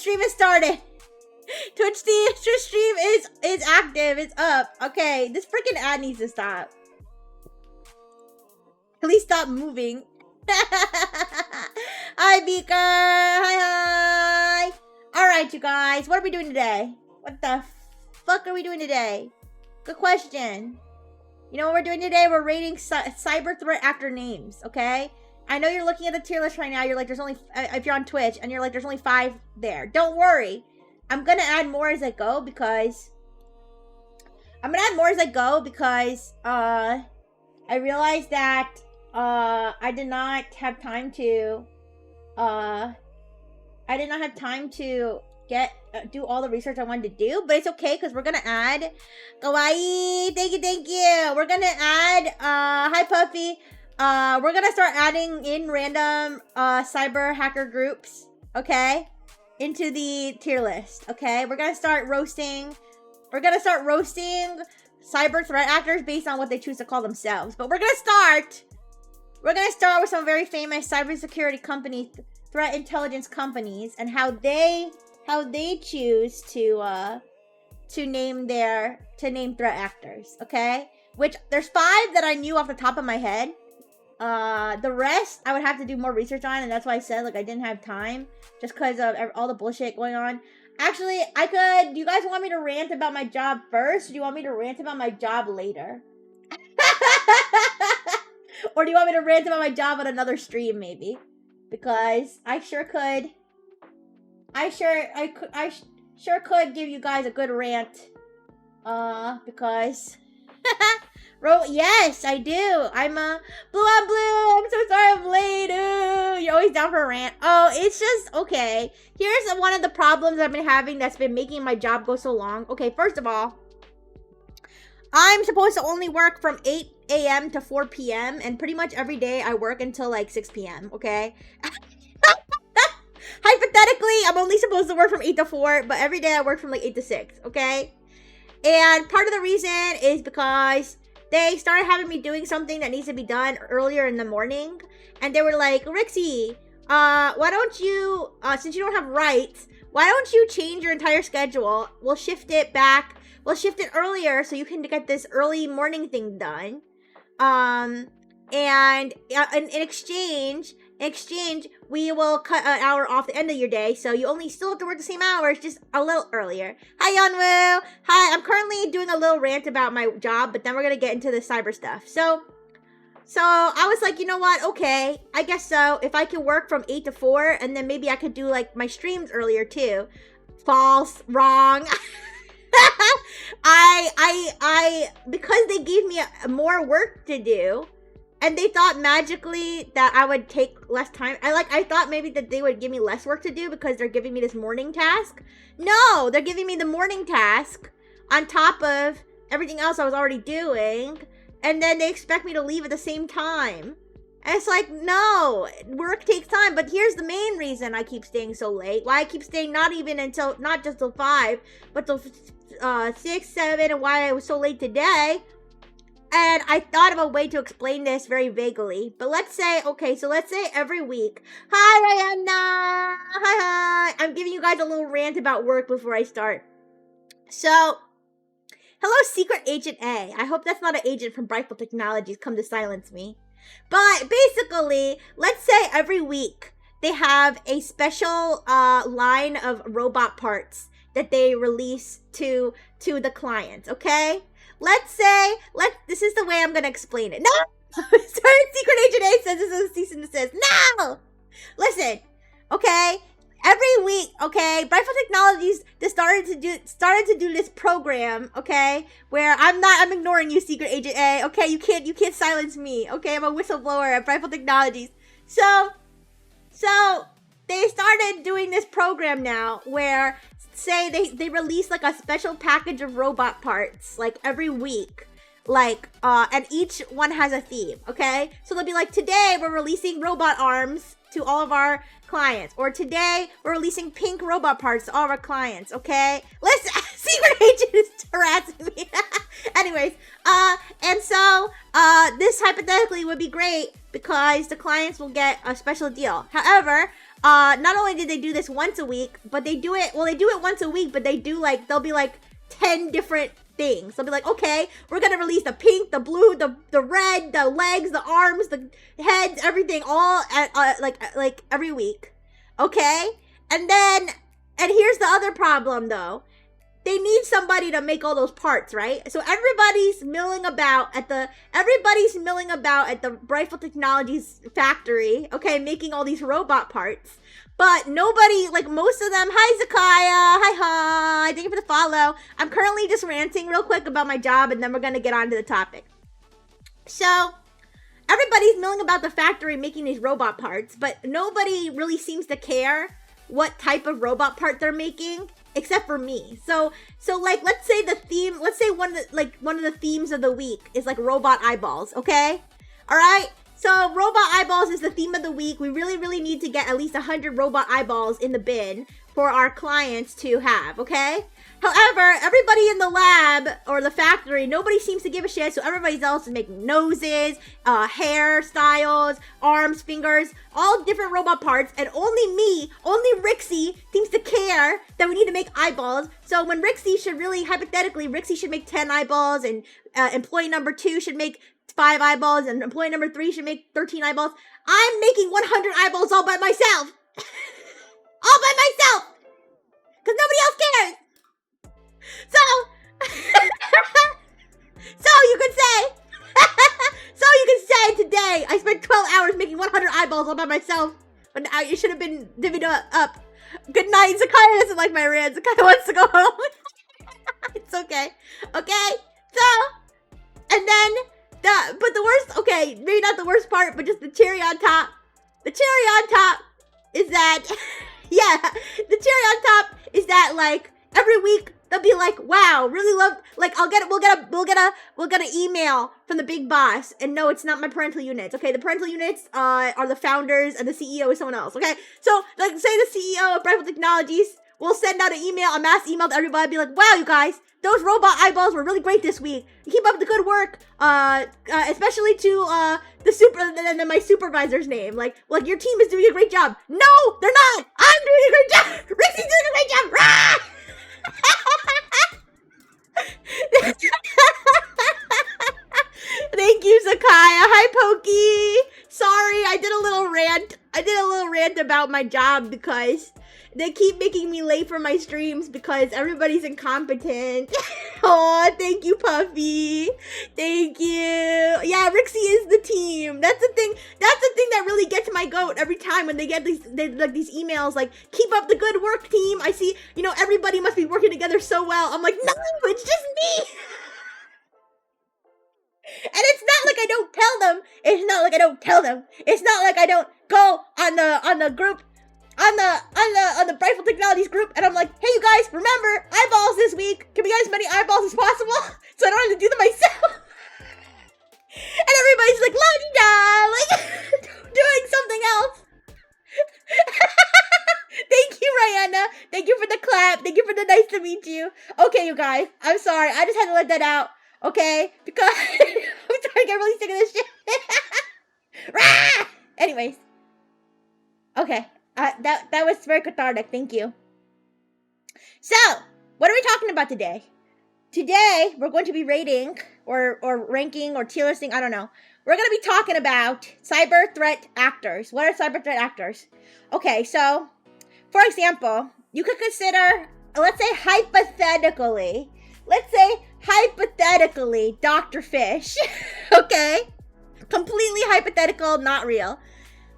stream has started. Twitch stream is active. It's up. Okay, this freaking ad needs to stop. At least stop moving. Hi, Beaker. Hi. All right, you guys. What are we doing today? What the fuck are we doing today? Good question. You know what we're doing today? We're rating cyber threat actor names, okay? I know you're looking at the tier list right now. You're like, there's only, if you're on Twitch, and you're like, there's only 5 there. Don't worry. I'm going to add more as I go because... I realized that, I did not have time to do all the research I wanted to do, but it's okay because we're gonna add kawaii. Thank you. We're gonna add hi Puffy. We're gonna start adding in random cyber hacker groups, okay, into the tier list. Okay, we're gonna start roasting cyber threat actors based on what they choose to call themselves. But we're gonna start with some very famous cybersecurity companies, threat intelligence companies, and how they choose to name threat actors, okay? Which there's 5 that I knew off the top of my head. The rest I would have to do more research on, and that's why I said like I didn't have time just because of all the bullshit going on. Actually, do you guys want me to rant about my job first? Or do you want me to rant about my job later? Or do you want me to rant about my job on another stream maybe? Because I sure could. I sure could give you guys a good rant. Because yes, I do. I'm a blue on blue. I'm so sorry I'm late. Ooh, you're always down for a rant. Oh, it's just okay. Here's one of the problems I've been having that's been making my job go so long. Okay, first of all, I'm supposed to only work from 8 a.m. to 4 p.m. and pretty much every day I work until like 6 p.m. Okay. Hypothetically, I'm only supposed to work from 8 to 4, but every day I work from like 8 to 6, okay? And part of the reason is because they started having me doing something that needs to be done earlier in the morning. And they were like, Rixie, why don't you, since you don't have rights, why don't you change your entire schedule? We'll shift it back. We'll shift it earlier so you can get this early morning thing done. And in exchange, we will cut an hour off the end of your day, so you only still have to work the same hours, just a little earlier. Hi, Yeonwoo! Hi, I'm currently doing a little rant about my job, but then we're gonna get into the cyber stuff. So I was like, you know what? Okay, I guess so. If I can work from 8 to 4, and then maybe I could do, like, my streams earlier, too. False. Wrong. Because they gave me more work to do, and they thought magically that I would take less time. I thought maybe that they would give me less work to do because they're giving me this morning task. No, they're giving me the morning task on top of everything else I was already doing. And then they expect me to leave at the same time. And it's like, no, work takes time. But here's the main reason I keep staying so late. Why I keep staying not just till 5, but till 6, 7, and why I was so late today. And I thought of a way to explain this very vaguely. But let's say every week. Hi, Rihanna. Hi. I'm giving you guys a little rant about work before I start. So, hello, Secret Agent A. I hope that's not an agent from Brightful Technologies come to silence me. But basically, let's say every week they have a special line of robot parts that they release to the clients, okay? This is the way I'm gonna explain it. No! Secret Agent A says this is a cease and desist. No! Listen, okay? Every week, okay, Brightful Technologies started to do this program, okay, where I'm ignoring you, Secret Agent A, okay? You can't silence me, okay? I'm a whistleblower at Brightful Technologies. So they started doing this program now where, say, they release like a special package of robot parts like every week, like and each one has a theme, okay? So they'll be like, today we're releasing robot arms to all of our clients, or today we're releasing pink robot parts to all of our clients, okay? Listen, Secret Agent is harassing me. Anyways, and so this hypothetically would be great because the clients will get a special deal. However, not only did they do this once a week, but they do it once a week, but they'll be like 10 different things. They'll be like, okay, we're gonna release the pink, the blue, the red, the legs, the arms, the heads, everything, all at like every week. Okay? And here's the other problem though. They need somebody to make all those parts, right? So everybody's milling about at the Brightful Technologies factory, okay, making all these robot parts. But nobody, like most of them, hi Zakaya, hi, thank you for the follow. I'm currently just ranting real quick about my job and then we're gonna get on to the topic. So, everybody's milling about the factory making these robot parts, but nobody really seems to care what type of robot part they're making, except for me. So like, let's say one of the themes of the week is like robot eyeballs, okay? All right? So robot eyeballs is the theme of the week. We really, really need to get at least 100 robot eyeballs in the bin for our clients to have, okay? However, everybody in the lab or the factory, nobody seems to give a shit, so everybody else is making noses, hairstyles, arms, fingers, all different robot parts, and only Rixie seems to care that we need to make eyeballs. So when hypothetically, Rixie should make 10 eyeballs, and employee number 2 should make 5 eyeballs, and employee number 3 should make 13 eyeballs. I'm making 100 eyeballs all by myself. All by myself! Because nobody else cares! So you could say today I spent 12 hours making 100 eyeballs all by myself, but it should have been divvied up. Good night. Zakaya doesn't like my rant. Zakaya wants to go home. It's okay. Okay? So, and then, but the worst, okay, maybe not the worst part, but just the cherry on top. The cherry on top is that, yeah, the cherry on top is that, like, every week, they'll be like, wow, really love, like, we'll get an email from the big boss, and no, it's not my parental units, okay? The parental units, are the founders, and the CEO is someone else, okay? So, like, say the CEO of Brightful Technologies will send out a mass email to everybody, be like, wow, you guys, those robot eyeballs were really great this week. Keep up the good work, especially to, my supervisor's name. Like, your team is doing a great job. No, they're not! I'm doing a great job! Rixie's doing a great job! Rah! Thank you, Zakaya. Hi, Pokey. Sorry, I did a little rant about my job because they keep making me late for my streams because everybody's incompetent. Oh, thank you, Puffy. Thank you. Yeah, Rixie is the team. That's the thing that really gets my goat every time when they get these emails like, keep up the good work, team. I see, everybody must be working together so well. I'm like, no, it's just me. And it's not like I don't tell them. It's not like I don't go on the group, on the Brightful Technologies group, and I'm like, hey, you guys, remember, eyeballs this week. Can we get as many eyeballs as possible? So I don't have to do them myself. And everybody's like, la-di-da, like, doing something else. Thank you, Rihanna. Thank you for the clap. Thank you for the nice to meet you. Okay, you guys, I'm sorry. I just had to let that out. Okay? Because I'm starting to get really sick of this shit. Anyways. Okay. That was very cathartic. Thank you. So, what are we talking about today? Today, we're going to be rating or ranking or tier listing. I don't know. We're going to be talking about cyber threat actors. What are cyber threat actors? Okay, so, for example, you could consider, let's say hypothetically, Dr. Fish. Okay? Completely hypothetical, not real.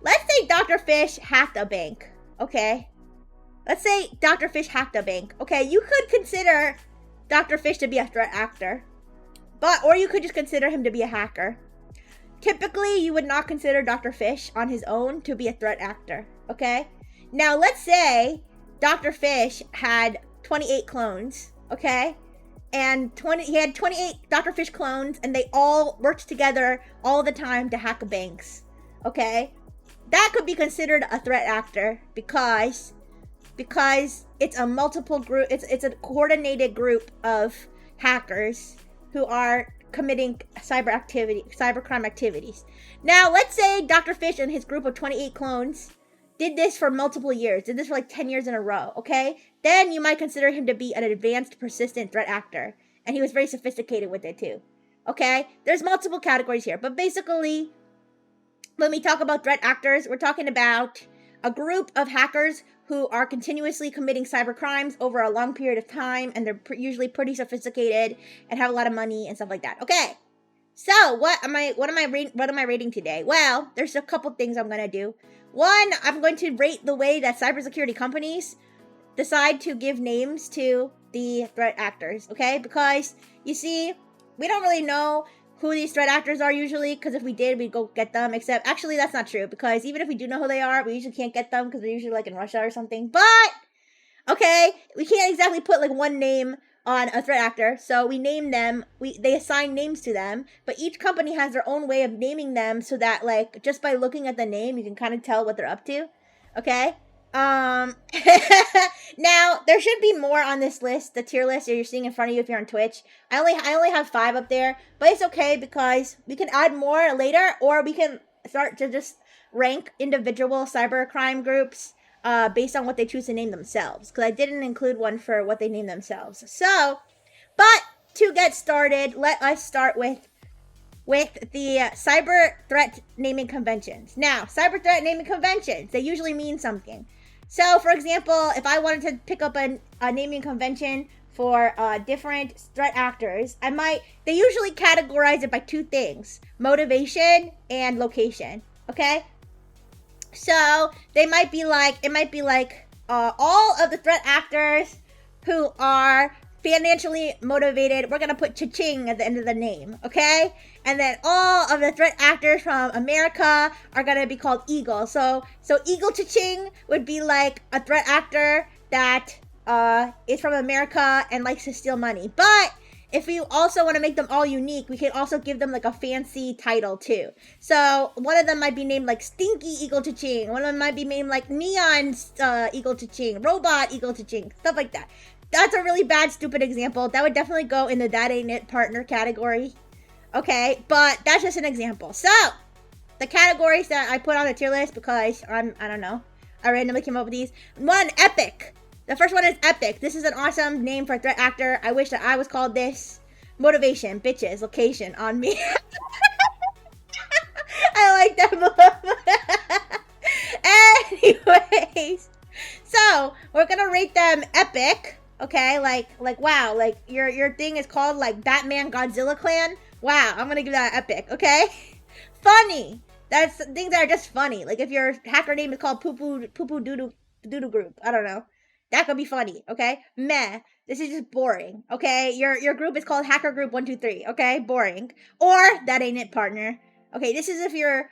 Let's say Dr. Fish hacked a bank. Okay? Let's say Dr. Fish hacked a bank. Okay, you could consider Dr. Fish to be a threat actor. Or you could just consider him to be a hacker. Typically, you would not consider Dr. Fish on his own to be a threat actor. Okay? Now, let's say Dr. Fish had 28 clones. Okay? And he had 28 Dr. Fish clones, and they all worked together all the time to hack banks. Okay? That could be considered a threat actor because it's a multiple group, it's a coordinated group of hackers who are committing cybercrime activities. Now, let's say Dr. Fish and his group of 28 clones did this for multiple years, did this for like 10 years in a row, okay? Then you might consider him to be an advanced persistent threat actor. And he was very sophisticated with it too. Okay? There's multiple categories here. But basically, when we talk about threat actors, we're talking about a group of hackers who are continuously committing cyber crimes over a long period of time, and they're usually pretty sophisticated and have a lot of money and stuff like that. Okay. So, what am I rating today? Well, there's a couple things I'm going to do. One, I'm going to rate the way that cybersecurity companies decide to give names to the threat actors, okay? Because, you see, we don't really know who these threat actors are usually, because if we did, we'd go get them, except, actually, that's not true, because even if we do know who they are, we usually can't get them, because they're usually, like, in Russia or something, but, okay, we can't exactly put, like, one name on a threat actor, so we name them, they assign names to them, but each company has their own way of naming them, so that, like, just by looking at the name, you can kind of tell what they're up to, okay? Now, there should be more on this list, the tier list that you're seeing in front of you if you're on Twitch. I only have 5 up there, but it's okay because we can add more later, or we can start to just rank individual cybercrime groups based on what they choose to name themselves, because I didn't include one for what they name themselves. So, but to get started, let us start with the cyber threat naming conventions. Now, cyber threat naming conventions, they usually mean something. So, for example, if I wanted to pick up a naming convention for different threat actors, they usually categorize it by 2 things: motivation and location, okay? So, it might be like, all of the threat actors who are financially motivated, we're going to put cha-ching at the end of the name, okay? And then all of the threat actors from America are going to be called Eagle. So Eagle cha-ching would be like a threat actor that is from America and likes to steal money. But if we also want to make them all unique, we can also give them like a fancy title too. So one of them might be named like Stinky Eagle cha-ching. One of them might be named like Neon Eagle cha-ching, Robot Eagle cha-ching, stuff like that. That's a really bad, stupid example. That would definitely go in the That Ain't It partner category. Okay, but that's just an example. So, the categories that I put on the tier list, because I don't know, I randomly came up with these. 1, Epic. The first one is Epic. This is an awesome name for a threat actor. I wish that I was called this. Motivation, bitches, location, on me. I like that move. Anyways, so we're gonna rate them Epic. Okay, like wow, like your thing is called like Batman Godzilla Clan. Wow, I'm gonna give that Epic. Okay, funny. That's things that are just funny. Like if your hacker name is called Poo Poo Doodoo Group, I don't know. That could be funny. Okay, meh. This is just boring. Okay, your group is called Hacker Group 123. Okay, boring. Or That Ain't It partner. Okay, this is if your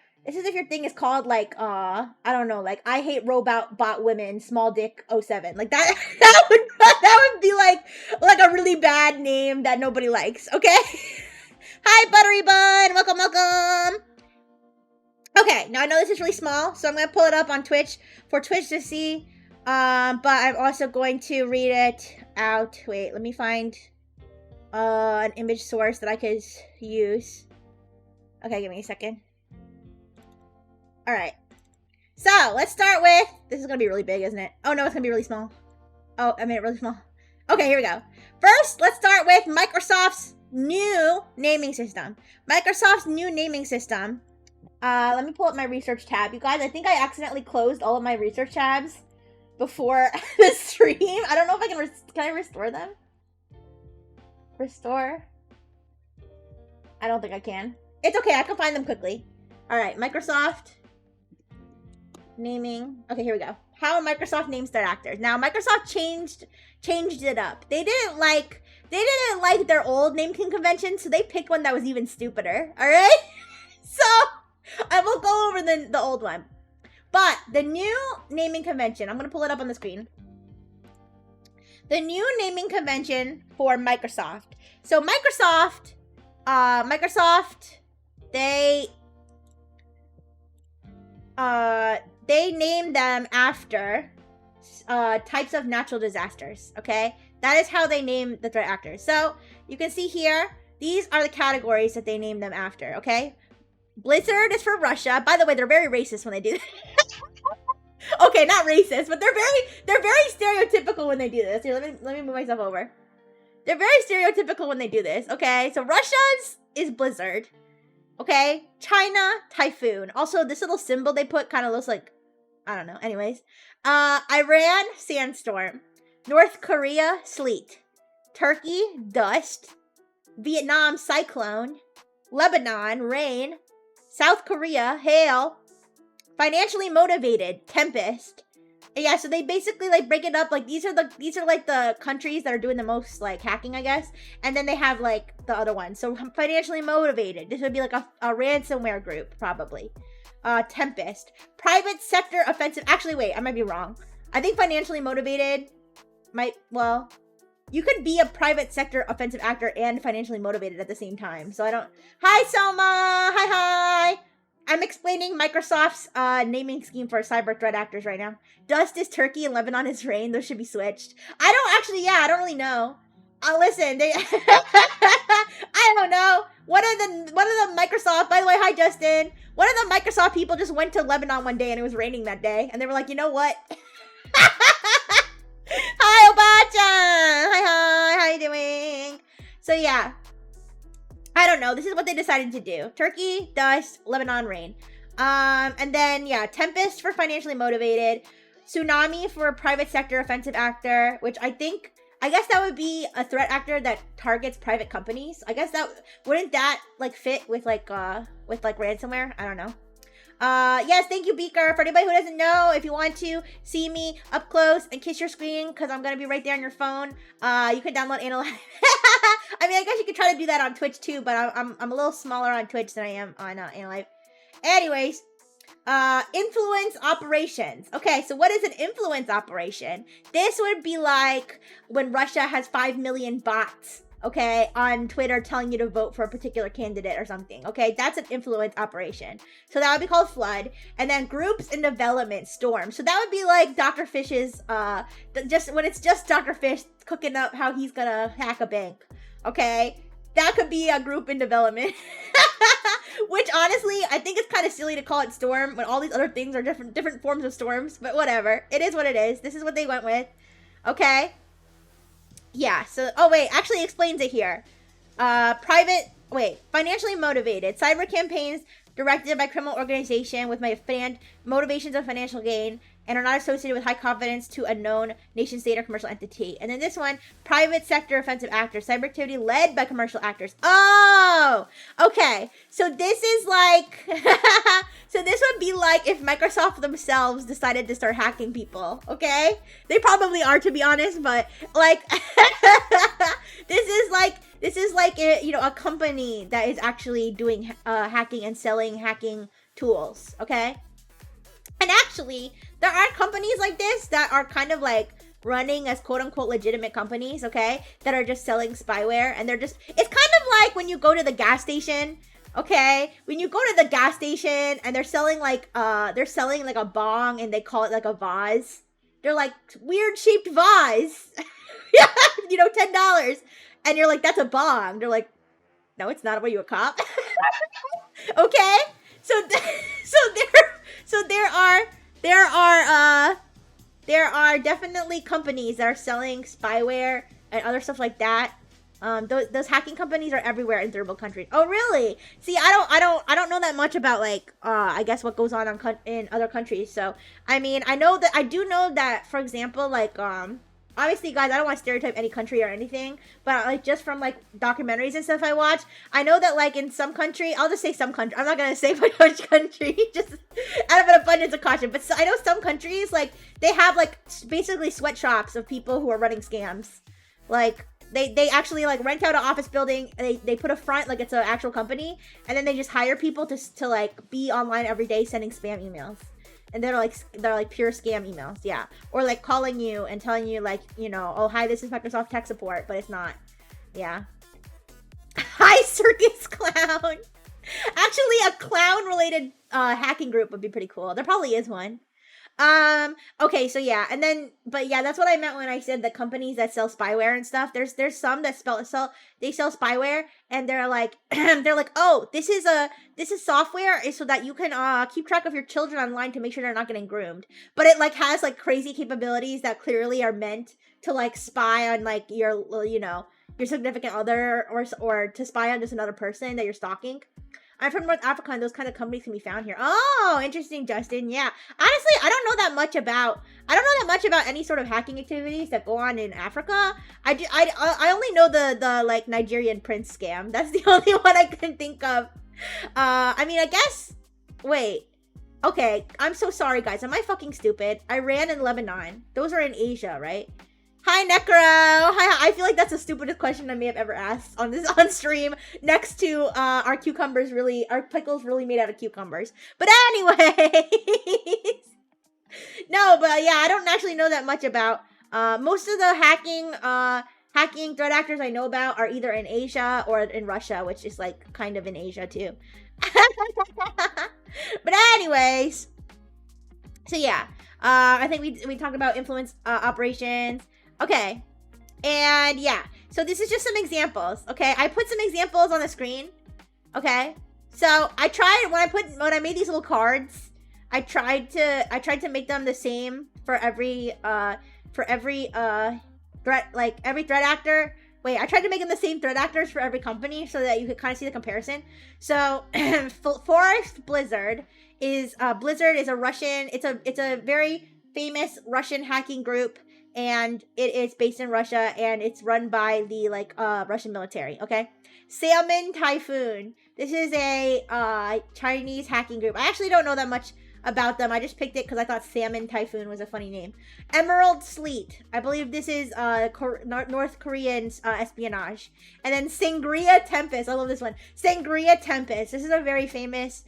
thing is called like I don't know, like I Hate Robot Bot Women Small Dick 07. Like that that would be like a really bad name that nobody likes, okay? Hi Buttery Bun, welcome. Okay, now I know this is really small, so I'm gonna pull it up on Twitch for Twitch to see. But I'm also going to read it out. Wait, let me find an image source that I could use. Okay, give me a second. Alright. So, let's start with... This is going to be really big, isn't it? Oh, no, it's going to be really small. Oh, I made it really small. Okay, here we go. First, let's start with Microsoft's new naming system. Microsoft's new naming system. Let me pull up my research tab. You guys, I think I accidentally closed all of my research tabs before the stream. I don't know if I can... Can I restore them? Restore? I don't think I can. It's okay, I can find them quickly. Alright, Microsoft... naming. Okay, here we go. How Microsoft names their actors. Now, Microsoft changed it up. They didn't like their old naming convention, so they picked one that was even stupider. All right? So, I will go over the old one. But the new naming convention, I'm going to pull it up on the screen. The new naming convention for Microsoft. So, Microsoft, they named them after types of natural disasters, okay? That is how they name the threat actors. So, you can see here, these are the categories that they named them after, okay? Blizzard is for Russia. By the way, they're very racist when they do that. Okay, not racist, but they're very stereotypical when they do this. Here, let me move myself over. They're very stereotypical when they do this. Okay, so Russia's is Blizzard. Okay, China, Typhoon. Also, this little symbol they put kind of looks like, I don't know. Anyways, Iran, Sandstorm. North Korea, Sleet. Turkey, Dust. Vietnam, Cyclone. Lebanon, Rain. South Korea, Hail. Financially Motivated, Tempest. Yeah, so they basically like break it up. Like these are like the countries that are doing the most like hacking, I guess. And then they have like the other ones. So Financially Motivated. This would be like a ransomware group, probably. Tempest. Private Sector Offensive. Actually, wait, I might be wrong. I think Financially Motivated might, well, you could be a private sector offensive actor and financially motivated at the same time. So I don't. Hi, Selma. Hi. I'm explaining Microsoft's naming scheme for cyber threat actors right now. Dust is Turkey and Lebanon is Rain. Those should be switched. I don't really know. Listen, they I don't know. One of the Microsoft, by the way, hi Justin. One of the Microsoft people just went to Lebanon one day and it was raining that day. And they were like, you know what? Hi, Obacha. Hi. How you doing? So yeah. I don't know. This is what they decided to do. Turkey, Dust, Lebanon, Rain. And then, yeah, Tempest for financially motivated. Tsunami for private sector offensive actor, which I guess that would be a threat actor that targets private companies. I guess wouldn't that, like, fit with, like, ransomware? I don't know. Yes, thank you, Beaker. For anybody who doesn't know, if you want to see me up close and kiss your screen, because I'm going to be right there on your phone, you can download Analyze. I mean, I guess you could try to do that on Twitch too, but I'm a little smaller on Twitch than I am on Analyze. Anyways, influence operations. Okay, so what is an influence operation? This would be like when Russia has 5 million bots, okay, on Twitter telling you to vote for a particular candidate or something. Okay, that's an influence operation. So that would be called Flood. And then groups in development, Storm. So that would be like Dr. Fish's, just when it's just Dr. Fish cooking up how he's gonna hack a bank. Okay, that could be a group in development. Which honestly, I think it's kind of silly to call it Storm when all these other things are different forms of storms. But whatever, it is what it is. This is what they went with. Okay. Yeah. So, oh wait, actually explains it here. Financially motivated cyber campaigns directed by criminal organization with motivations of financial gain and are not associated with high confidence to a known nation state or commercial entity. And then this one, private sector offensive actors, cyber activity led by commercial actors. Oh, okay. So this is like, so this would be like if Microsoft themselves decided to start hacking people, okay? They probably are, to be honest, but like, this is like a company that is actually doing hacking and selling hacking tools, okay? And actually, there are companies like this that are kind of like running as quote unquote legitimate companies, okay? That are just selling spyware and it's kind of like when you go to the gas station, okay? When you go to the gas station and they're selling like a bong and they call it like a vase. They're like weird shaped vase. $10. And you're like, that's a bong. They're like, no, it's not. What are you, a cop? Okay? There are definitely companies that are selling spyware and other stuff like that. Those hacking companies are everywhere in third world countries. Oh, really? See, I don't know that much about like I guess what goes on in other countries. So I mean, I do know that, for example, like obviously, guys, I don't want to stereotype any country or anything, but like just from like documentaries and stuff I watch, I know that like in some country, I'll just say some country. I'm not gonna say which country, just out of an abundance of caution. But I know some countries like they have like basically sweatshops of people who are running scams. Like they actually like rent out an office building. They put a front like it's an actual company, and then they just hire people to like be online every day sending spam emails. And they're like pure scam emails, yeah. Or like calling you and telling you like, oh, hi, this is Microsoft tech support, but it's not. Yeah. Hi, circus clown. Actually, a clown related hacking group would be pretty cool. There probably is one. Okay, so yeah, and then, but yeah, that's what I meant when I said the companies that sell spyware and stuff. There's some that they sell spyware, and they're like, they're like, oh, this is software is so that you can keep track of your children online to make sure they're not getting groomed. But it like has like crazy capabilities that clearly are meant to like spy on like your significant other, or to spy on just another person that you're stalking. I'm from North Africa, and those kind of companies can be found here. Oh, interesting, Justin. Yeah, honestly, I don't know that much about any sort of hacking activities that go on in Africa. I only know the like Nigerian prince scam. That's the only one I can think of. I mean, I guess. Wait. Okay, I'm so sorry, guys. Am I fucking stupid? Iran and Lebanon. Those are in Asia, right? Hi, Necro. Hi. I feel like that's the stupidest question I may have ever asked on this on stream. Next to our pickles really made out of cucumbers. But anyways, no. But yeah, I don't actually know that much about. Most of the hacking threat actors I know about are either in Asia or in Russia, which is like kind of in Asia too. But anyways, so yeah, I think we talked about influence operations. Okay. And yeah. So this is just some examples. Okay. I put some examples on the screen. Okay. So I tried when I made these little cards, I tried to make them the same for every threat, like every threat actor. Wait, I tried to make them the same threat actors for every company so that you could kind of see the comparison. So Forest Blizzard is a Russian, it's a very famous Russian hacking group, and it is based in Russia, and it's run by the Russian military. Okay. Salmon Typhoon. This is a Chinese hacking group. I actually don't know that much about them. I just picked it because I thought Salmon Typhoon was a funny name. Emerald Sleet. I believe this is North Korean espionage. And then Sangria Tempest. I love this one. Sangria Tempest. This is a very famous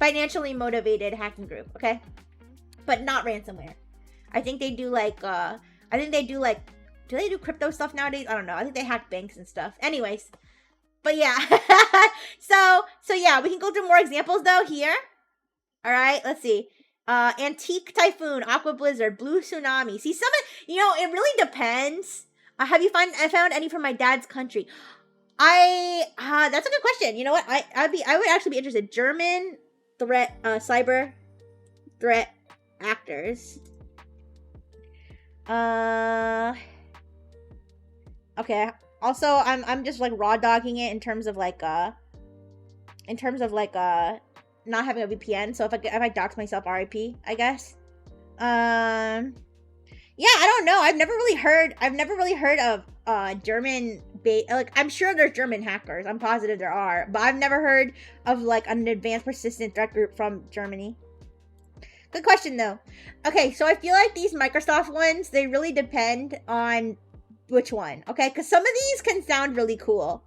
financially motivated hacking group. Okay, but not ransomware. I think they do do they do crypto stuff nowadays? I don't know. I think they hack banks and stuff. Anyways, but yeah. so yeah, we can go through more examples though here. All right, let's see. Antique Typhoon, Aqua Blizzard, Blue Tsunami. See, some of, it really depends. Have you found any from my dad's country? That's a good question. You know what? I would actually be interested. German threat, cyber threat actors. Okay. Also, I'm just like raw dogging it in terms of not having a VPN. So if I dox myself, RIP, I guess. Yeah, I don't know. I've never really heard of German I'm sure there's German hackers. I'm positive there are, but I've never heard of like an advanced persistent threat group from Germany. Good question, though. Okay, so I feel like these Microsoft ones, they really depend on which one, okay? Because some of these can sound really cool,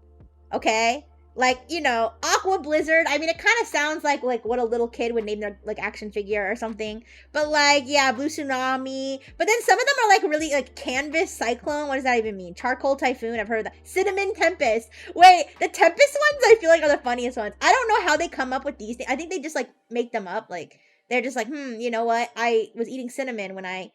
okay? Like, Aqua Blizzard. I mean, it kind of sounds like what a little kid would name their, action figure or something. But, yeah, Blue Tsunami. But then some of them are, really, Canvas Cyclone. What does that even mean? Charcoal Typhoon. I've heard of that. Cinnamon Tempest. Wait, the Tempest ones I feel like are the funniest ones. I don't know how they come up with these things. I think they just, make them up, they're just like, you know what? I was eating cinnamon when I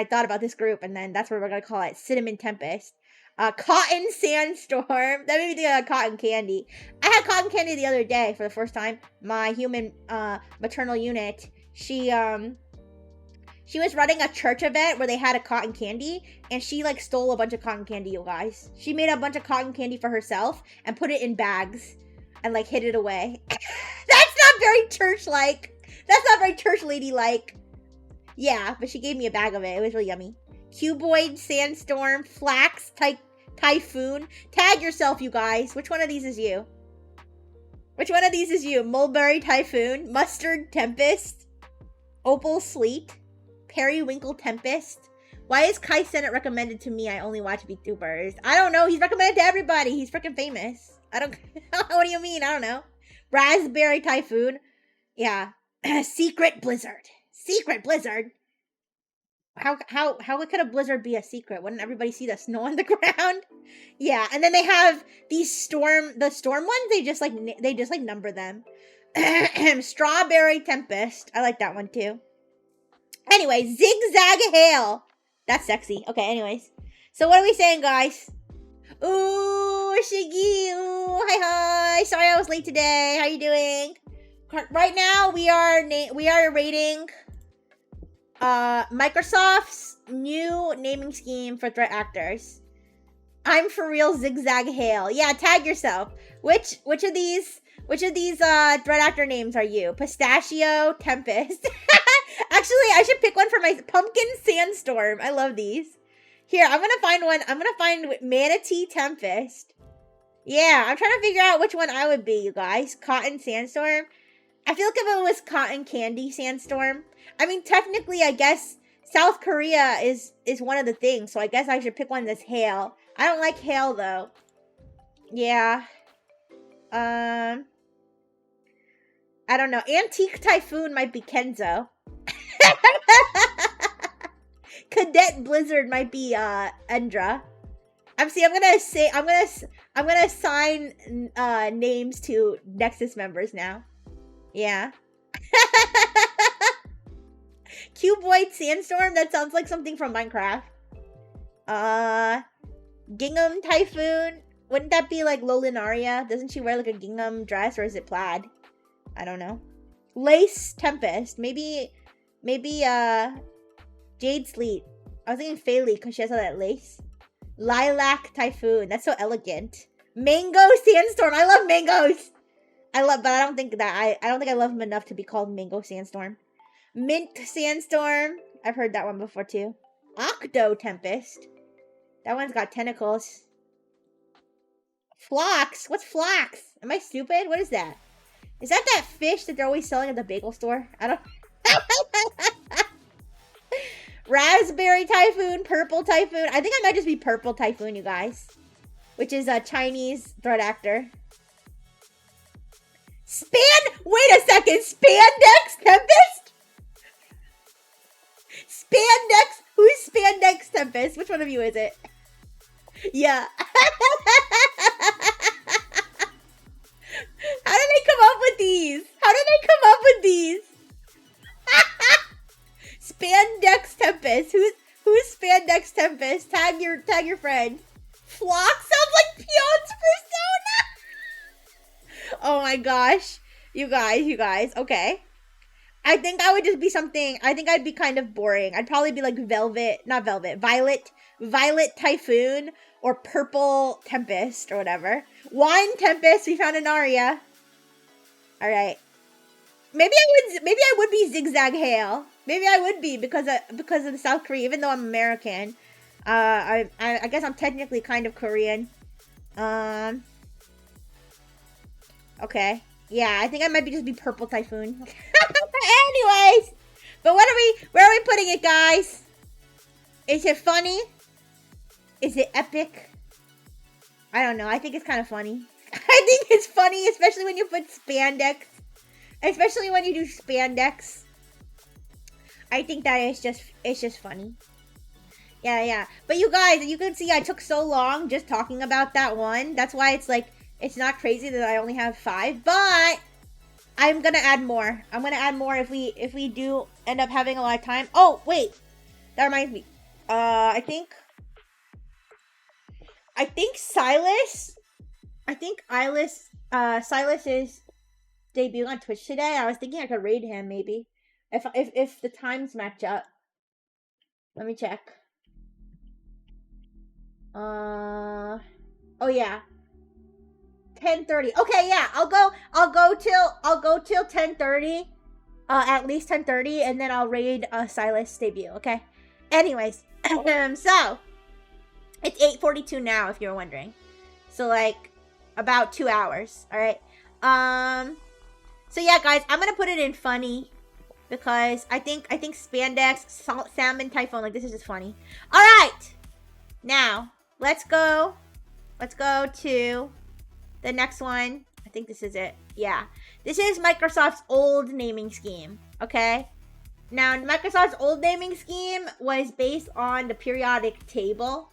thought about this group, and then that's what we're gonna call it, Cinnamon Tempest. Cotton Sandstorm. That made me think of cotton candy. I had cotton candy the other day for the first time. My human maternal unit, she was running a church event where they had a cotton candy, and she stole a bunch of cotton candy, you guys. She made a bunch of cotton candy for herself and put it in bags and hid it away. That's not very church-like. That's not very church lady-like. Yeah, but she gave me a bag of it. It was really yummy. Cuboid, Sandstorm, Flax, Typhoon. Tag yourself, you guys. Which one of these is you? Which one of these is you? Mulberry Typhoon, Mustard Tempest, Opal Sleet, Periwinkle Tempest. Why is Kai Cenat recommended to me? I only watch VTubers. I don't know. He's recommended to everybody. He's freaking famous. What do you mean? I don't know. Raspberry Typhoon. Yeah. Secret Blizzard. Secret Blizzard. How could a blizzard be a secret? Wouldn't everybody see the snow on the ground? Yeah, and then they have these storm ones. They just number them. Strawberry Tempest. I like that one too. Anyway, Zigzag Hail. That's sexy. Okay, anyways. So what are we saying, guys? Ooh, Shiggy. Ooh, hi. Sorry I was late today. How you doing? Right now, we are rating Microsoft's new naming scheme for threat actors. I'm for real Zigzag Hail. Yeah, tag yourself. Which of these threat actor names are you? Pistachio, Tempest. Actually, I should pick one for my Pumpkin Sandstorm. I love these. Here, I'm gonna find one. I'm gonna find Manatee Tempest. Yeah, I'm trying to figure out which one I would be, you guys. Cotton Sandstorm. I feel like if it was Cotton Candy Sandstorm. I mean, technically, I guess South Korea is one of the things, so I guess I should pick one that's hail. I don't like hail, though. Yeah. I don't know. Antique Typhoon might be Kenzo. Cadet Blizzard might be Endra. I'm gonna assign names to Nexus members now. Yeah. Cuboid Sandstorm, that sounds like something from Minecraft. Gingham Typhoon. Wouldn't that be like Lolinaria? Doesn't she wear like a gingham dress, or is it plaid? I don't know. Lace Tempest. Maybe Jade Sleet. I was thinking Faylee because she has all that lace. Lilac Typhoon. That's so elegant. Mango Sandstorm. I love mangoes. But I don't think I love them enough to be called Mango Sandstorm. Mint Sandstorm. I've heard that one before too. Octo Tempest. That one's got tentacles. Phlox. What's Phlox? Am I stupid? What is that? Is that fish that they're always selling at the bagel store? I don't... Raspberry Typhoon, Purple Typhoon. I think I might just be Purple Typhoon, you guys. Which is a Chinese threat actor. Wait a second. Spandex Tempest? Spandex? Who's Spandex Tempest? Which one of you is it? Yeah. How did they come up with these? Spandex Tempest. Who's Spandex Tempest? Tag your friend. Flock sounds like Pion's persona. Oh my gosh. You guys. Okay. I think I would just be something. I think I'd be kind of boring. I'd probably be like Violet Typhoon or Purple Tempest or whatever. Wine Tempest. We found an aria. All right. Maybe I would be Zigzag Hail. Maybe I would be because of the South Korea, even though I'm American. I guess I'm technically kind of Korean. Okay. Yeah, I think I might just be Purple Typhoon. Anyways, but where are we putting it, guys? Is it funny? Is it epic? I don't know. I think it's kind of funny. I think it's funny, especially when you put spandex. Especially when you do spandex. I think that it's just funny. Yeah. But you guys, you can see I took so long just talking about that one. That's why it's like, it's not crazy that I only have 5, but I'm gonna add more. I'm gonna add more if we do end up having a lot of time. Oh, wait. That reminds me. I think Silas is debuting on Twitch today. I was thinking I could raid him maybe. If the times match up. Let me check. Oh yeah. 10:30. Okay, yeah. I'll go till 10:30. At least 10:30, and then I'll raid Silas debut, okay? Anyways, so it's 8:42 now if you're wondering. So like about 2 hours, all right? So yeah, guys, I'm going to put it in funny because I think spandex, salmon, typhoon, like this is just funny. All right. Now, let's go to the next one. I think this is it. Yeah. This is Microsoft's old naming scheme, okay? Now, Microsoft's old naming scheme was based on the periodic table.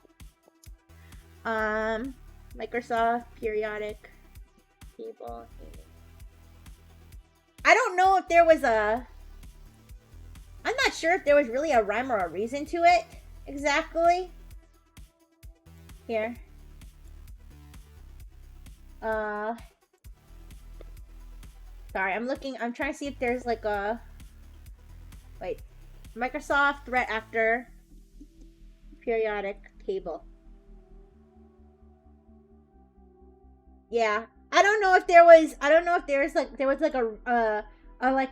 Microsoft periodic table. I don't know if there was a I'm not sure if there was really a rhyme or a reason to it exactly. Here. Sorry, I'm trying to see if there's like a, wait, Microsoft Threat Actor periodic table. Yeah, I don't know if there was like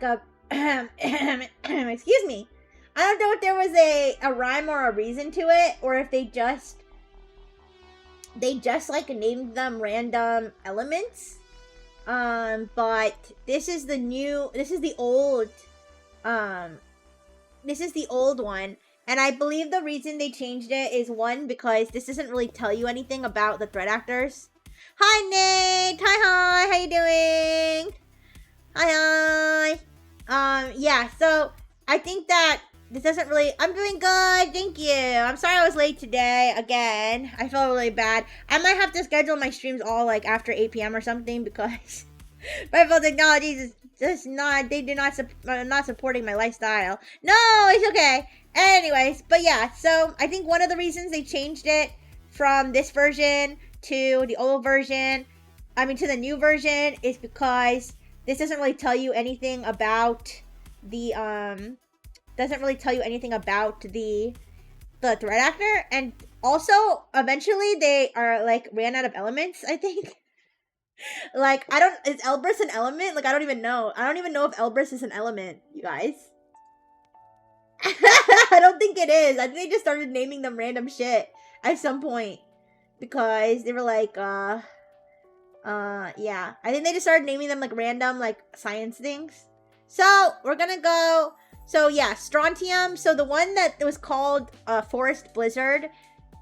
a excuse me. I don't know if there was a rhyme or a reason to it, or if they just like named them random elements. But this is the old one. And I believe the reason they changed it is, one, because this doesn't really tell you anything about the threat actors. Hi, Nate! Hi, how you doing? Hi. Yeah, so I think that this doesn't really... I'm doing good, thank you. I'm sorry I was late today, again. I feel really bad. I might have to schedule my streams all, like, after 8 p.m. or something, because Firefall Technologies is just not... not supporting my lifestyle. No, it's okay. Anyways, but yeah, so I think one of the reasons they changed it from this version to the old version, to the new version, is because this doesn't really tell you anything about the threat actor. And also, eventually they are like ran out of elements, I think. Like, is Elbrus an element? Like, I don't even know if Elbrus is an element, you guys. I don't think it is. I think they just started naming them random shit at some point, because they were like, yeah. I think they just started naming them like random, like, science things. So, we're gonna go... So, yeah, Strontium. So, the one that was called Forest Blizzard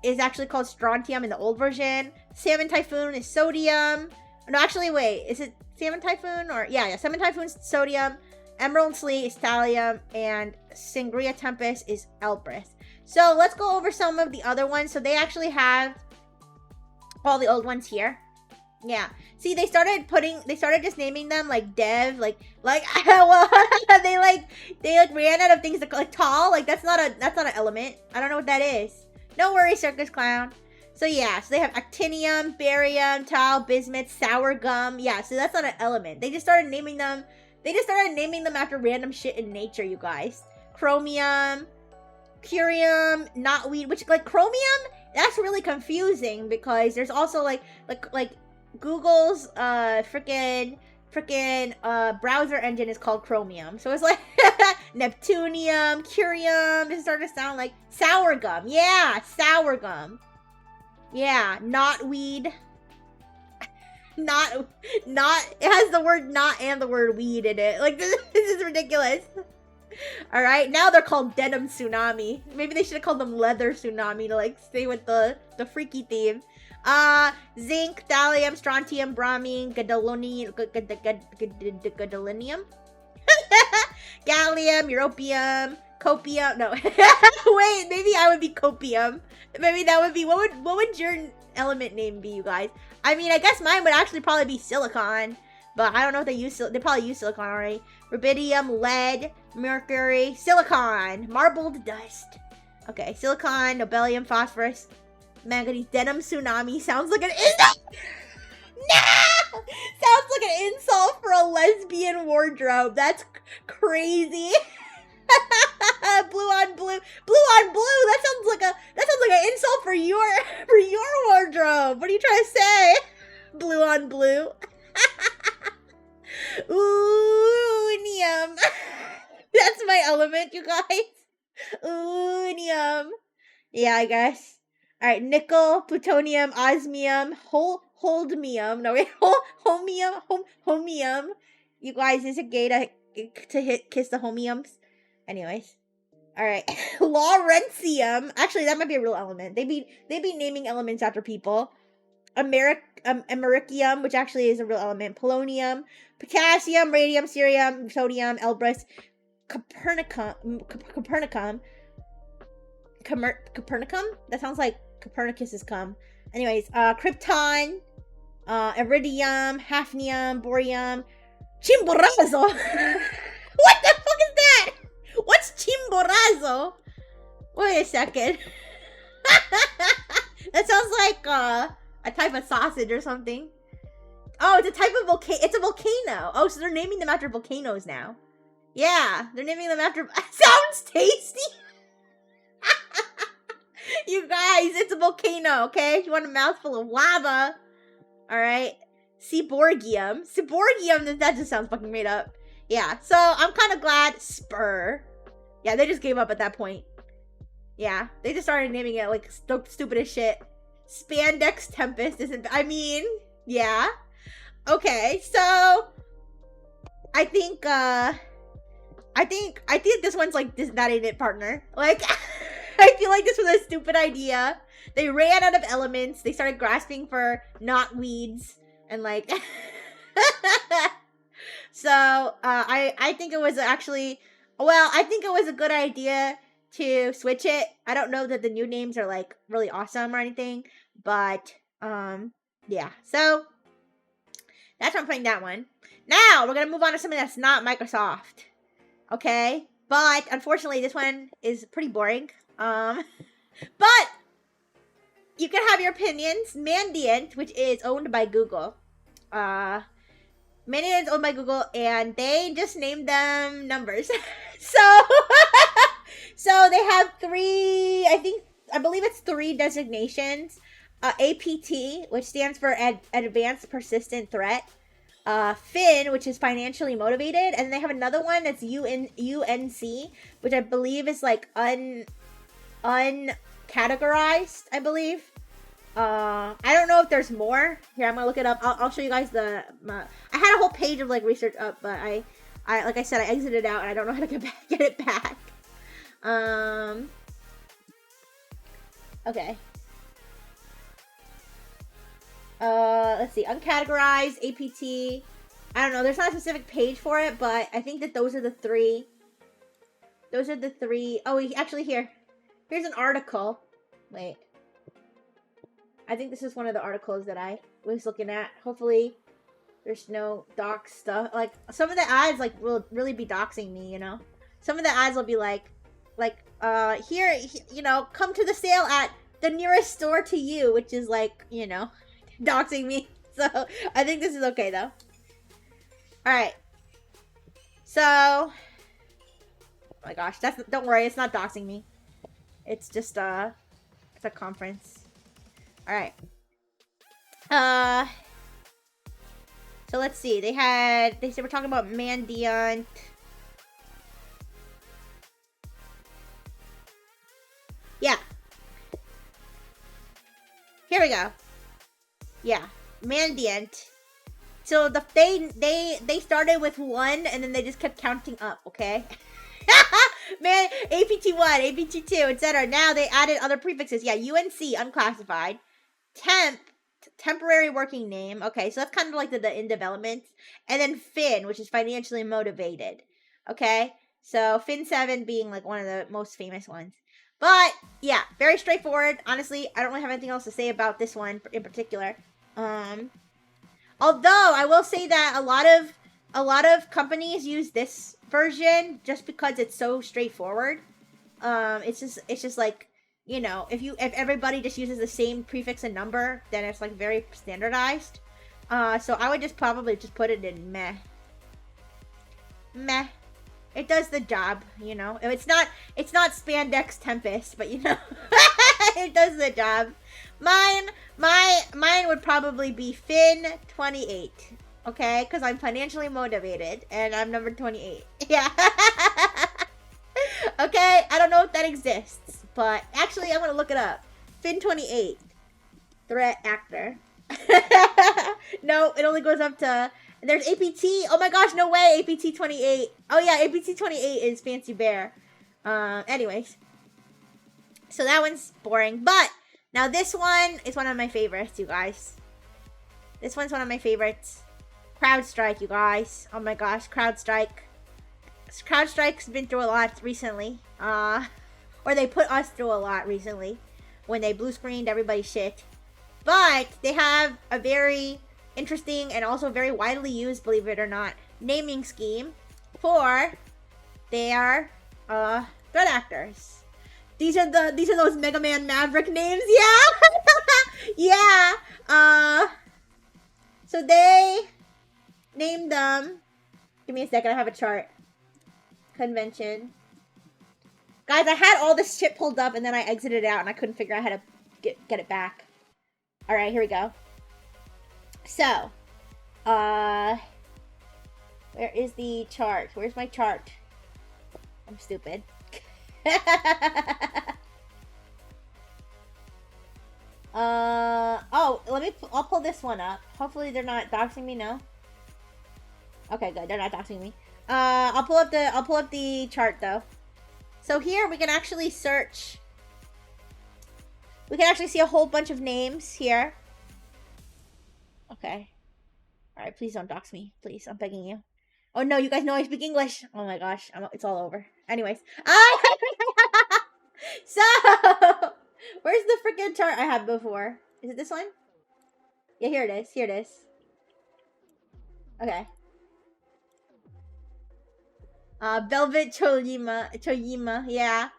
is actually called Strontium in the old version. Salmon Typhoon is Sodium. No, actually, wait. Is it Salmon Typhoon? Or... Yeah, Salmon Typhoon is Sodium. Emerald Sleet is Thallium, and Sangria Tempest is Elbrus. So let's go over some of the other ones. So they actually have all the old ones here. Yeah. See, they started just naming them like Dev, like well, they ran out of things to like Tall. Like that's not an element. I don't know what that is. No worries, Circus Clown. So yeah, so they have Actinium, Barium, Tau, Bismuth, Sour Gum. Yeah, so that's not an element. They just started naming them. After random shit in nature, you guys. Chromium, Curium, Knotweed, which, like, Chromium, that's really confusing, because there's also, like Google's, frickin' browser engine is called Chromium. So it's like, Neptunium, Curium, this is starting to sound like Sour Gum. Yeah, Sour Gum. Yeah, Knotweed. Not it has the word not and the word weed in it. Like, this is ridiculous. All right, now they're called Denim Tsunami. Maybe they should have called them Leather Tsunami to like stay with the freaky theme. Zinc, thallium, strontium, bromine, gadolinium, gallium, europium, copium. No, wait, maybe I would be copium. Maybe that would be what would your element name be, you guys? I mean, I guess mine would actually probably be silicon, but I don't know if they probably use silicon already. Rubidium, lead, mercury, silicon, marbled dust. Okay, silicon, nobelium, phosphorus, manganese, denim tsunami. Sounds like an insult. No! Sounds like an insult for a lesbian wardrobe. That's crazy. Blue on blue. That sounds like an insult for your wardrobe. What are you trying to say? Blue on blue. Unium. That's my element, you guys. Unium. Yeah, I guess. All right, nickel, plutonium, osmium, holdmium. No, wait, homium. You guys, is it gay to kiss the homiums? Anyways. Alright. Lawrencium. Actually, that might be a real element. They be naming elements after people. Americium, which actually is a real element. Polonium. Potassium, radium, cerium, sodium, Elbrus. Copernicum. That sounds like Copernicus's cum. Anyways, krypton. Iridium, hafnium, boreum. Chimborazo. What the fuck is that? What's Chimborazo. Wait a second. That sounds like a type of sausage or something. Oh, it's a type of volcano. It's a volcano. Oh, so they're naming them after volcanoes now. Yeah, they're naming them after... Sounds tasty! You guys, it's a volcano, okay? You want a mouthful of lava. Alright. Seaborgium. Seaborgium, that just sounds fucking made up. Yeah, so I'm kind of glad. Spur. Yeah, they just gave up at that point. Yeah, they just started naming it like stupid as shit. Spandex Tempest isn't... I mean, yeah. Okay, so... I think this one's like, that ain't it, partner. Like, I feel like this was a stupid idea. They ran out of elements. They started grasping for not weeds. And like... So, I think it was actually... Well, I think it was a good idea to switch it. I don't know that the new names are like really awesome or anything. But, yeah. So, that's why I'm playing that one. Now, we're going to move on to something that's not Microsoft. Okay? But, unfortunately, this one is pretty boring. But, you can have your opinions. Mandiant, which is owned by Google. Mandiant is owned by Google, and they just named them numbers. So they have I believe it's 3 designations. APT, which stands for Advanced Persistent Threat. Fin, which is financially motivated, and they have another one that's UNC, which I believe is like uncategorized, I believe. I don't know if there's more. Here, I'm gonna look it up. I'll show you guys I had a whole page of like research up, but I like I said, I exited out and I don't know how to get it back. Okay. Let's see. Uncategorized, APT. I don't know. There's not a specific page for it, but I think that those are the 3. Those are the 3. Oh, actually here's an article. Wait. I think this is one of the articles that I was looking at. Hopefully there's no dox stuff. Like, some of the ads, like, will really be doxing me, you know? Some of the ads will be like, here, you know, come to the sale at the nearest store to you, which is like, you know, doxing me. So, I think this is okay, though. Alright. So, oh my gosh, don't worry, it's not doxing me. It's just, it's a conference. Alright. So let's see. They said we're talking about Mandiant. Yeah. Here we go. Yeah. Mandiant. So they started with 1 and then they just kept counting up, okay? Man, APT1, APT2, etc. Now they added other prefixes. Yeah, UNC, unclassified. Temporary working name. Okay, so that's kind of like the in development. And then Fin, which is financially motivated. Okay, so Fin7 being like one of the most famous ones. But yeah, very straightforward. Honestly, I don't really have anything else to say about this one in particular. Although I will say that a lot of companies use this version just because it's so straightforward. It's just like, you know, if everybody just uses the same prefix and number, then it's like very standardized. So I would just probably just put it in meh. Meh. It does the job, you know. It's not Spandex Tempest, but you know, it does the job. Mine would probably be Fin28. Okay, because I'm financially motivated and I'm number 28. Yeah. Okay, I don't know if that exists, but actually I'm gonna look it up. Fin28, threat actor. No, it only goes up to. There's APT. Oh my gosh, no way. APT28. Oh yeah, APT28 is Fancy Bear. Anyways, so that one's boring, but now this one is one of my favorites, you guys. This one's one of my favorites. CrowdStrike, you guys. Oh my gosh, CrowdStrike. CrowdStrike's been through a lot recently. Or they put us through a lot recently when they blue screened everybody's shit. But they have a very interesting and also very widely used, believe it or not, naming scheme for their Threat actors. These are those Mega Man Maverick names. Yeah. Yeah. So they named them. Give me a second. I have a chart. Convention. Guys, I had all this shit pulled up and then I exited out and I couldn't figure out how to get it back. All right, here we go. So, where is the chart? Where's my chart? I'm stupid. Oh, I'll pull this one up. Hopefully they're not doxing me, no? Okay, good. They're not doxing me. I'll pull up the chart though. So here we can actually search. We can actually see a whole bunch of names here. Okay. Alright, please don't dox me. Please, I'm begging you. Oh no, you guys know I speak English. Oh my gosh, it's all over. Anyways. So, where's the freaking chart I had before? Is it this one? Yeah, here it is. Here it is. Okay. Velvet Choyima, yeah.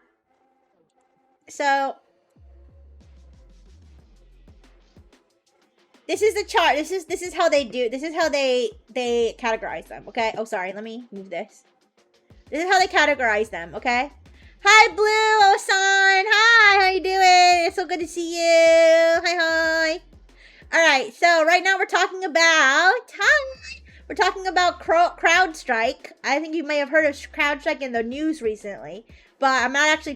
So, this is the chart. This is how they do. This is how they categorize them. Okay. Oh, sorry. Let me move this. This is how they categorize them. Okay. Hi, Blue Osan. Hi. How you doing? It's so good to see you. Hi. All right. So right now we're talking about We're talking about CrowdStrike. I think you may have heard of CrowdStrike in the news recently. But I'm not actually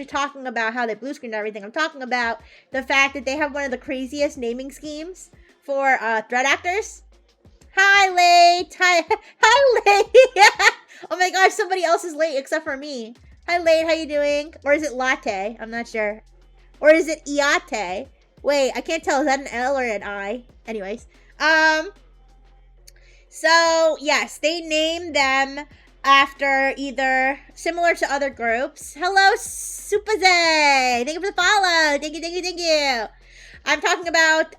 talking about how they blue screened everything. I'm talking about the fact that they have one of the craziest naming schemes for threat actors. Hi, late. Hi, late. Oh my gosh, somebody else is late except for me. Hi, late. How you doing? Or is it latte? I'm not sure. Or is it iate? Wait, I can't tell. Is that an L or an I? Anyways, so yes, they named them after either similar to other groups. Hello, Supaze. Thank you for the follow. Thank you. I'm talking about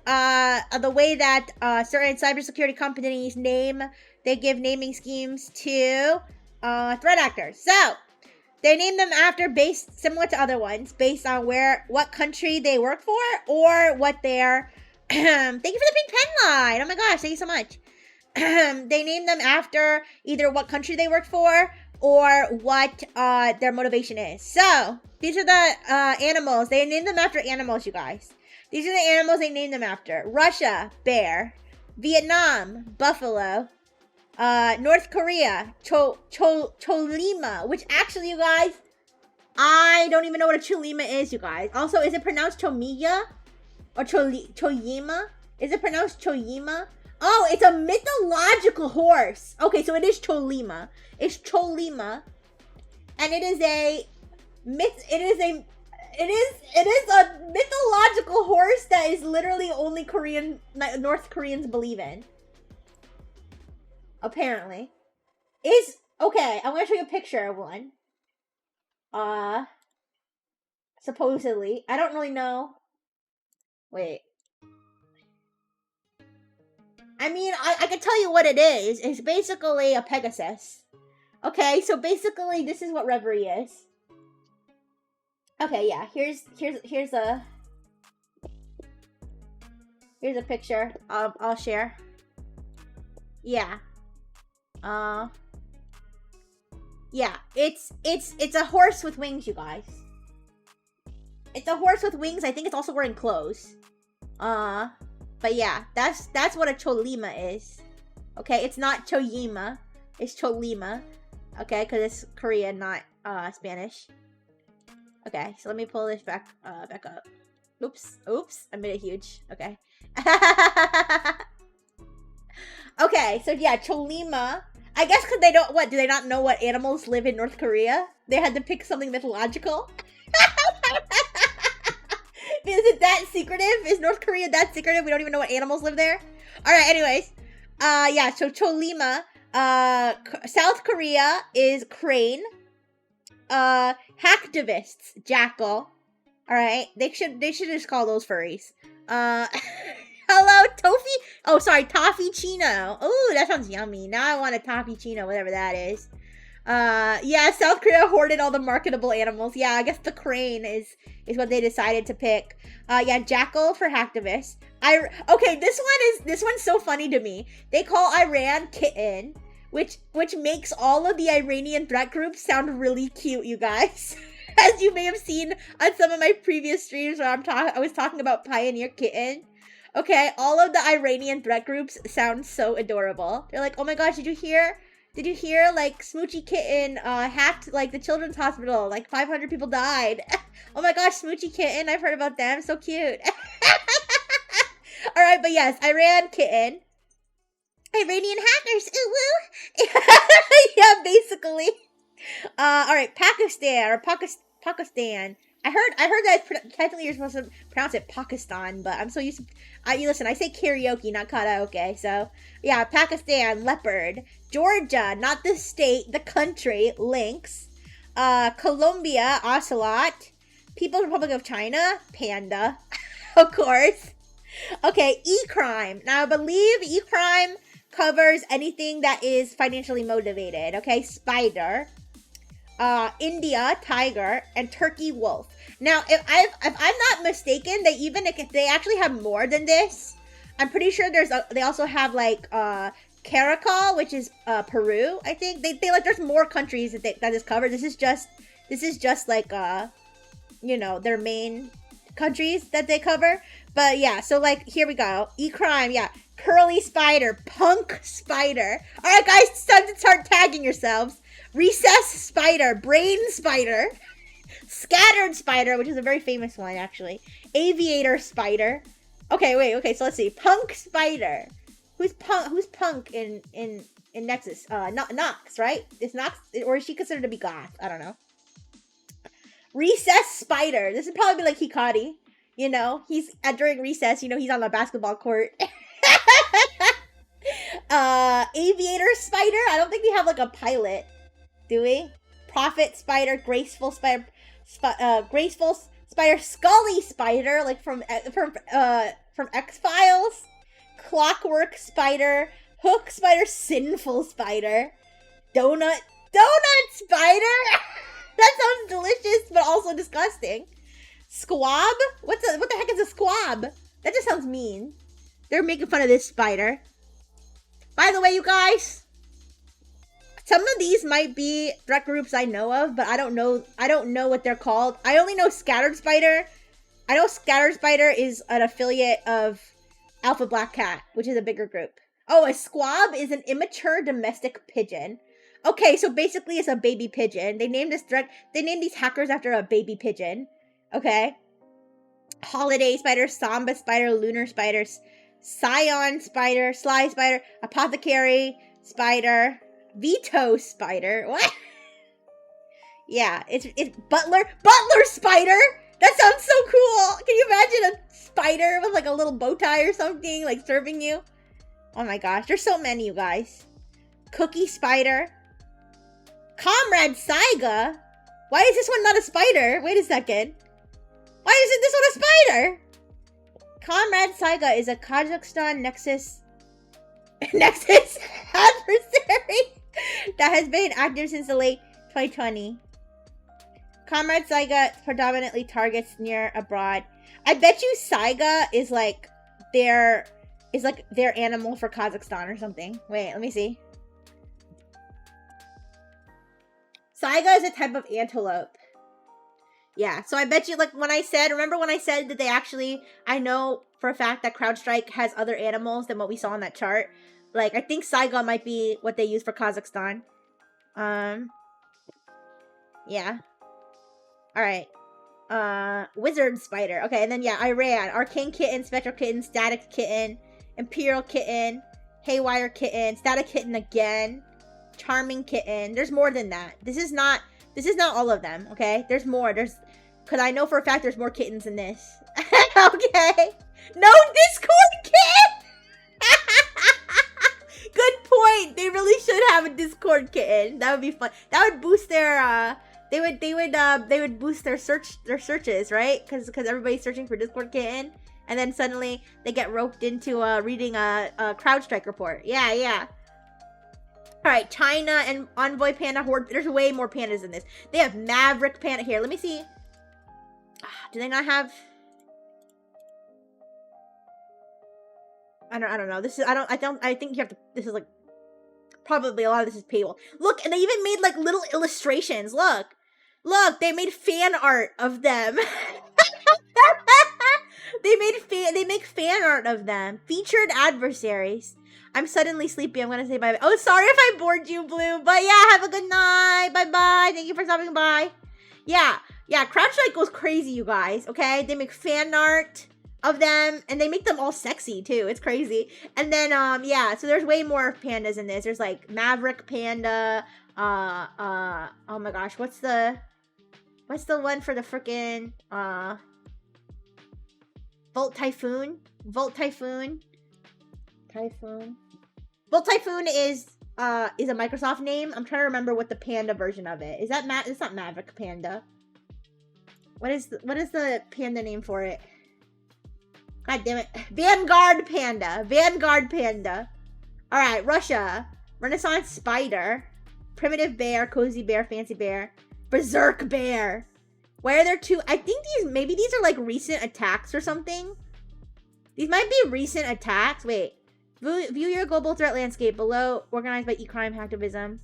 the way that certain cybersecurity companies they give naming schemes to threat actors. So they name them after similar to other ones, based on what country they work for or what their thank you for the pink pen line. Oh my gosh, thank you so much. They name them after either what country they work for or what their motivation is. So these are the animals. They named them after animals, you guys. These are the animals they named them after. Russia, bear. Vietnam, buffalo. North Korea, Cholima, which actually, you guys, I don't even know what a Cholima is, you guys. Also, is it pronounced Chomiya or Choyima? Is it pronounced Choyima? Oh, it's a mythological horse. Okay, so it is Cholima. It's Cholima, and it is a mythological horse that is literally only North Koreans believe in. Apparently. Okay, I'm gonna show you a picture of one. Supposedly. I don't really know. Wait. I mean, I can tell you what it is. It's basically a Pegasus. Okay, so basically this is what Reverie is. Okay, yeah, here's a picture. I'll share. Yeah. Yeah, it's a horse with wings, you guys. It's a horse with wings. I think it's also wearing clothes. But yeah, that's what a Cholima is. Okay, it's not Choyima. It's Cholima. Okay, because it's Korean, not Spanish. Okay, so let me pull this back up. Oops, I made it huge. Okay. Okay, so yeah, Cholima. I guess because do they not know what animals live in North Korea? They had to pick something mythological. Is it that secretive? Is North Korea that secretive? We don't even know what animals live there? Alright, anyways. Yeah, so Cholima. South Korea is crane. Hacktivists, jackal. Alright, they should just call those furries. Hello, Toffee? Oh, sorry, Toffee Chino. Oh, that sounds yummy. Now I want a Toffee Chino, whatever that is. Yeah, South Korea hoarded all the marketable animals. Yeah, I guess the crane is what they decided to pick. Yeah, jackal for hacktivist. Okay, this one's so funny to me. They call Iran kitten, which makes all of the Iranian threat groups sound really cute, you guys. As you may have seen on some of my previous streams where I was talking about Pioneer Kitten. Okay, all of the Iranian threat groups sound so adorable. They're like, oh my gosh, did you hear? Did you hear, like, Smoochy Kitten hacked, like, the children's hospital? Like, 500 people died. Oh my gosh, Smoochy Kitten, I've heard about them. So cute. Alright, but yes, Iran Kitten. Iranian hackers, ooh woo. Yeah, basically. Alright, Pakistan, or Pakistan. I heard that technically you're supposed to pronounce it Pakistan, but I'm so used to... listen, I say karaoke, not karaoke, so... Yeah, Pakistan, leopard. Georgia, not the state, the country, lynx. Colombia, ocelot. People's Republic of China, panda. Of course. Okay, e-crime. Now, I believe e-crime covers anything that is financially motivated, okay? Spider. India, tiger, and Turkey, wolf. Now, if I'm not mistaken, they actually have more than this. I'm pretty sure they also have like Caracal, which is Peru. I think they like there's more countries that is covered. This is just like you know, their main countries that they cover. But yeah, so like here we go. E-crime, yeah. Curly spider, punk spider. All right, guys, it's time to start tagging yourselves. Recess spider, brain spider, scattered spider, which is a very famous one, actually. Aviator spider. Okay, so let's see. Punk spider. Who's punk in Nexus? Nox, right? Is Nox, or is she considered to be goth? I don't know. Recess spider. This would probably be like Hikari. You know, he's during recess, you know, he's on the basketball court. Aviator spider. I don't think we have like a pilot. Do we? Prophet spider, graceful spider, graceful spider, Scully spider, like from X-Files. Clockwork spider, hook spider, sinful spider, donut spider. That sounds delicious, but also disgusting. Squab? What the heck is a squab? That just sounds mean. They're making fun of this spider. By the way, you guys, some of these might be threat groups I know of, but I don't know what they're called. I only know Scattered Spider. I know Scattered Spider is an affiliate of Alpha Black Cat, which is a bigger group. Oh, a squab is an immature domestic pigeon. Okay, so basically it's a baby pigeon. They named these hackers after a baby pigeon. Okay. Holiday spider, Samba spider, lunar spiders, Scion spider, Sly spider, apothecary spider, Veto spider. What? Yeah, it's Butler spider. That sounds so cool. Can you imagine a spider with like a little bow tie or something, like serving you? Oh my gosh, there's so many, you guys. Cookie spider. Comrade Saiga. Why is this one not a spider? Wait a second. Why isn't this one a spider? Comrade Saiga is a Kazakhstan Nexus adversary that has been active since the late 2020. Comrade Saiga predominantly targets near abroad. I bet you Saiga is like their animal for Kazakhstan or something. Wait, let me see. Saiga is a type of antelope. Yeah, so I bet you, like, remember when I said that they actually, I know for a fact that CrowdStrike has other animals than what we saw on that chart. Like, I think Saiga might be what they use for Kazakhstan. Yeah. Alright. Wizard spider. Okay, and then, yeah, Iran. Arcane kitten, Spectral kitten, Static kitten, Imperial kitten, Haywire kitten, Static kitten again, Charming kitten. There's more than that. This is not all of them, okay? There's more. Because I know for a fact there's more kittens than this. Okay. No Discord kitten! Good point. They really should have a Discord kitten. That would be fun. That would boost their, they would boost their searches, right? Because everybody's searching for Discord kitten. And then suddenly they get roped into reading a CrowdStrike report. Yeah. All right, China and Envoy Panda Horde. There's way more pandas than this. They have Maverick Panda. Here, let me see. Do they not have? I don't know. This is, I think you have to, this is like, probably a lot of this is paywall. Look, and they even made like little illustrations. Look, they made fan art of them. They make fan art of them. Featured adversaries. I'm suddenly sleepy. I'm gonna say bye. Oh, sorry if I bored you, Blue. But yeah, have a good night. Bye-bye. Thank you for stopping by. Yeah, Crouchlight goes crazy, you guys. Okay, they make fan art of them, and they make them all sexy too. It's crazy. And then yeah, so there's way more pandas in this. There's like Maverick Panda. Oh my gosh, what's the one for the freaking Volt Typhoon? Volt Typhoon is a Microsoft name. I'm trying to remember what the panda version of it is. It's not Maverick Panda. What is the panda name for it? God damn it. Vanguard Panda. All right, Russia. Renaissance Spider. Primitive Bear, Cozy Bear, Fancy Bear. Berserk Bear. Why are there two? I think maybe these are like recent attacks or something. These might be recent attacks. Wait. View your global threat landscape below. Organized by e-crime hacktivism.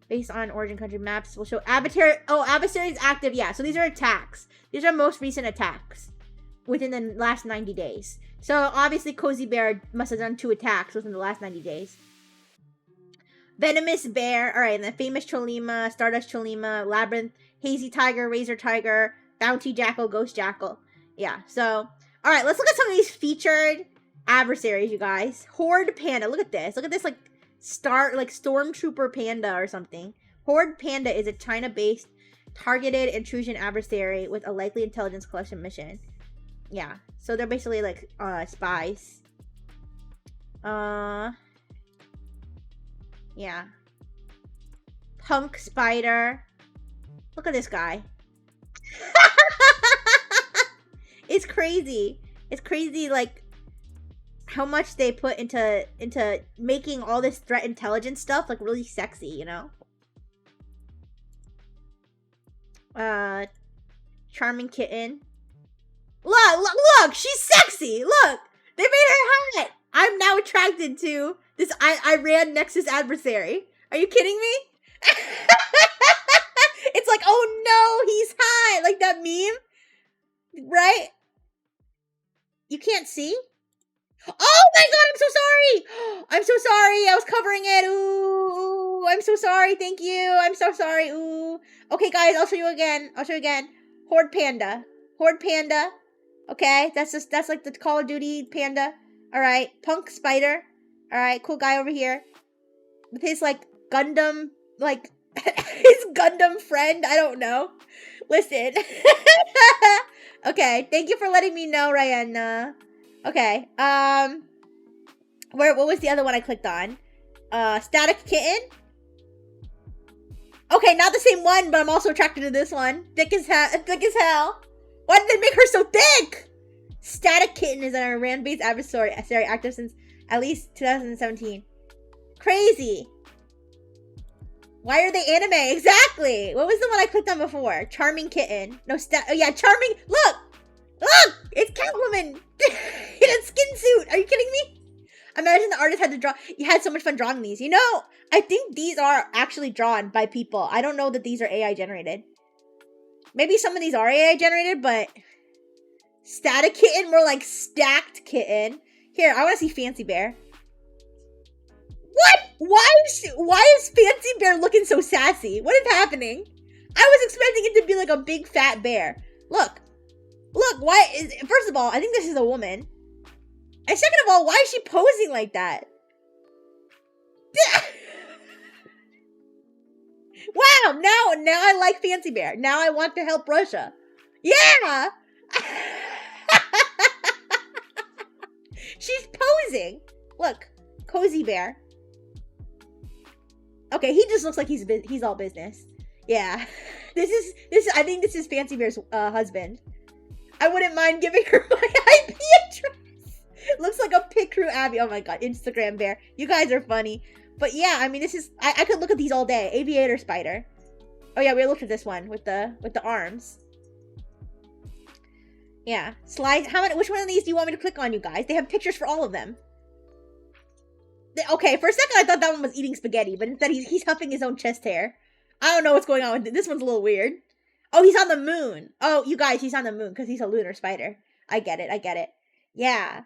Based on origin country maps. Will show adversary. Oh, adversary is active. Yeah, so these are attacks. These are most recent attacks within the last 90 days. So obviously Cozy Bear must have done 2 attacks within the last 90 days. Venomous Bear. All right, and then Famous Cholima, Stardust Cholima, Labyrinth, Hazy Tiger, Razor Tiger, Bounty Jackal, Ghost Jackal. Yeah, so all right, let's look at some of these featured adversaries, you guys. Horde Panda. Look at this. Look at this, like Stormtrooper Panda or something. Horde Panda is a China-based targeted intrusion adversary with a likely intelligence collection mission. Yeah, so they're basically like spies. Yeah. Punk Spider. Look at this guy. It's crazy. It's crazy, like how much they put into making all this threat intelligence stuff like really sexy, you know? Charming Kitten. Look, she's sexy. Look, they made her hot. I'm now attracted to this Iran Nexus adversary. Are you kidding me? It's like, oh no, he's hot, like that meme, right? You can't see? Oh my god, I'm so sorry. I'm so sorry. I was covering it. Ooh, I'm so sorry. Thank you. I'm so sorry. Ooh. Okay, guys, I'll show you again. Horde Panda. Okay, that's like the Call of Duty panda. All right, Punk Spider. All right, cool guy over here with his like Gundam, like his Gundam friend. I don't know. Listen. Okay, thank you for letting me know, Ryan. Okay, what was the other one I clicked on? Static Kitten. Okay, not the same one, but I'm also attracted to this one. Thick as hell. Why did they make her so thick? Static Kitten is an Iran-based adversary active since at least 2017. Crazy. Why are they anime? Exactly. What was the one I clicked on before? Charming Kitten. No, oh yeah, Charming. Look, it's Catwoman in a skin suit. Are you kidding me? Imagine the artist had to draw. You had so much fun drawing these. You know, I think these are actually drawn by people. I don't know that these are AI generated. Maybe some of these are AI generated, but Static Kitten, more like Stacked Kitten. Here, I want to see Fancy Bear. What? Why is Fancy Bear looking so sassy? What is happening? I was expecting it to be like a big fat bear. Look, first of all, I think this is a woman. And second of all, why is she posing like that? Wow, now I like Fancy Bear. Now I want to help Russia. Yeah! She's posing. Look, Cozy Bear. Okay, he just looks like he's all business. Yeah. This is I think this is Fancy Bear's husband. I wouldn't mind giving her my IP address. Looks like a pit crew Abby. Oh my god, Instagram Bear. You guys are funny. But yeah, I mean, this is I could look at these all day. Aviator spider. Oh yeah, we looked at this one with the arms. Yeah, slides. How many? Which one of these do you want me to click on, you guys? They have pictures for all of them. Okay, for a second I thought that one was eating spaghetti, but instead he's huffing his own chest hair. I don't know what's going on with it. This one's a little weird. Oh, he's on the moon. Oh, you guys, he's on the moon because he's a lunar spider. I get it. I get it. Yeah.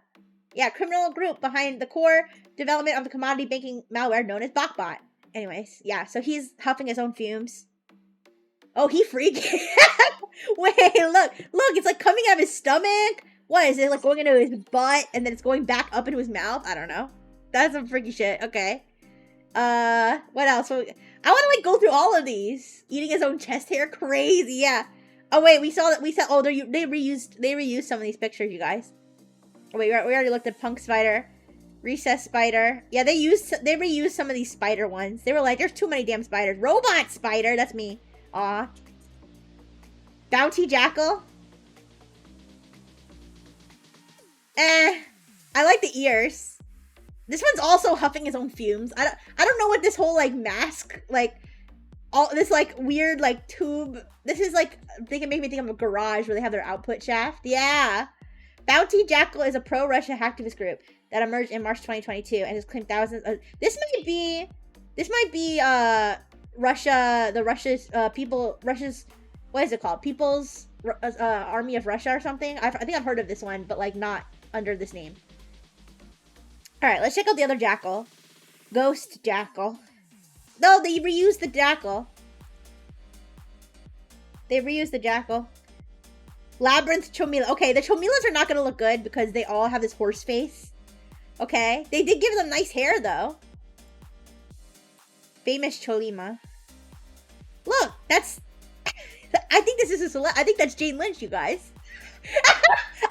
Yeah, criminal group behind the core development of the commodity banking malware known as BotBot. Anyways, yeah, so he's huffing his own fumes. Oh, he freaking. Wait, look, it's like coming out of his stomach. What is it, like going into his butt and then it's going back up into his mouth? I don't know. That's some freaky shit. Okay. What else? I want to like go through all of these. Eating his own chest hair, crazy. Yeah. Oh wait, we saw. Oh, they reused some of these pictures, you guys. Oh, wait, we already looked at Punk Spider, Recess Spider. Yeah, they reused some of these spider ones. They were like, there's too many damn spiders. Robot Spider, that's me. Aw. Bounty Jackal. I like the ears. This one's also huffing his own fumes. I don't know what this whole like mask, like all this like weird like tube. This is like they can make me think of a garage where they have their output shaft. Yeah. Bounty Jackal is a pro-Russia hacktivist group that emerged in March 2022 and has claimed thousands of... This might be Russia's what is it called? People's Army of Russia or something? I think I've heard of this one, but like not under this name. Alright, let's check out the other Jackal. Ghost Jackal. No, they reused the Jackal. Labyrinth Chomila. Okay, the Chomilas are not going to look good because they all have this horse face. Okay. They did give them nice hair, though. Famous Cholima. Look, that's... I think this is I think that's Jane Lynch, you guys.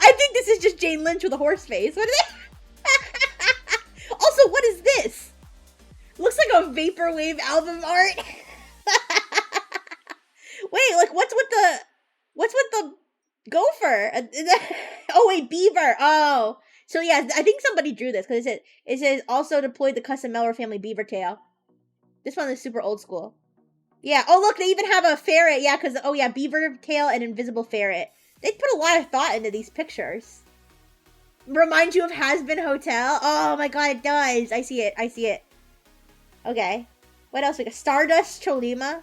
I think this is just Jane Lynch with a horse face. What is it? Also, what is this? Looks like a Vaporwave album art. Wait, like, what's with the gopher? Oh wait, beaver. Oh, so yeah, I think somebody drew this because it says also deployed the custom Melrose family beaver tail. This one is super old school. Yeah. Oh look, they even have a ferret. Yeah, because oh yeah, beaver tail and invisible ferret. They put a lot of thought into these pictures. Remind you of Has-Been Hotel. Oh my god, it does. I see it. Okay. What else we got? Stardust Cholima.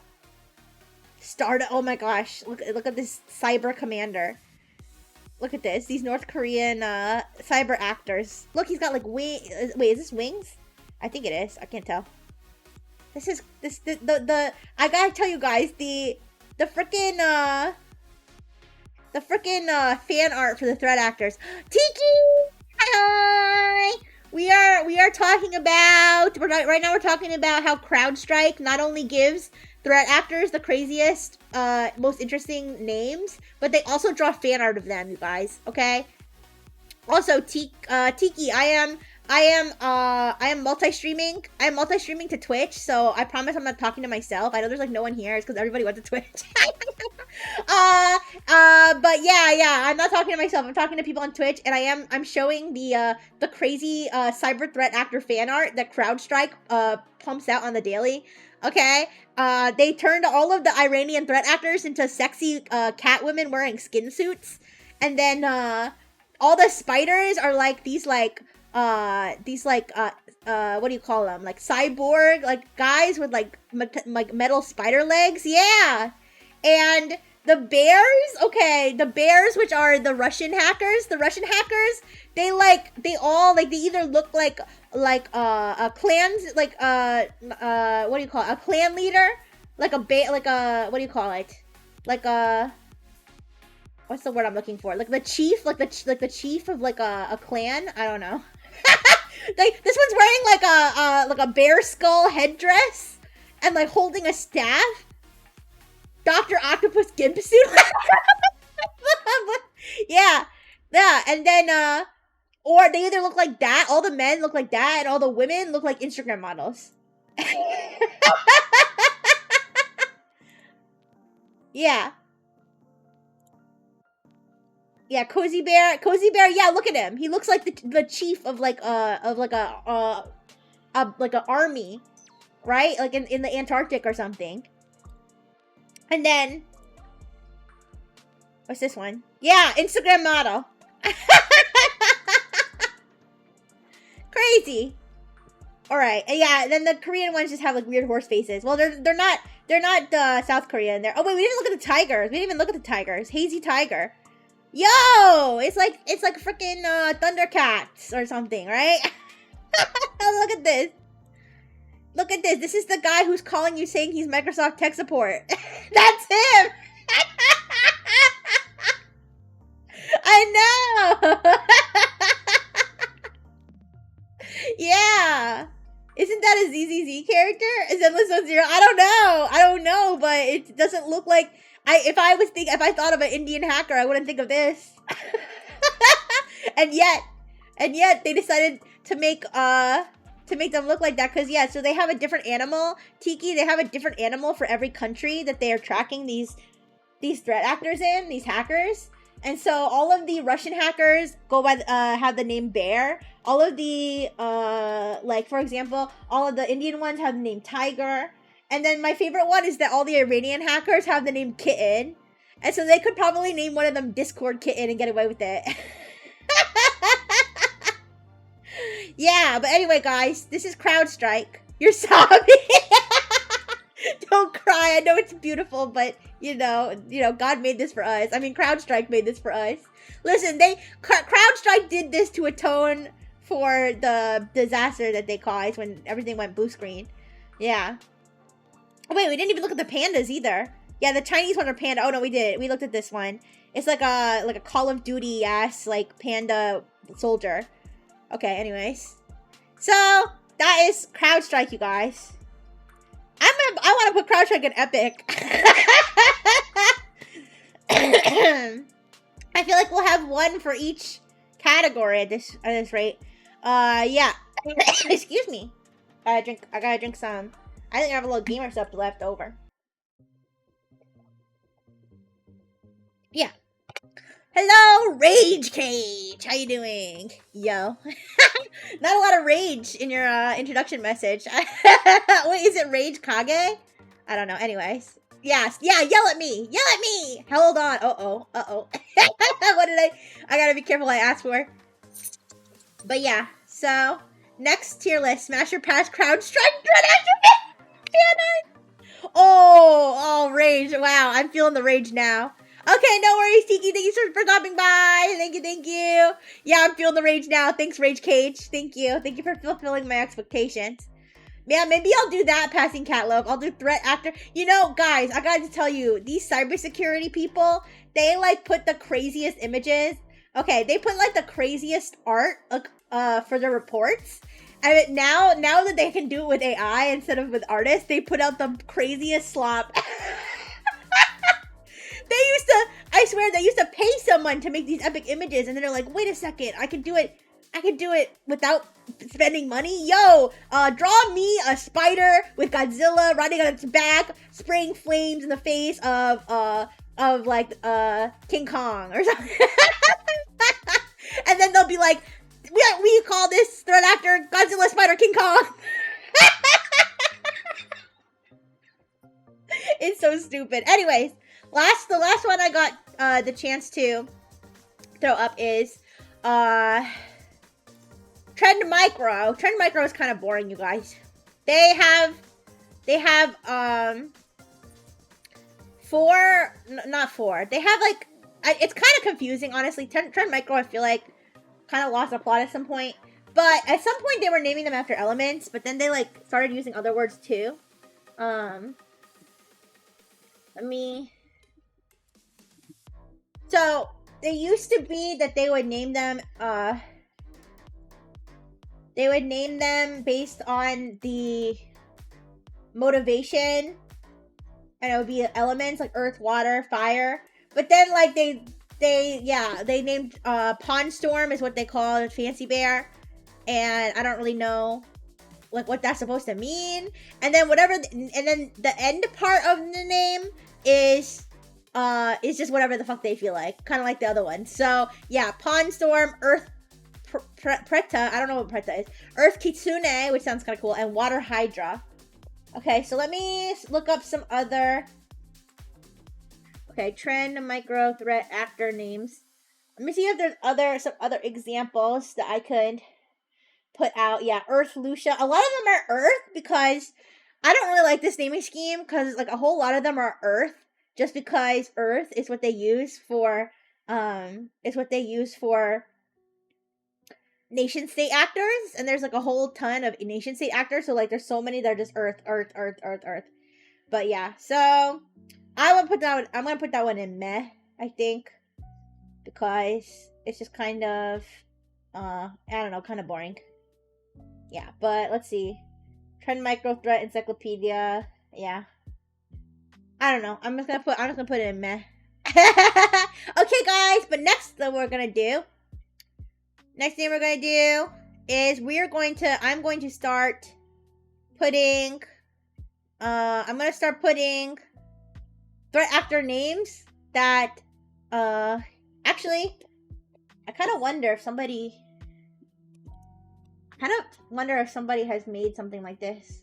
Oh my gosh. Look at this cyber commander. Look at this. These North Korean cyber actors. Look, he's got like wait, is this wings? I think it is. I can't tell. I gotta tell you guys, the freaking fan art for the threat actors. Tiki! Hi! We are talking about right now we're talking about how CrowdStrike not only gives threat actors the craziest, most interesting names, but they also draw fan art of them, you guys. Okay. Also, Tiki, I am multi-streaming. I am multi-streaming to Twitch, so I promise I'm not talking to myself. I know there's like no one here. It's because everybody went to Twitch. But yeah, I'm not talking to myself. I'm talking to people on Twitch, and I'm showing the crazy cyber threat actor fan art that CrowdStrike pumps out on the daily. Okay, they turned all of the Iranian threat actors into sexy cat women wearing skin suits, and then all the spiders are like these what do you call them? Like cyborg, like guys with like metal spider legs. Yeah, and the bears. Okay, the bears, which are the Russian hackers. The Russian hackers, they either look like a clans, like what do you call it? A clan leader, like a what do you call it? Like a what's the word I'm looking for? Like the chief, like the chief of like a clan. I don't know. This one's wearing like a bear skull headdress and like holding a staff. Dr. Octopus gimp suit. yeah, and then or they either look like that. All the men look like that, and all the women look like Instagram models. Yeah. Yeah, Cozy Bear. Yeah, look at him. He looks like the chief of like a like an army, right? Like in the Antarctic or something. And then, what's this one? Yeah, Instagram model. Crazy. All right, yeah. Then the Korean ones just have like weird horse faces. Well, they're not South Korean. They're, oh wait, we didn't look at the tigers. We didn't even look at the tigers. Hazy tiger. Yo, it's like freaking Thundercats or something, right? Look at this. Look at this. This is the guy who's calling you saying he's Microsoft tech support. That's him. I know. Yeah. Isn't that a ZZZ character? Is Endless Zone Zero? I don't know, but it doesn't look like if I thought of an Indian hacker, I wouldn't think of this. and yet they decided to make them look like that, because yeah, so they have a different animal. Tiki, they have a different animal for every country that they are tracking these threat actors in, these hackers. And so all of the Russian hackers go by have the name Bear. All of the like, for example, all of the Indian ones have the name Tiger. And then my favorite one is that all the Iranian hackers have the name Kitten. And so they could probably name one of them Discord Kitten and get away with it. Yeah, but anyway, guys, this is CrowdStrike. You're sobbing. Don't cry. I know it's beautiful, but you know, God made this for us. I mean, CrowdStrike made this for us. Listen, CrowdStrike did this to atone for the disaster that they caused when everything went blue screen. Yeah. Oh wait, we didn't even look at the pandas either. Yeah, the Chinese ones are panda. Oh no, we did. We looked at this one. It's like a Call of Duty ass like panda soldier. Okay, anyways. So that is CrowdStrike, you guys. I want to put CrowdStrike in Epic. I feel like we'll have one for each category at this rate. Yeah. Excuse me. I gotta drink some. I think I have a little gamer stuff left over. Yeah. Hello, Rage Cage. How you doing? Yo. Not a lot of rage in your introduction message. Wait, is it Rage Kage? I don't know. Anyways. Yes. Yeah, yell at me. Yell at me. Hold on. Uh-oh. Uh-oh. What did I gotta be careful what I ask for. But yeah. So, next tier list. Smasher Pass, CrowdStrike, Dread After. Oh, rage. Wow, I'm feeling the rage now. Okay, no worries, Tiki. Thank you for stopping by. Thank you. Yeah, I'm feeling the rage now. Thanks, Rage Cage. Thank you. Thank you for fulfilling my expectations. Yeah, maybe I'll do that, Passing Catlope. I'll do Threat Actor. You know, guys, I gotta tell you, these cybersecurity people, they, like, put the craziest images. Okay, they put, like, the craziest art, for their reports. And now that they can do it with AI instead of with artists, they put out the craziest slop. I swear, they used to pay someone to make these epic images, and then they're like, wait a second, I can do it without spending money? Yo, draw me a spider with Godzilla riding on its back, spraying flames in the face of King Kong or something. And then they'll be like, we call this threat actor Godzilla Spider King Kong. It's so stupid. Anyways, the last one I got the chance to throw up is Trend Micro. Trend Micro is kind of boring, you guys. They have not four. They have like, it's kind of confusing, honestly. Trend Micro, I feel like, kind of lost the plot at some point. But at some point they were naming them after elements, but then they like started using other words too. So they used to be that they would name them based on the motivation, and it would be elements like earth, water, fire. But then like they named Pond Storm is what they call Fancy Bear, and I don't really know like what that's supposed to mean. And then and then the end part of the name is just whatever the fuck they feel like, kind of like the other one. So yeah, Pond Storm, Earth Preta. I don't know what Preta is. Earth Kitsune, which sounds kind of cool, and Water Hydra. Okay, so let me look up some other. Okay, trend, micro, threat, actor names. Let me see if there's some other examples that I could put out. Yeah, Earth Lucia. A lot of them are Earth because I don't really like this naming scheme because like a whole lot of them are Earth just because Earth is what they use for nation state actors, and there's like a whole ton of nation state actors, so like there's so many that are just Earth. But yeah, so I'm gonna put that one in meh, I think, because it's just kind of I don't know, kind of boring. Yeah, but let's see. Trend micro threat encyclopedia. Yeah. I don't know. I'm just gonna put it in meh. Okay, guys, but next thing we're gonna do is I'm going to start putting threat actor names that actually I kind of wonder if somebody has made something like this.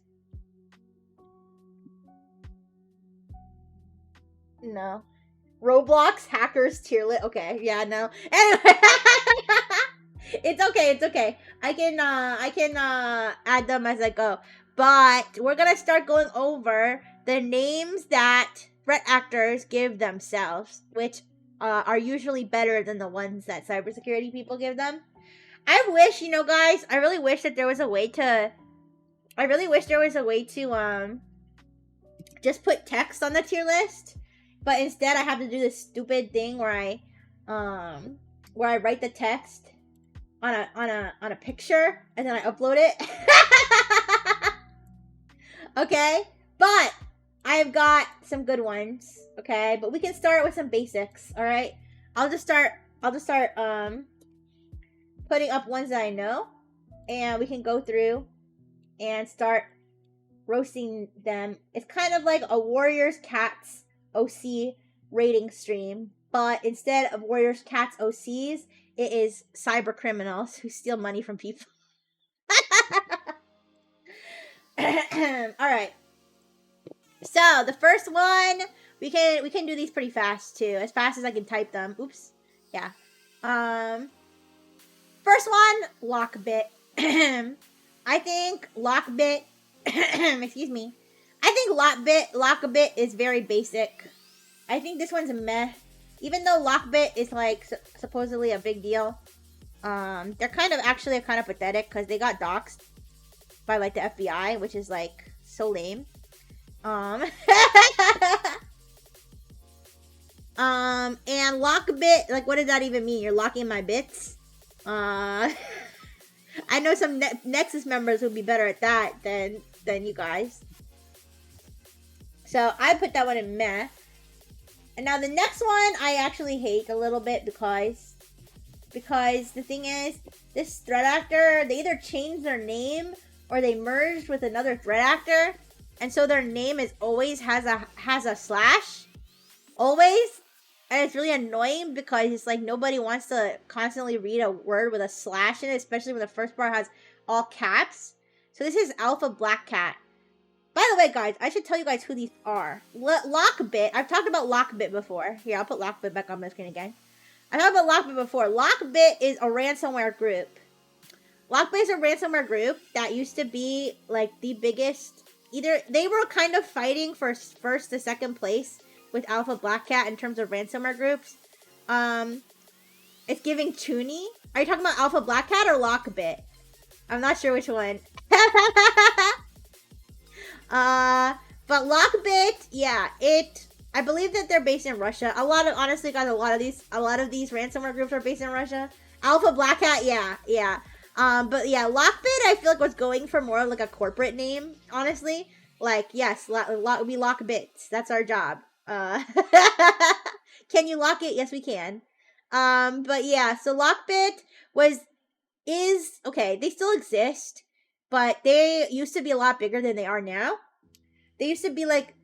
No. Roblox hackers tier list. Okay, yeah, no. Anyway, it's okay. I can add them as I go. But we're gonna start going over the names that threat actors give themselves, which are usually better than the ones that cybersecurity people give them. I wish, guys, I really wish there was a way to just put text on the tier list. But instead, I have to do this stupid thing where I write the text on a picture and then I upload it. Okay, but I've got some good ones. Okay, but we can start with some basics. All right, I'll just start putting up ones that I know, and we can go through and start roasting them. It's kind of like a Warriors Cats OC rating stream, but instead of Warriors Cats OCs, it is cyber criminals who steal money from people. All right. So the first one, we can do these pretty fast too, as fast as I can type them. Oops. Yeah. First one, Lockbit. I think Lockbit. Excuse me. I think Lockbit is very basic. I think this one's a meh. Even though Lockbit is like supposedly a big deal, they're kind of pathetic because they got doxxed by like the FBI, which is like so lame. And Lockbit, like, what does that even mean? You're locking my bits? I know some Nexus members would be better at that than you guys. So I put that one in meh. And now the next one I actually hate a little bit because the thing is, this threat actor, they either changed their name or they merged with another threat actor, and so their name is always has a slash. Always. And it's really annoying because it's like nobody wants to constantly read a word with a slash in it, especially when the first part has all caps. So this is Alpha Black Cat. By the way, guys, I should tell you guys who these are. Lockbit. I've talked about Lockbit before. Here, I'll put Lockbit back on my screen again. I talked about Lockbit before. Lockbit is a ransomware group. Lockbit is a ransomware group that used to be like the biggest. They were kind of fighting for first to second place with Alpha Black Cat in terms of ransomware groups. It's giving Toonie. Are you talking about Alpha Black Cat or Lockbit? I'm not sure which one. But Lockbit, yeah, I believe that they're based in Russia. Honestly, guys, a lot of these ransomware groups are based in Russia. Alpha Black Hat, yeah. But yeah, Lockbit, I feel like was going for more of like a corporate name, honestly. Like, yes, we lock bits. That's our job. Can you lock it? Yes, we can. But yeah, so Lockbit is okay, they still exist, but they used to be a lot bigger than they are now. They used to be like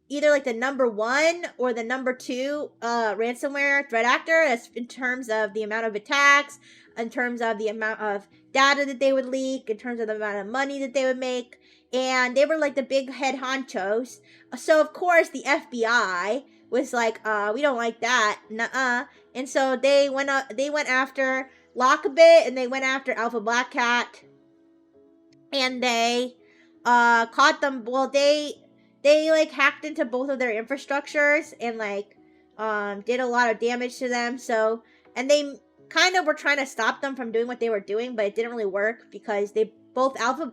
either like the number 1 or the number 2 ransomware threat actor as in terms of the amount of attacks, in terms of the amount of data that they would leak, in terms of the amount of money that they would make. And they were like the big head honchos. So of course the FBI was like, we don't like that. Nuh-uh. And so they went after Lockbit, and they went after Alpha Black Cat. And they caught them. Well, they like hacked into both of their infrastructures and like did a lot of damage to them. So, and they kind of were trying to stop them from doing what they were doing, but it didn't really work because they both Alpha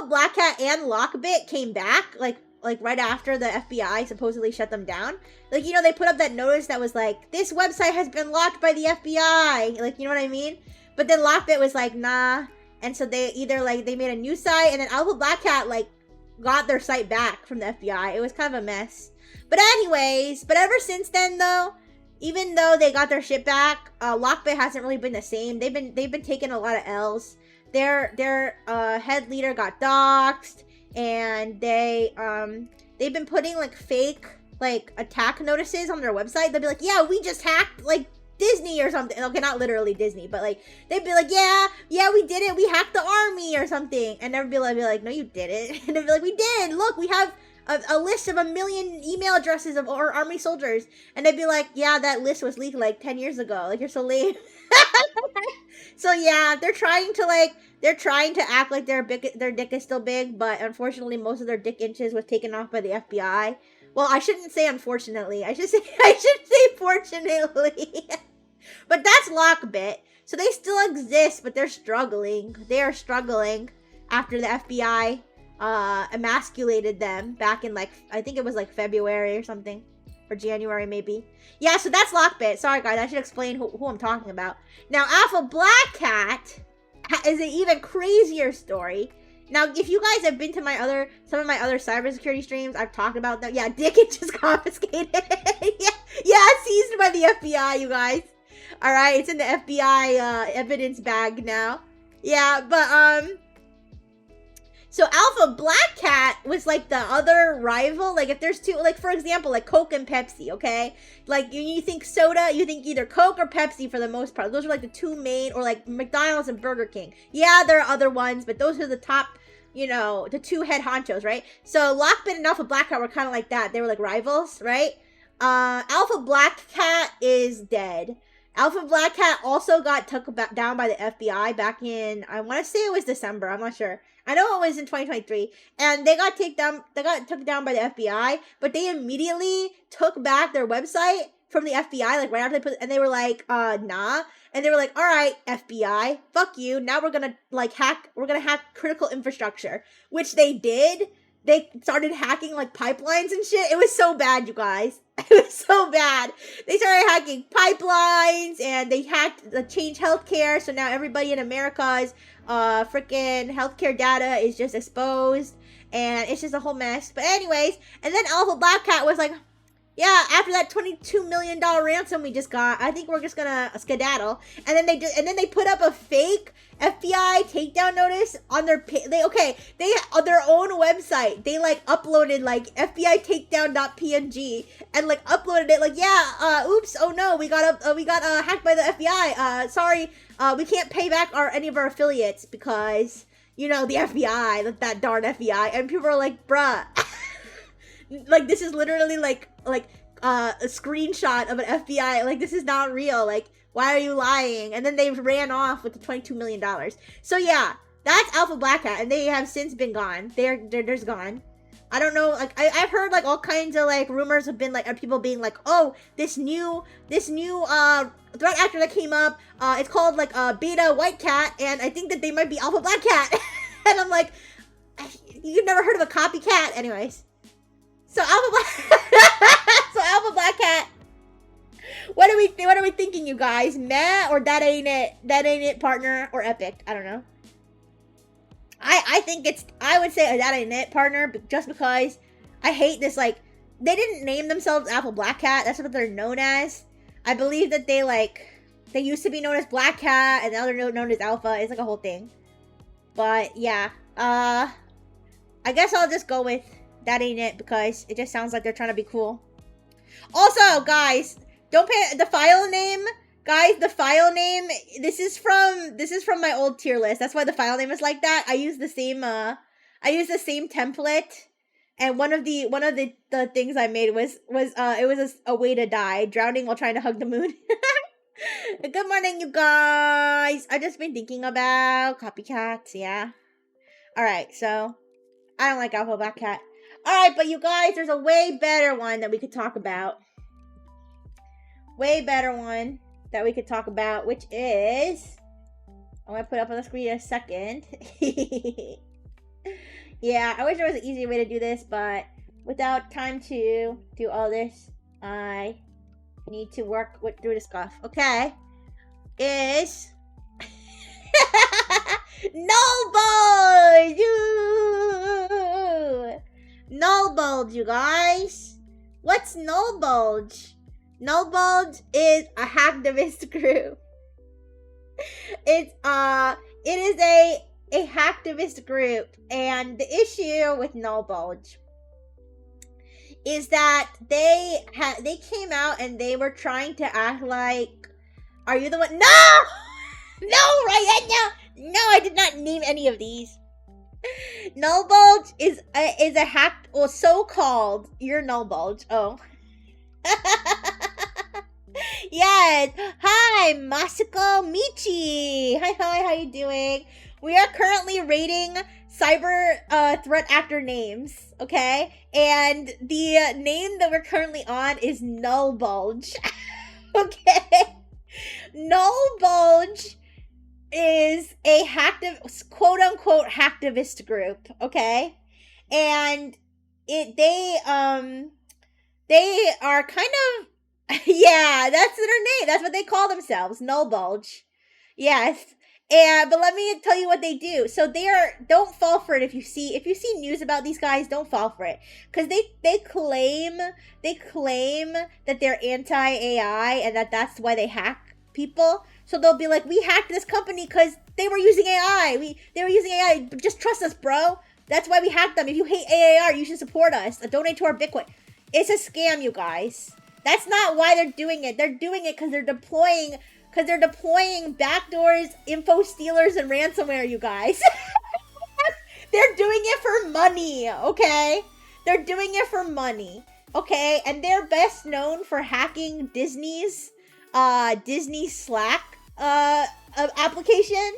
Black Cat and Lockbit came back like right after the FBI supposedly shut them down. Like, you know, they put up that notice that was like, this website has been locked by the FBI. Like, you know what I mean? But then Lockbit was like, nah. And so they either like they made a new site, and then Alpha Black Cat like got their site back from the FBI. It was kind of a mess. But anyways, ever since then though, even though they got their shit back, Lockbit hasn't really been the same. They've been taking a lot of L's. Their head leader got doxxed, and they've been putting like fake like attack notices on their website. They'll be like, yeah, we just hacked like Disney or something. Okay, not literally Disney, but like they'd be like, yeah, we did it. We hacked the army or something. And everybody would be like, no, you didn't. And they'd be like, we did. Look, we have a list of 1 million email addresses of our army soldiers. And they'd be like, yeah, that list was leaked like 10 years ago. Like, you're so lame. So yeah, they're trying to act like their dick is still big, but unfortunately most of their dick inches was taken off by the FBI. Well, I shouldn't say unfortunately. I should say fortunately. But that's Lockbit. So they still exist, but they're struggling. They are struggling after the FBI emasculated them back in like, I think it was like February or something. Or January maybe. Yeah, so that's Lockbit. Sorry guys, I should explain who I'm talking about. Now, Alpha Black Cat is an even crazier story. Now, if you guys have been to some of my other cybersecurity streams, I've talked about that. Yeah, Dick is just confiscated. yeah, seized by the FBI, you guys. All right, it's in the FBI evidence bag now. Yeah, but so Alpha Black Cat was like the other rival. Like if there's two, like for example, like Coke and Pepsi, okay? Like you think soda, you think either Coke or Pepsi for the most part. Those are like the two main, or like McDonald's and Burger King. Yeah, there are other ones, but those are the top, you know, the two head honchos, right? So Lockbit and Alpha Black Cat were kind of like that. They were like rivals, right? Alpha Black Cat is dead. Alpha Black Cat also got took down by the FBI back in, I want to say it was December. I'm not sure. I know it was in 2023, and they got took down by the FBI, but they immediately took back their website from the FBI, like right after and they were like, nah, and they were like, all right, FBI, fuck you, now we're gonna hack critical infrastructure, which they did. They started hacking like pipelines and shit. It was so bad, you guys. It was so bad. They started hacking pipelines, and they hacked the Change Healthcare. So now everybody in America's freaking healthcare data is just exposed, and it's just a whole mess. But anyways, and then Alpha Black Cat was like, yeah, after that $22 million ransom we just got, I think we're just gonna skedaddle. And then they put up a fake FBI takedown notice on their they on their own website. They like uploaded like FBI takedown.png and like uploaded it like, yeah, oops, oh no, we got hacked by the FBI. Sorry, we can't pay back any of our affiliates because, you know, the FBI, that darn FBI. And people are like, bruh. Like, this is literally like a screenshot of an FBI. Like, this is not real. Like, why are you lying? And then they ran off with the $22 million. So yeah, that's Alpha Black Cat, and they have since been gone. They're just gone. I don't know. Like, I've heard like all kinds of like rumors have been like people being like, oh, this new threat actor that came up. It's called like Beta White Cat, and I think that they might be Alpha Black Cat. And I'm like, you've never heard of a copycat, anyways. So Alpha Black Cat. What are we thinking, you guys? Meh or that ain't it, partner, or epic? I don't know. I would say that ain't it, partner, just because I hate this. Like, they didn't name themselves Alpha Black Cat. That's what they're known as. I believe that they used to be known as Black Cat, and now they're known as Alpha. It's like a whole thing. But yeah, I guess I'll just go with that ain't it, because it just sounds like they're trying to be cool. Also, guys, don't pay the file name. Guys, the file name, this is from my old tier list. That's why the file name is like that. I use the same template. And one of the things I made was it was a way to die, drowning while trying to hug the moon. Good morning, you guys. I've just been thinking about copycats, yeah. Alright, so I don't like Alpha Black Cat. Alright, but you guys, there's a way better one that we could talk about. Way better one that we could talk about, which is, I'm gonna put up on the screen in a second. Yeah, I wish there was an easier way to do this, but without time to do all this, I need to work through the stuff. Okay, is Null Bulge! Null Bulge, you guys. What's Null Bulge? Null Bulge is a hacktivist group. It is a hacktivist group, and the issue with Null Bulge is that they came out and they were trying to act like, are you the one? No! No, Ryan, no, I did not name any of these. Null Bulge is a hack, or so-called, you're Null Bulge, oh. Yes, hi, Masako Michi. Hi, how you doing? We are currently rating cyber threat actor names, okay? And the name that we're currently on is Null Bulge. Okay? Null Bulge is a quote-unquote hacktivist group, okay? And they are kind of, yeah, that's their name. That's what they call themselves, Null Bulge. Yes. But let me tell you what they do. So don't fall for it. If you see news about these guys, don't fall for it. Because they claim that they're anti-AI and that's why they hack people. So they'll be like, we hacked this company because they were using AI. They were using AI. Just trust us, bro. That's why we hacked them. If you hate AAR, you should support us. Donate to our Bitcoin. It's a scam, you guys. That's not why they're doing it. They're doing it because they're deploying backdoors, info stealers, and ransomware, you guys. They're doing it for money, okay? They're doing it for money, okay? And they're best known for hacking Disney's Disney Slack application.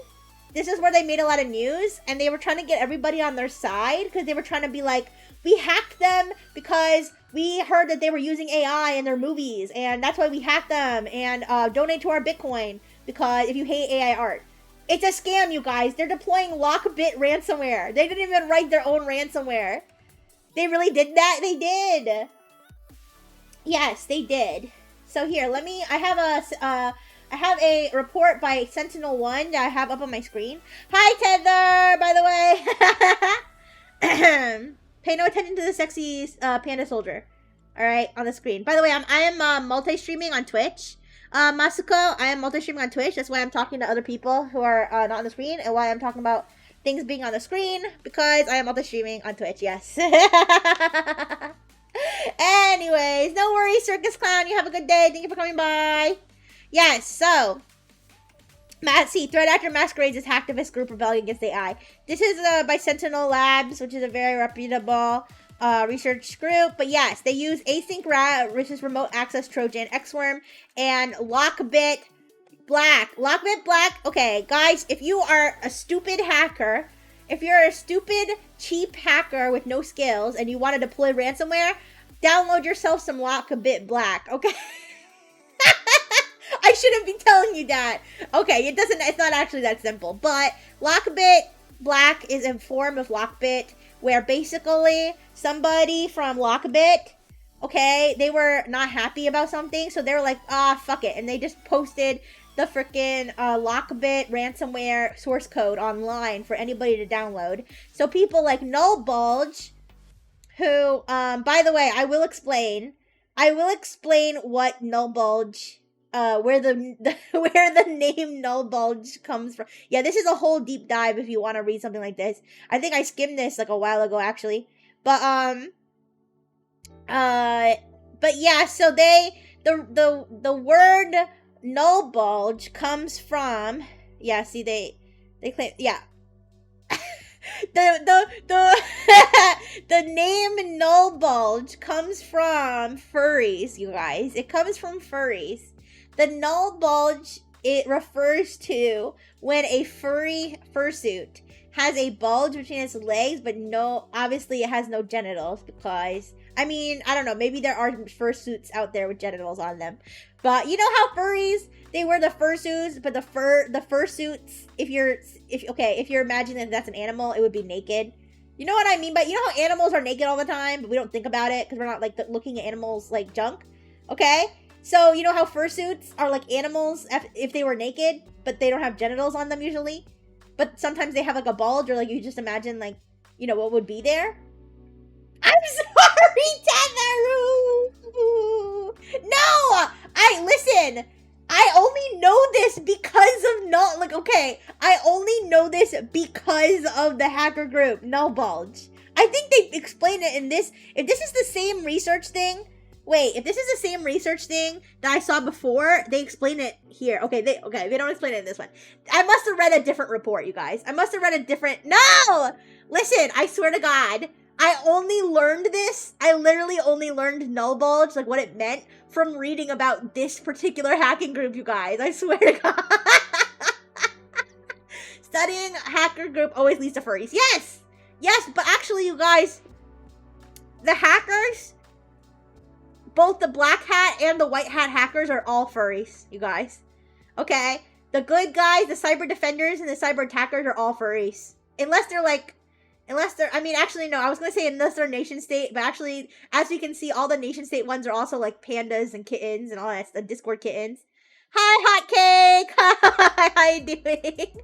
This is where they made a lot of news, and they were trying to get everybody on their side because they were trying to be like, we hacked them because we heard that they were using AI in their movies, and that's why we hacked them, and donate to our Bitcoin, because if you hate AI art. It's a scam, you guys. They're deploying Lockbit ransomware. They didn't even write their own ransomware. They really did that? They did. Yes, they did. So here, I have a report by Sentinel-1 that I have up on my screen. Hi, Tether, by the way. Pay no attention to the sexy panda soldier. All right, on the screen. By the way, I am multi-streaming on Twitch. Masako, I am multi-streaming on Twitch. That's why I'm talking to other people who are not on the screen, and why I'm talking about things being on the screen, because I am multi-streaming on Twitch, yes. Anyways, no worries, Circus Clown. You have a good day. Thank you for coming by. Yes, so Threat Actor Masquerades is hacktivist group rebelling against AI. This is by Sentinel Labs, which is a very reputable research group. But yes, they use Async Rat, which is remote access Trojan, Xworm, and Lockbit Black. Lockbit Black. Okay, guys, if you are a stupid hacker, if you're a stupid, cheap hacker with no skills and you want to deploy ransomware, download yourself some Lockbit Black, okay? I shouldn't be telling you that. Okay, it's not actually that simple. But Lockbit Black is a form of Lockbit where basically somebody from Lockbit, okay, they were not happy about something, so they were like, fuck it. And they just posted the freaking Lockbit ransomware source code online for anybody to download. So people like Null Bulge, who, by the way, I will explain what Null Bulge, where the name Null Bulge comes from. Yeah, this is a whole deep dive if you want to read something like this. I think I skimmed this like a while ago, actually. But yeah, so the word null bulge comes from, yeah, see, they claim, yeah. the the name null bulge comes from furries, you guys. It comes from furries. The null bulge, it refers to when a furry fursuit has a bulge between its legs, but no, obviously it has no genitals because, I mean, I don't know, maybe there are fursuits out there with genitals on them. But you know how furries, they wear the fursuits, but the fursuits, if you're imagining that that's an animal, it would be naked. You know what I mean? But you know how animals are naked all the time, but we don't think about it because we're not like looking at animals like junk? Okay? So you know how fursuits are like animals if they were naked, but they don't have genitals on them usually? But sometimes they have like a bulge, or like you just imagine like, you know, what would be there? I'm sorry, Tetheru! No! Listen, I only know this because of I only know this because of the hacker group, Null Bulge. I think they explained it in this. If this is the same research thing, if this is the same research thing that I saw before, they explain it here. Okay, they don't explain it in this one. I must have read a different report, you guys. I must have read a different. No! Listen, I swear to God, I only learned this. I literally only learned null bulge, like what it meant, from reading about this particular hacking group, you guys. I swear to God. Studying hacker group always leads to furries. Yes! Yes, but actually, you guys, the hackers, both the black hat and the white hat hackers are all furries, you guys. Okay? The good guys, the cyber defenders, and the cyber attackers are all furries. Unless they're, I mean, actually, no, I was going to say unless they're nation state, but actually, as we can see, all the nation state ones are also, like, pandas and kittens and all that, the Discord kittens. Hi, Hotcake! Hi, how you doing?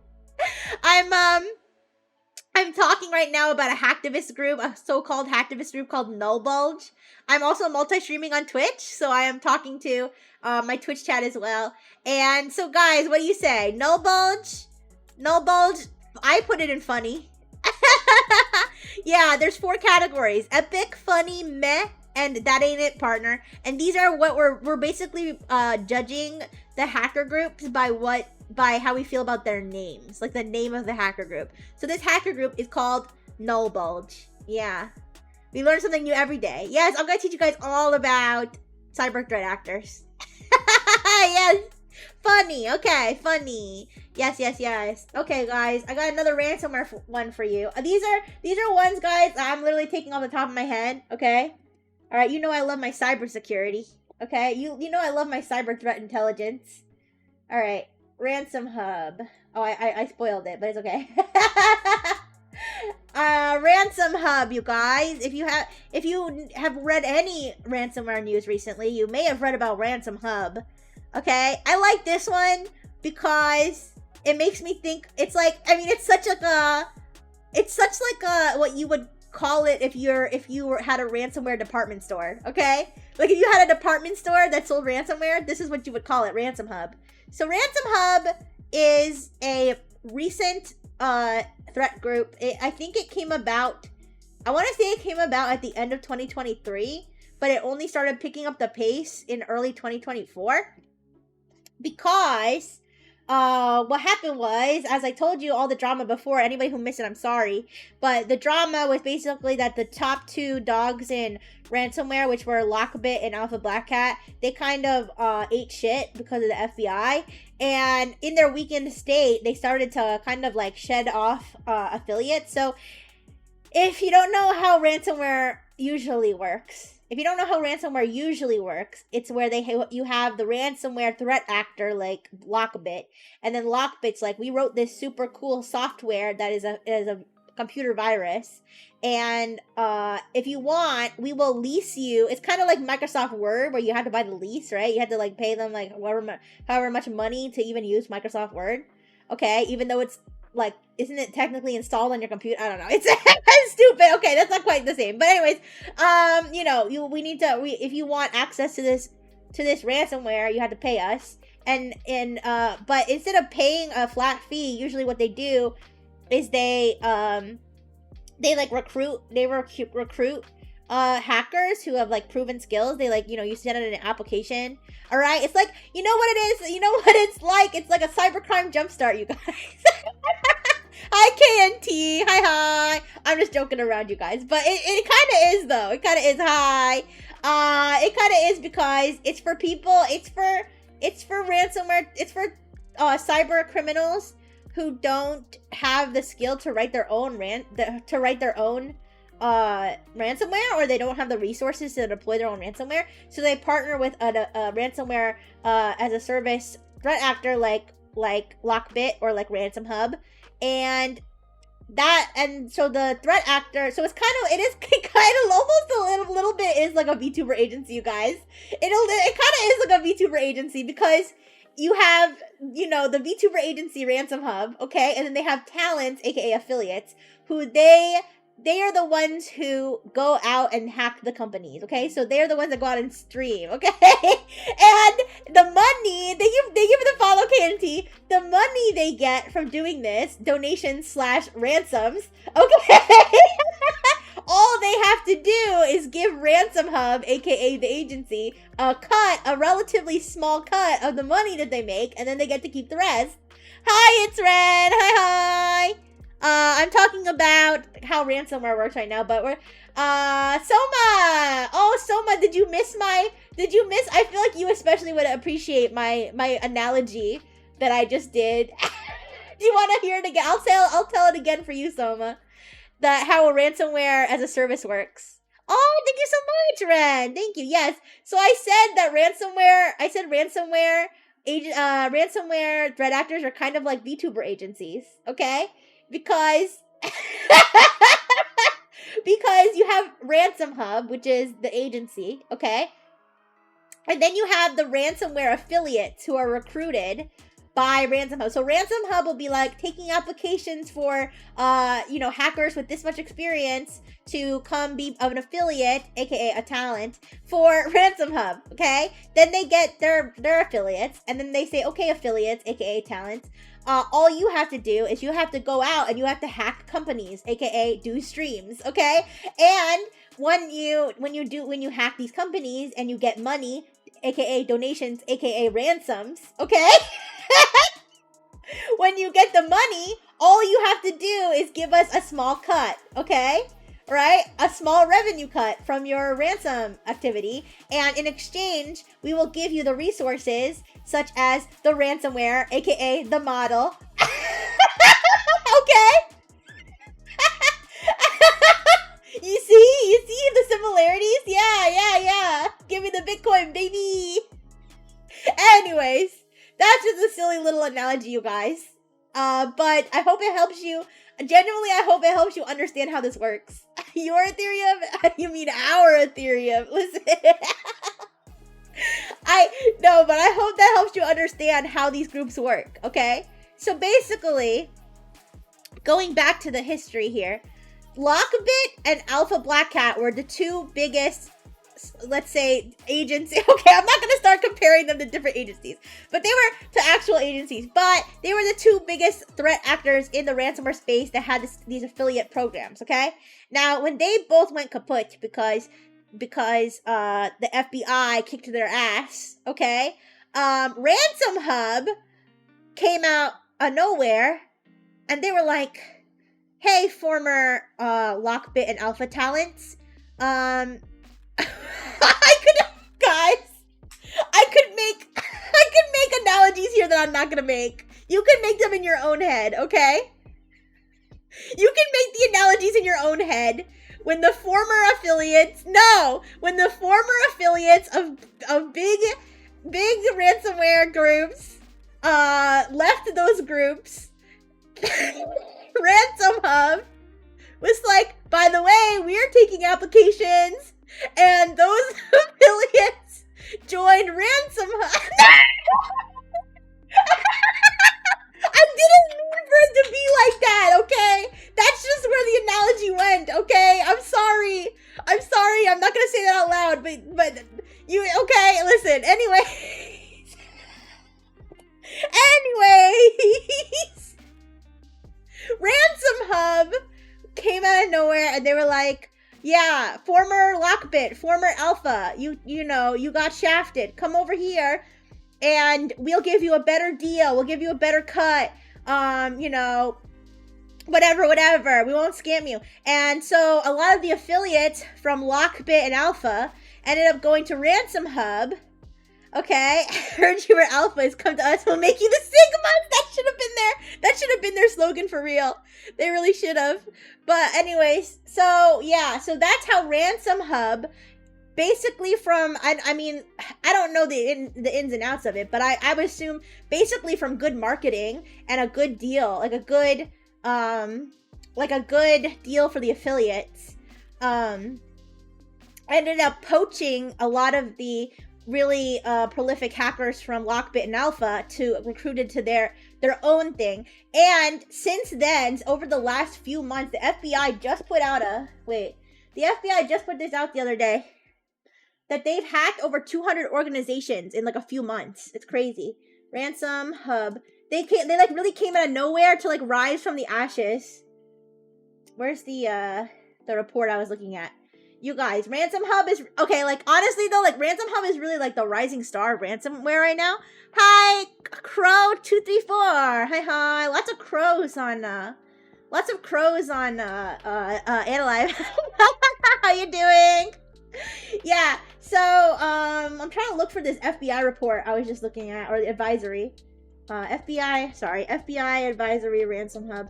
I'm talking right now about a hacktivist group, a so-called hacktivist group called Null Bulge. I'm also multi-streaming on Twitch, so I am talking to my Twitch chat as well. And so, guys, what do you say? Null Bulge? Null Bulge, I put it in funny. Yeah, there's 4 categories. Epic, funny, meh, and that ain't it, partner. And these are what we're basically judging the hacker groups by how we feel about their names, like the name of the hacker group. So this hacker group is called Null Bulge. Yeah. We learn something new every day. Yes, I'm going to teach you guys all about cyber threat actors. Yes. Funny. Okay, funny. Yes. Okay, guys, I got another ransomware one for you. These are ones, guys, I'm literally taking off the top of my head, okay? All right, you know I love my cybersecurity, okay? You know I love my cyber threat intelligence. All right. Ransom Hub. Oh, I spoiled it, but it's okay. Ransom Hub, you guys. If you have read any ransomware news recently, you may have read about Ransom Hub. Okay, I like this one because it makes me think. It's like, I mean, it's such like a what you would call it if you had a ransomware department store. Okay, like if you had a department store that sold ransomware, this is what you would call it, Ransom Hub. So Ransom Hub is a recent threat group. I think it came about, I want to say it came about at the end of 2023, but it only started picking up the pace in early 2024 because what happened was, as I told you all the drama before, anybody who missed it, I'm sorry, but the drama was basically that the top 2 dogs in ransomware, which were Lockbit and Alpha Black Cat, they kind of ate shit because of the FBI, and in their weakened state, they started to kind of like shed off affiliates. So if you don't know how ransomware usually works, it's where you have the ransomware threat actor like Lockbit, and then Lockbit's like, we wrote this super cool software that is a computer virus, and if you want, we will lease you. It's kind of like Microsoft Word, where you have to buy the lease, right? You had to like pay them like however much money to even use Microsoft Word. Okay, even though it's like, isn't it technically installed on your computer? I don't know. It's stupid. Okay, that's not quite the same. But anyways, you know, if you want access to this ransomware, you have to pay us. But instead of paying a flat fee, usually what they do is they recruit hackers who have like proven skills. They like, you send it an application. All right, it's like, you know what it is. You know what it's like. It's like a cybercrime jumpstart, you guys. Hi KNT. Hi. I'm just joking around, you guys, but it kind of is though. It kind of is. Hi. It kind of is because it's for people. It's for ransomware. It's for cyber criminals who don't have the skill to write their own ransomware, or they don't have the resources to deploy their own ransomware. So they partner with a ransomware as a service threat actor like Lockbit or like Ransom Hub, and so the threat actor, so it is kind of almost a little bit is like a VTuber agency, you guys. It kind of is like a VTuber agency because you have, the VTuber agency Ransom Hub, okay? And then they have talents, aka affiliates, who they are the ones who go out and hack the companies, okay? So they're the ones that go out and stream, okay? And the money, they give it a follow, KNT. The money they get from doing this, donations / ransoms, okay? All they have to do is give Ransom Hub, aka the agency, a relatively small cut of the money that they make, and then they get to keep the rest. Hi, it's Red. Hi. I'm talking about how ransomware works right now, but we're, Soma! Oh, Soma, did you miss, I feel like you especially would appreciate my analogy that I just did. Do you want to hear it again? I'll tell it again for you, Soma. How a ransomware as a service works. Oh, thank you so much, Ren. Thank you. Yes. So I said ransomware threat actors are kind of like VTuber agencies, okay? Because you have Ransom Hub, which is the agency, okay? And then you have the ransomware affiliates who are recruited by Ransom Hub. So Ransom Hub will be like taking applications for hackers with this much experience to come be an affiliate, aka a talent, for Ransom Hub, okay? Then they get their affiliates, and then they say, okay, affiliates, aka talents, all you have to do is you have to go out and you have to hack companies, aka do streams, okay? And when you hack these companies and you get money, aka donations, aka ransoms, okay? When you get the money, all you have to do is give us a small cut, okay? Right? A small revenue cut from your ransom activity. And in exchange, we will give you the resources such as the ransomware, aka the model. Okay? You see the similarities? Yeah. Give me the Bitcoin, baby. Anyways, that's just a silly little analogy, you guys. But I hope it helps you. Genuinely, I hope it helps you understand how this works. Your Ethereum? You mean our Ethereum. Listen. But I hope that helps you understand how these groups work, okay? So basically, going back to the history here, Lockbit and Alpha Black Cat were the two biggest, let's say, agencies. Okay, I'm not going to start comparing them to different agencies, but they were to actual agencies. But they were the two biggest threat actors in the ransomware space that had these affiliate programs, okay? Now, when they both went kaput because the FBI kicked their ass, okay? Ransom Hub came out of nowhere, and they were like, hey, former Lockbit and Alpha talents, I could make analogies here that I'm not gonna make. You can make them in your own head, okay? You can make the analogies in your own head. When the former affiliates of big ransomware groups left those groups, Ransom Hub was like, by the way, we're taking applications, and those affiliates joined Ransom Hub. I didn't mean for it to be like that, okay? That's just where the analogy went, okay? I'm sorry. I'm not gonna say that out loud, but you, okay? Listen, anyways, Ransom Hub came out of nowhere, and they were like, Yeah, former Lockbit, former Alpha. You know, you got shafted. Come over here and we'll give you a better deal. We'll give you a better cut. You know, whatever. We won't scam you. And so a lot of the affiliates from Lockbit and Alpha ended up going to Ransom Hub. Okay, heard you were alphas. Come to us. We'll make you the Sigmas. That should have been that should have been their slogan for real. They really should have. But anyways, so yeah, so that's how Ransom Hub, basically from I mean I don't know the ins and outs of it, but I would assume basically from good marketing and a good deal, like a good deal for the affiliates, ended up poaching a lot of the really prolific hackers from Lockbit and Alpha to recruited to their own thing. And since then, over the last few months, the FBI just put out the FBI just put this out the other day, that they've hacked over 200 organizations in like a few months. It's crazy. Ransom Hub. They like really came out of nowhere to like rise from the ashes. Where's the report I was looking at? You guys, Ransom Hub is okay. Like honestly though, like Ransom Hub is really like the rising star of ransomware right now. Hi, Crow234. Hi. Lots of crows on Analyve. How you doing? Yeah. So I'm trying to look for this FBI report I was just looking at, or the advisory. FBI advisory Ransom Hub.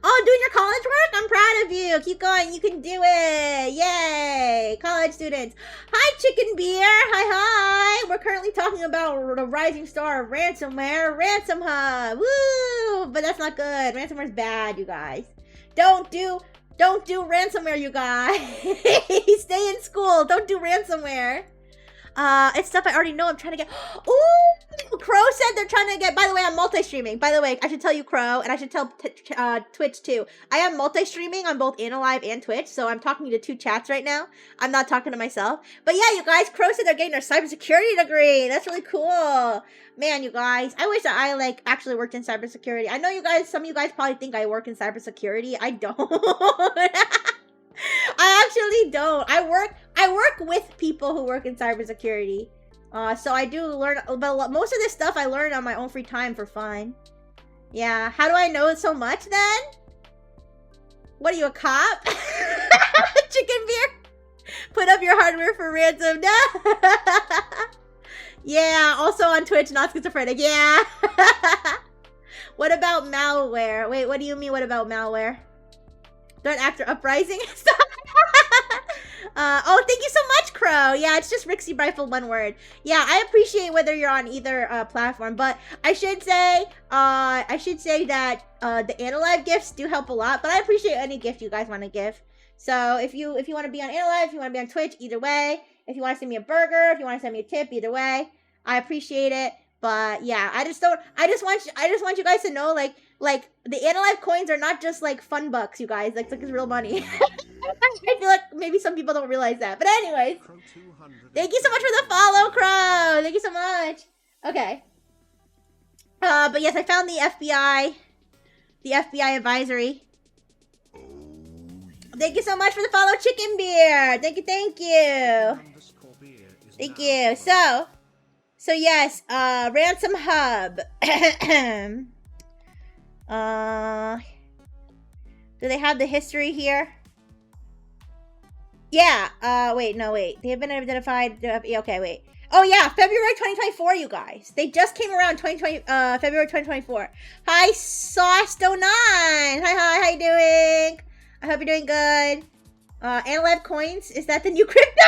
Oh, doing your college work? I'm proud of you. Keep going. You can do it. Yay. College students. Hi, Chicken Beer. Hi. We're currently talking about the rising star of ransomware, Ransom Hub. Woo! But that's not good. Ransomware's bad, you guys. Don't do ransomware, you guys. Stay in school. Don't do ransomware. It's stuff I already know. I'm trying to get. Ooh, Crow said they're trying to get. By the way, I'm multi-streaming. By the way, I should tell you, Crow, and I should tell Twitch too. I am multi-streaming on both Analyve and Twitch, so I'm talking to two chats right now. I'm not talking to myself. But yeah, you guys, Crow said they're getting their cybersecurity degree. That's really cool. Man, you guys, I wish that I like actually worked in cybersecurity. I know you guys. Some of you guys probably think I work in cybersecurity. I don't. I actually don't. I work with people who work in cybersecurity. So I do learn, but most of this stuff I learn on my own free time for fun. Yeah. How do I know so much then? What are you, a cop? Chicken Beer? Put up your hardware for ransom. No. Yeah. Also on Twitch, not schizophrenic. Yeah. What about malware? Wait, what do you mean? What about malware? Threat actor uprising. Stop. Oh, thank you so much, Crow. Yeah, it's just Rixie Rifle, one word. Yeah, I appreciate whether you're on either platform, but I should say that the Analyve gifts do help a lot. But I appreciate any gift you guys want to give. So if you want to be on Analyve, if you want to be on Twitch, either way. If you want to send me a burger, if you want to send me a tip, either way, I appreciate it. But yeah, I just want you guys to know, like the Analyve coins are not just like fun bucks, you guys. Like it's real money. I feel like maybe some people don't realize that. But anyways, thank you so much for the follow, Crow. Thank you so much. Okay. But yes, I found the FBI advisory. Thank you so much for the follow, Chicken Beer. Thank you. Thank you. So yes, Ransom Hub. Do they have the history here? Yeah, wait. They have been identified. Okay, wait. Oh yeah, February 2024, you guys. They just came around February 2024. Hi, Sauce09. Hi, how you doing? I hope you're doing good. Analyve coins, is that the new crypto? No,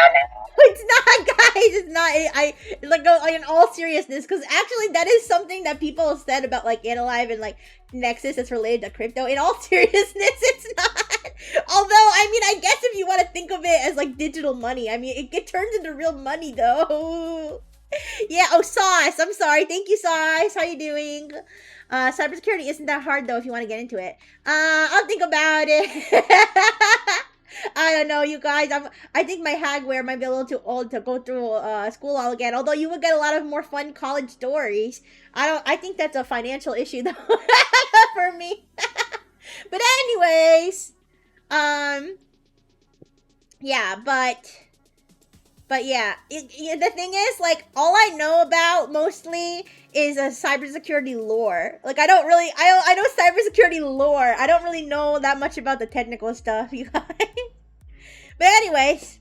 it's not, guys. It's not. I like go in all seriousness, because actually that is something that people have said about like Analyve and like Nexus that's related to crypto. In all seriousness, it's not. Although, I mean, I guess if you want to think of it as like digital money, I mean, it turns into real money though. Yeah. Oh, Sauce. I'm sorry. Thank you, Sauce. How you doing? Cybersecurity isn't that hard though if you want to get into it. I'll think about it. I don't know, you guys. I think my hagware might be a little too old to go through school all again. Although you would get a lot of more fun college stories. I think that's a financial issue though for me. But anyways, Um, yeah, but yeah, the thing is, like, all I know about mostly is a cybersecurity lore. Like, I know cybersecurity lore. I don't really know that much about the technical stuff, you guys. But anyways,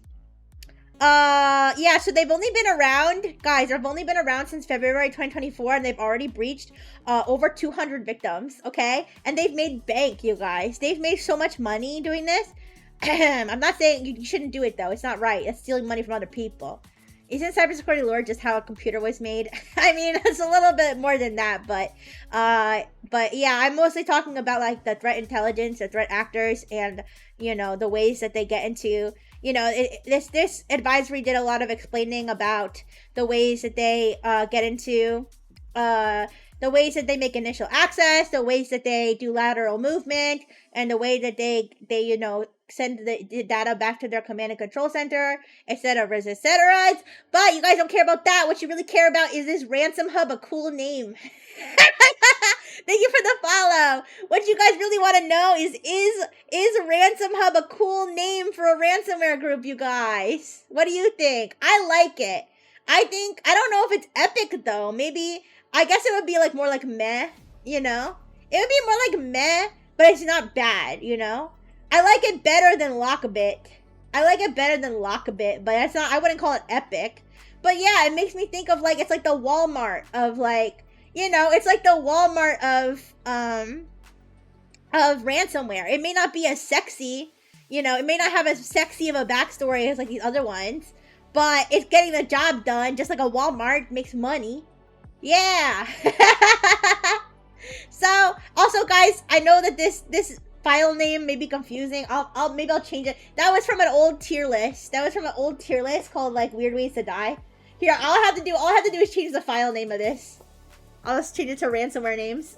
yeah, so they've only been around, guys, they've only been around since February 2024, and they've already breached over 200 victims, okay? And they've made bank, you guys. They've made so much money doing this. I'm not saying you shouldn't do it, though. It's not right. It's stealing money from other people. Isn't cybersecurity lore just how a computer was made? I mean, it's a little bit more than that, but yeah, I'm mostly talking about, like, the threat intelligence, the threat actors, and, you know, the ways that they get into, you know, this advisory did a lot of explaining about the ways that they get into, the ways that they make initial access, the ways that they do lateral movement, and the way that they you know, send the data back to their command and control center, etc. But you guys don't care about that. What you really care about is this Ransom Hub, a cool name. Thank you for the follow. What you guys really want to know is Ransom Hub a cool name for a ransomware group, you guys? What do you think? I like it. I don't know if it's epic though. Maybe, I guess it would be like more like meh, you know? It would be more like meh, but it's not bad, you know? I like it better than Lockabit. But it's not, I wouldn't call it epic. But yeah, it makes me think of, like, it's like the Walmart of, like, you know, it's like the Walmart of ransomware. It may not be as sexy, you know, it may not have as sexy of a backstory as like these other ones, but it's getting the job done, just like a Walmart makes money. Yeah. So, also guys, I know that this file name may be confusing. Maybe I'll change it. That was from an old tier list. Called, like, Weird Ways to Die. Here, all I have to do is change the file name of this. I'll just change it to ransomware names.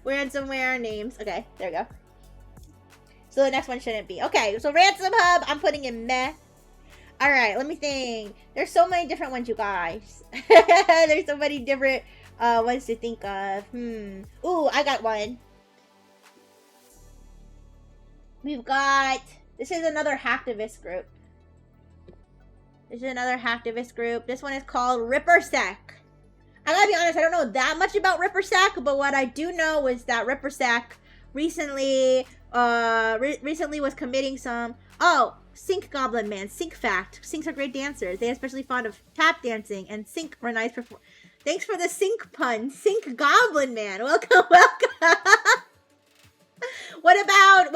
Ransomware names. Okay, there we go. So the next one shouldn't be. Okay, so Ransom Hub, I'm putting in meh. Alright, let me think. There's so many different ones, you guys. There's so many different ones to think of. Ooh, I got one. We've got... This is another hacktivist group. This one is called RipperSec. I gotta be honest, I don't know that much about RipperSec, but what I do know is that RipperSec recently was committing some... Oh, Sync Goblin Man, Sync Fact. Syncs are great dancers. They are especially fond of tap dancing and synchronized perform. Thanks for the sync pun. Sync Goblin Man. Welcome, welcome. What about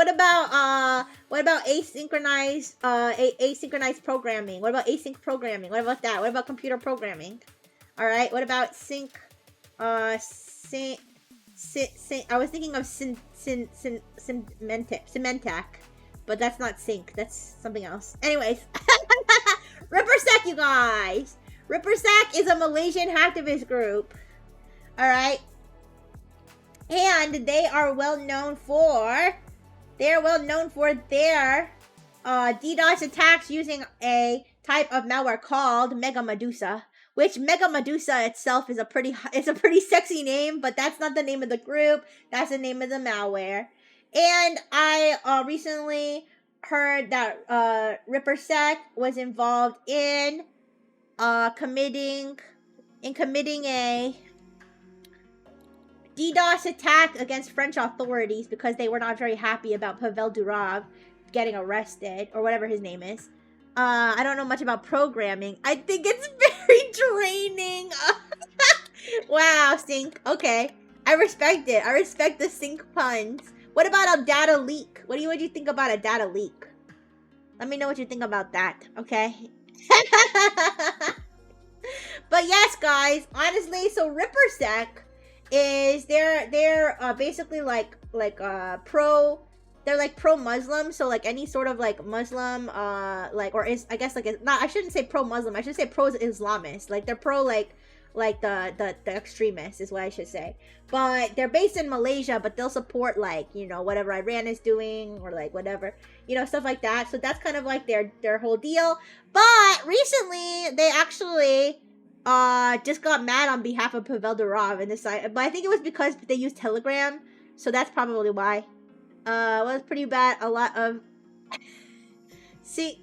asynchronized asynchronized programming? What about async programming? What about that? What about computer programming? All right. What about sync? I was thinking of Symantec, but that's not sync. That's something else. Anyways, RipperSec, you guys. RipperSec is a Malaysian hacktivist group. All right. And they are well known for their DDoS attacks using a type of malware called Mega Medusa, which Mega Medusa itself is a pretty sexy name, but that's not the name of the group. That's the name of the malware. And I recently heard that RipperSec was involved in committing a DDoS attack against French authorities because they were not very happy about Pavel Durov getting arrested, or whatever his name is. I don't know much about programming. I think it's very draining. Wow, sync. Okay. I respect it. I respect the sync puns. What about a data leak? What do you think about a data leak? Let me know what you think about that, okay? But yes, guys, honestly, so RipperSec is they're basically like pro, they're like pro-Muslim, so like any sort of like Muslim like, or is, I guess, like, not, I shouldn't say pro-Muslim, I should say pro-Islamist. Like they're pro like the extremists is what I should say. But they're based in Malaysia, but they'll support, like, you know, whatever Iran is doing, or like whatever, you know, stuff like that. So that's kind of like their whole deal. But recently they actually just got mad on behalf of Pavel Durov and decided, but I think it was because they used Telegram, so that's probably why. Was pretty bad. A lot of sync.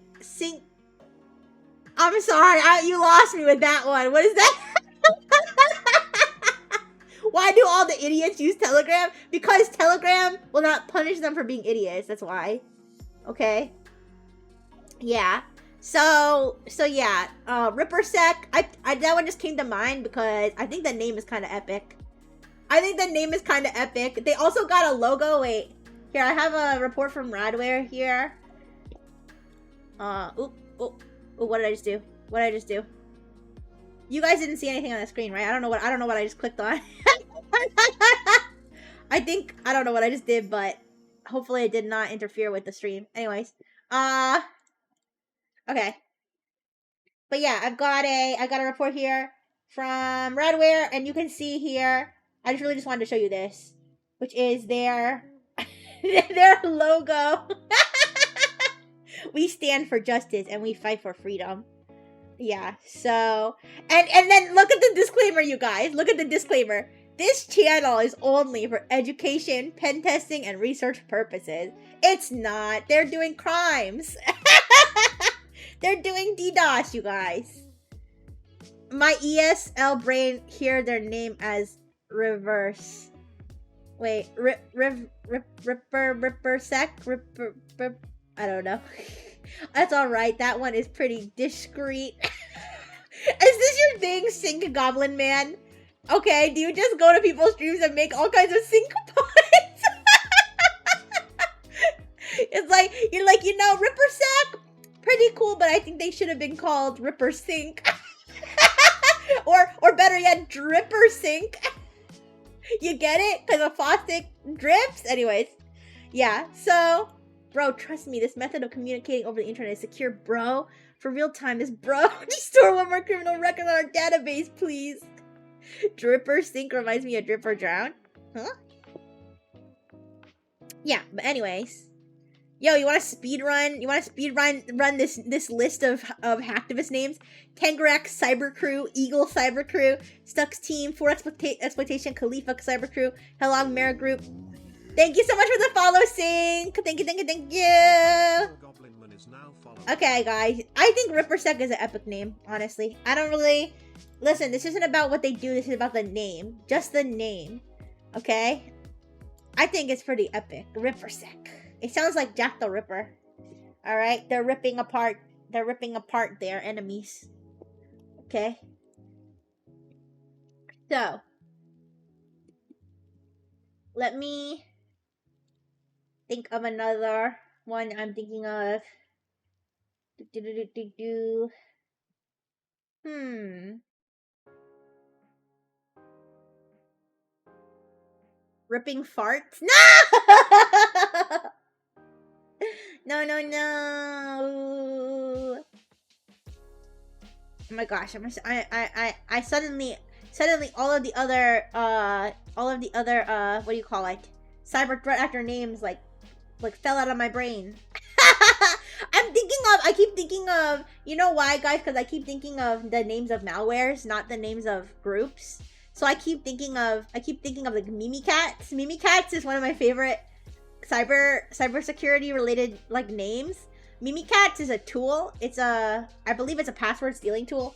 I'm sorry, you lost me with that one. What is that? Why do all the idiots use Telegram? Because Telegram will not punish them for being idiots. That's why. Okay. Yeah. So yeah. Rippersec. I that one just came to mind because I think the name is kind of epic. They also got a logo. Wait. Here, I have a report from Radware here. What did I just do? You guys didn't see anything on the screen, right? I don't know what I just clicked on. I don't know what I just did, but hopefully it did not interfere with the stream. Anyways, okay. But yeah, I got a report here from Radware, and you can see here. I just really wanted to show you this, which is their logo. We stand for justice and we fight for freedom. Yeah, so and then look at the disclaimer, you guys. Look at the disclaimer. This channel is only for education, pen testing, and research purposes. It's not. They're doing crimes. They're doing DDoS, you guys. My ESL brain hear their name as reverse. Wait, Rippersec? I don't know. That's alright. That one is pretty discreet. Is this your thing, Sync Goblin Man? Okay, do you just go to people's streams and make all kinds of sync points? It's like, you're like, Rippersec? Pretty cool, but I think they should have been called Ripper Sync. or better yet, Dripper Sync. You get it? Because a faucet drips? Anyways. Yeah, so... Bro, trust me, this method of communicating over the internet is secure, bro. For real time, this bro. Just store one more criminal record on our database, please. Dripper Sync reminds me of Dripper Drown. Huh? Yeah, but anyways. Yo, you want to speedrun? Run this list of hacktivist names? Tangrax Cyber Crew, Eagle Cyber Crew, Stux Team, 4 Exploitation, Khalifa Cyber Crew, Helong Mara Group. Thank you so much for the follow, Sync. Thank you. Okay, guys. I think Rippersec is an epic name, honestly. I don't really... Listen, this isn't about what they do. This is about the name. Just the name. Okay? I think it's pretty epic. Rippersec. It sounds like Jack the Ripper. Alright? They're ripping apart their enemies. Okay? So. Let me... think of another one I'm thinking of. Ripping farts? No! No. Oh my gosh, I suddenly all of the other what do you call it? Cyber threat actor names like fell out of my brain. I keep thinking of, you know why, guys? Because I keep thinking of the names of malwares, not the names of groups. So I keep thinking of like Mimikatz. Mimikatz is one of my favorite cybersecurity related like names. Mimikatz is a tool. I believe it's a password stealing tool.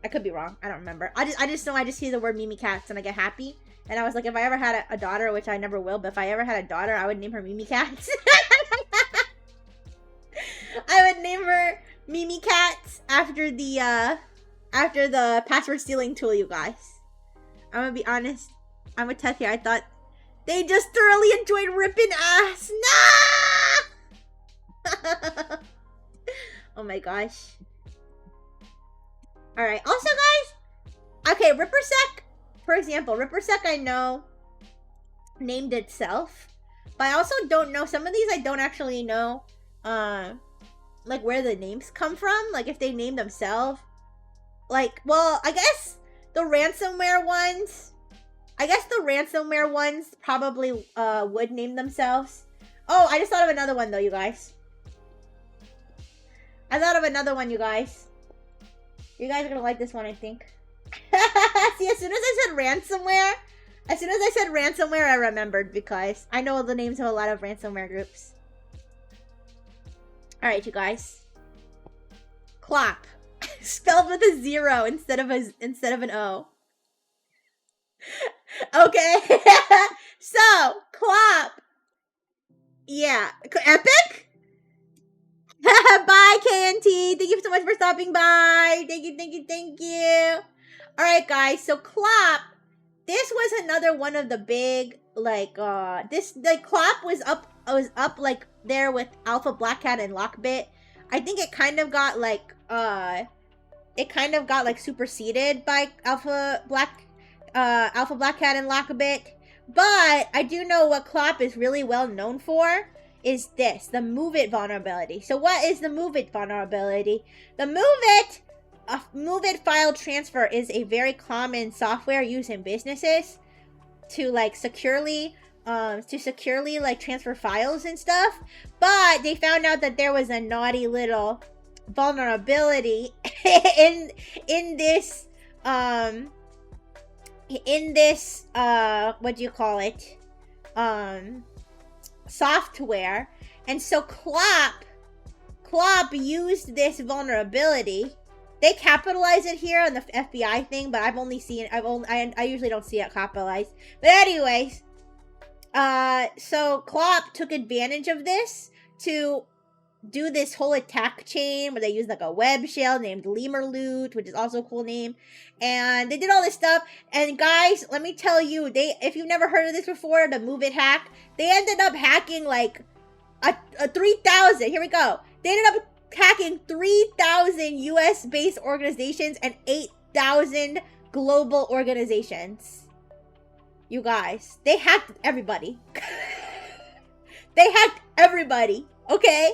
I could be wrong. I don't remember. I just know I just hear the word Mimikatz and I get happy. And I was like, if I ever had a daughter, which I never will, but if I ever had a daughter, I would name her Mimikatz. I would name her Mimikatz after the password stealing tool, you guys. I'm gonna be honest. I'm gonna tell you, I thought they just thoroughly enjoyed ripping ass. Nah! Oh my gosh. Alright, also guys, okay, Rippersec, for example, Rippersec I know named itself, but I also don't know, some of these I don't actually know, like where the names come from, like if they name themselves. Like, well, I guess the ransomware ones probably would name themselves. Oh, I just thought of another one though, you guys. I thought of another one, you guys. You guys are gonna like this one, I think. See, as soon as I said ransomware, As soon as I said ransomware, I remembered because I know the names of a lot of ransomware groups. Alright, you guys. Clop. Spelled with a 0 instead of an O. Okay. So, Clop. Yeah. Epic? Bye, KNT. Thank you so much for stopping by. Thank you. Alright, guys. So, Clop. This was another one of the big, like, Clop was up, like, there with Alpha Black Cat and Lockbit. I think it kind of got, like, superseded by Alpha Black Cat and Lockbit. But I do know what Clop is really well known for is this, the Move It vulnerability. So what is the Move It vulnerability? The Move It file transfer is a very common software used in businesses to like securely like transfer files and stuff. But they found out that there was a naughty little vulnerability in this what do you call it, software. And so Clop used this vulnerability. They capitalize it here on the FBI thing, but I usually don't see it capitalized. But anyways, so Clop took advantage of this to do this whole attack chain where they used like a web shell named Lemur Loot, which is also a cool name. And they did all this stuff. And guys, let me tell you, if you've never heard of this before, the Move It hack, they ended up hacking like a 3,000. Here we go. They ended up hacking 3,000 US-based organizations and 8,000 global organizations. You guys, they hacked everybody. They hacked everybody, okay?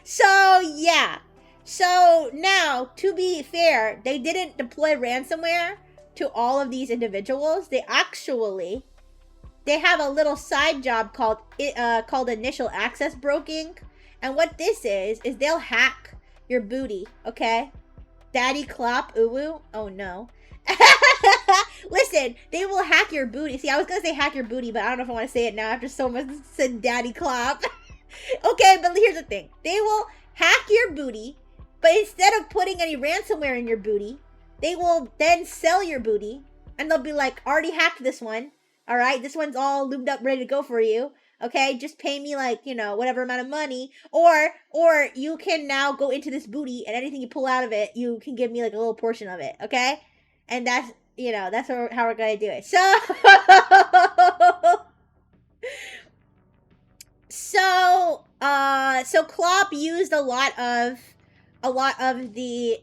So, yeah. So, now, to be fair, they didn't deploy ransomware to all of these individuals. They have a little side job called initial access broking. And what this is they'll hack your booty, okay? Daddy Clop, uwu. Oh, no. Listen, they will hack your booty. See, I was going to say hack your booty, but I don't know if I want to say it now after someone said Daddy Clop. Okay, but here's the thing. They will hack your booty, but instead of putting any ransomware in your booty, they will then sell your booty, and they'll be like, already hacked this one. All right, this one's all lubed up, ready to go for you. Okay, just pay me like, you know, whatever amount of money. Or you can now go into this booty, and anything you pull out of it, you can give me like a little portion of it. Okay? And that's, you know, that's how we're going to do it. So Clop used a lot of the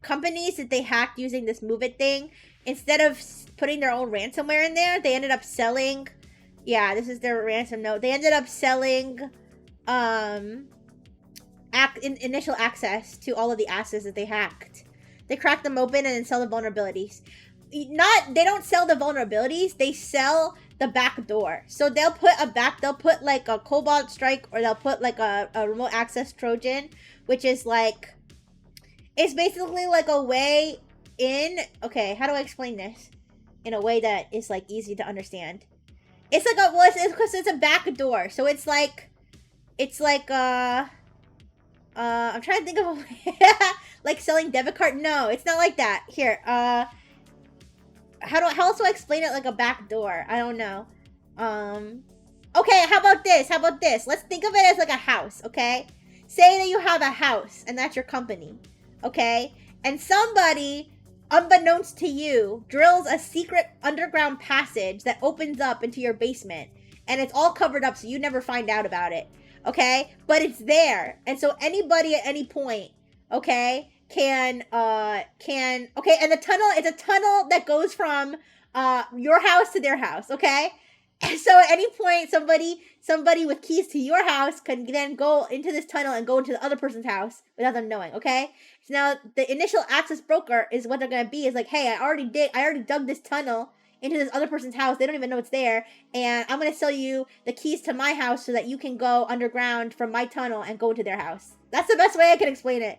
companies that they hacked using this Move It thing. Instead of putting their own ransomware in there, they ended up selling. Yeah, this is their ransom note. They ended up selling initial access to all of the assets that they hacked. They crack them open and then sell the vulnerabilities. They don't sell the vulnerabilities, they sell the back door. So they'll put like a Cobalt Strike, or they'll put like a remote access Trojan, which is like, it's basically like a way in. Okay, how do I explain this in a way that is like easy to understand? It's like it's because it's a back door. So it's like I'm trying to think of a way. Like selling debit card. No, it's not like that. Here, how else do I explain it like a back door? I don't know. Okay, how about this? Let's think of it as like a house, okay? Say that you have a house and that's your company, okay? And somebody, unbeknownst to you, drills a secret underground passage that opens up into your basement, and it's all covered up so you never find out about it, okay? But it's there, and so anybody at any point, okay, can okay, and the tunnel, it's a tunnel that goes from your house to their house, okay? And so at any point, somebody with keys to your house can then go into this tunnel and go into the other person's house without them knowing, okay? So now the initial access broker is what they're gonna be, is like, hey, I already dug this tunnel into this other person's house. They don't even know it's there, and I'm gonna sell you the keys to my house so that you can go underground from my tunnel and go into their house. That's the best way I can explain it.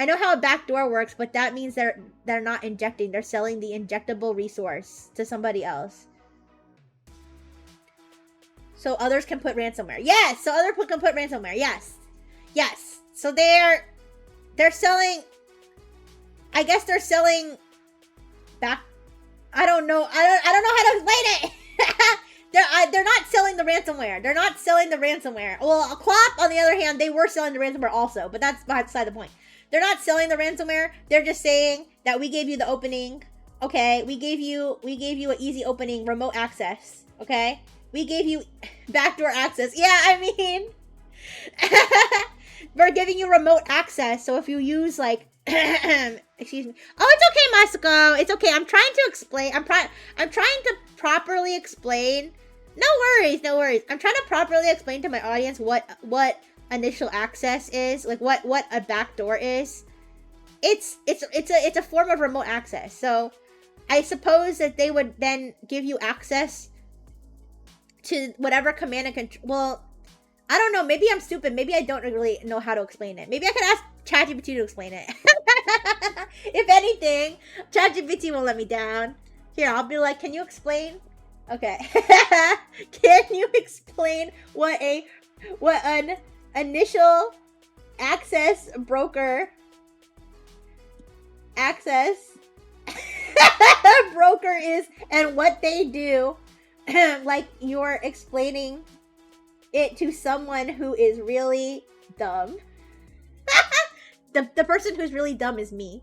I know how a backdoor works, but that means they're not injecting. They're selling the injectable resource to somebody else. So others can put ransomware. Yes, so other can put ransomware. Yes. Yes. So they're selling, I guess they're selling back, I don't know. I don't know how to explain it. They're not selling the ransomware. They're not selling the ransomware. Well, Clop, on the other hand, they were selling the ransomware also, but that's beside the point. They're not selling the ransomware. They're just saying that we gave you the opening. Okay, we gave you an easy opening, remote access. Okay, we gave you backdoor access. Yeah, I mean, we're giving you remote access. So if you use like, excuse me. Oh, it's okay, Masako. It's okay. I'm trying to explain. I'm trying to properly explain. No worries, no worries. I'm trying to properly explain to my audience what initial access is, like what a backdoor is. It's a form of remote access. So I suppose that they would then give you access to whatever command and control. Well, I don't know. Maybe I'm stupid. Maybe I don't really know how to explain it. Maybe I could ask ChatGPT to explain it. If anything, ChatGPT won't let me down. Here, I'll be like, can you explain? Okay. Can you explain what an initial access broker broker is and what they do? Like you're explaining it to someone who is really dumb. The person who's really dumb is me,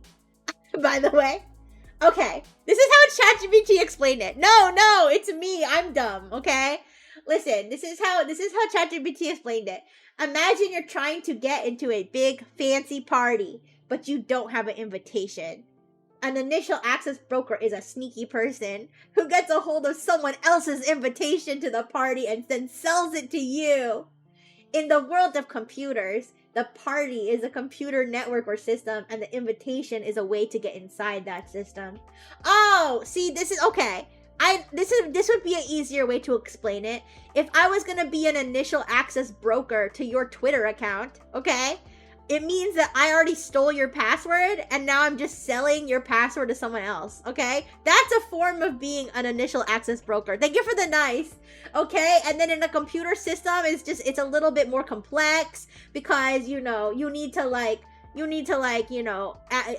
by the way. Okay, this is how ChatGPT explained it. No, it's me. I'm dumb. Okay, listen. This is how ChatGPT explained it. Imagine you're trying to get into a big fancy party, but you don't have an invitation. An initial access broker is a sneaky person who gets a hold of someone else's invitation to the party and then sells it to you. In the world of computers, the party is a computer network or system, and the invitation is a way to get inside that system. Oh, see, this is okay. This would be an easier way to explain it. If I was gonna be an initial access broker to your Twitter account, okay? It means that I already stole your password and now I'm just selling your password to someone else, okay? That's a form of being an initial access broker. Thank you for the nice, okay? And then in a computer system, it's a little bit more complex because, you know, you need to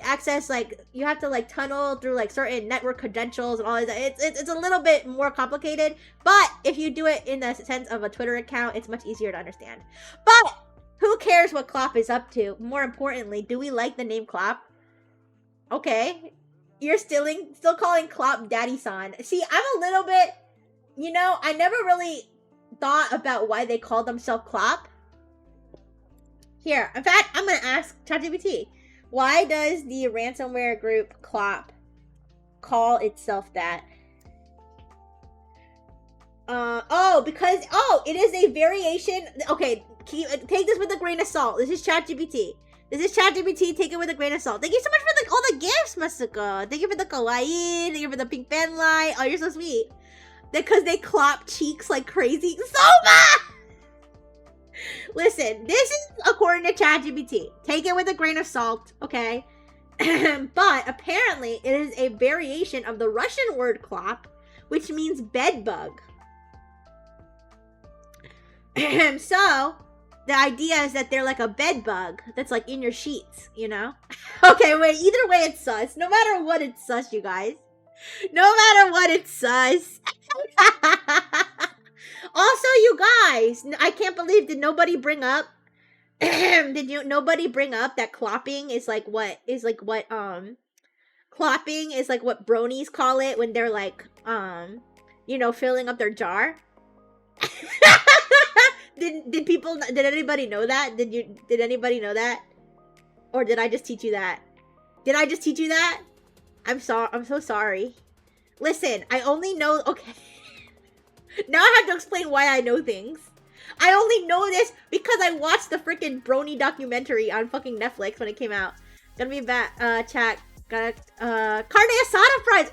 access, like, you have to like tunnel through like certain network credentials and all that. It's a little bit more complicated, but if you do it in the sense of a Twitter account, it's much easier to understand. But who cares what Clop is up to? More importantly, do we like the name Clop? Okay. You're still calling Clop Daddy-san. See, I'm a little bit, you know, I never really thought about why they call themselves Clop. Here, in fact, I'm going to ask ChatGPT. Why does the ransomware group Clop call itself that? Because it is a variation. Okay, take this with a grain of salt. This is ChatGPT. Take it with a grain of salt. Thank you so much for all the gifts, Masako. Thank you for the kawaii. Thank you for the pink pen light. Oh, you're so sweet. Because they clop cheeks like crazy. Soma! Listen, this is according to ChatGPT. Take it with a grain of salt, okay? But apparently, it is a variation of the Russian word klop, which means bed bug. So, the idea is that they're like a bed bug that's like in your sheets, you know? Okay, wait, either way it's sus. No matter what, it's sus, you guys. No matter what, it's sus. Also, you guys, I can't believe, did nobody bring up, nobody bring up that clopping is like what clopping is like what bronies call it when they're like, you know, filling up their jar? Did anybody know that? Did anybody know that? Or did I just teach you that? Did I just teach you that? I'm so sorry. Listen, I only know, okay. Now I have to explain why I know things. I only know this because I watched the freaking Brony documentary on fucking Netflix when it came out. Gonna be back, chat. Got carne asada fries.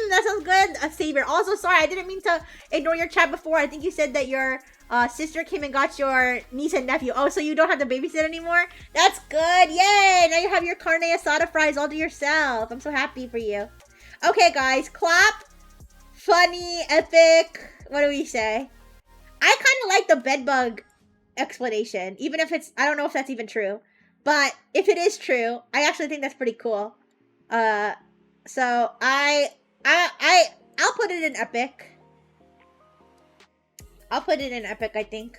That sounds good. Savior. Also, sorry, I didn't mean to ignore your chat before. I think you said that your sister came and got your niece and nephew. Oh, so you don't have to babysit anymore? That's good. Yay! Now you have your carne asada fries all to yourself. I'm so happy for you. Okay, guys. Clap. Funny. Epic. What do we say? I kind of like the bedbug explanation. Even if it's... I don't know if that's even true. But if it is true, I actually think that's pretty cool. So I'll put it in epic. I'll put it in epic, I think.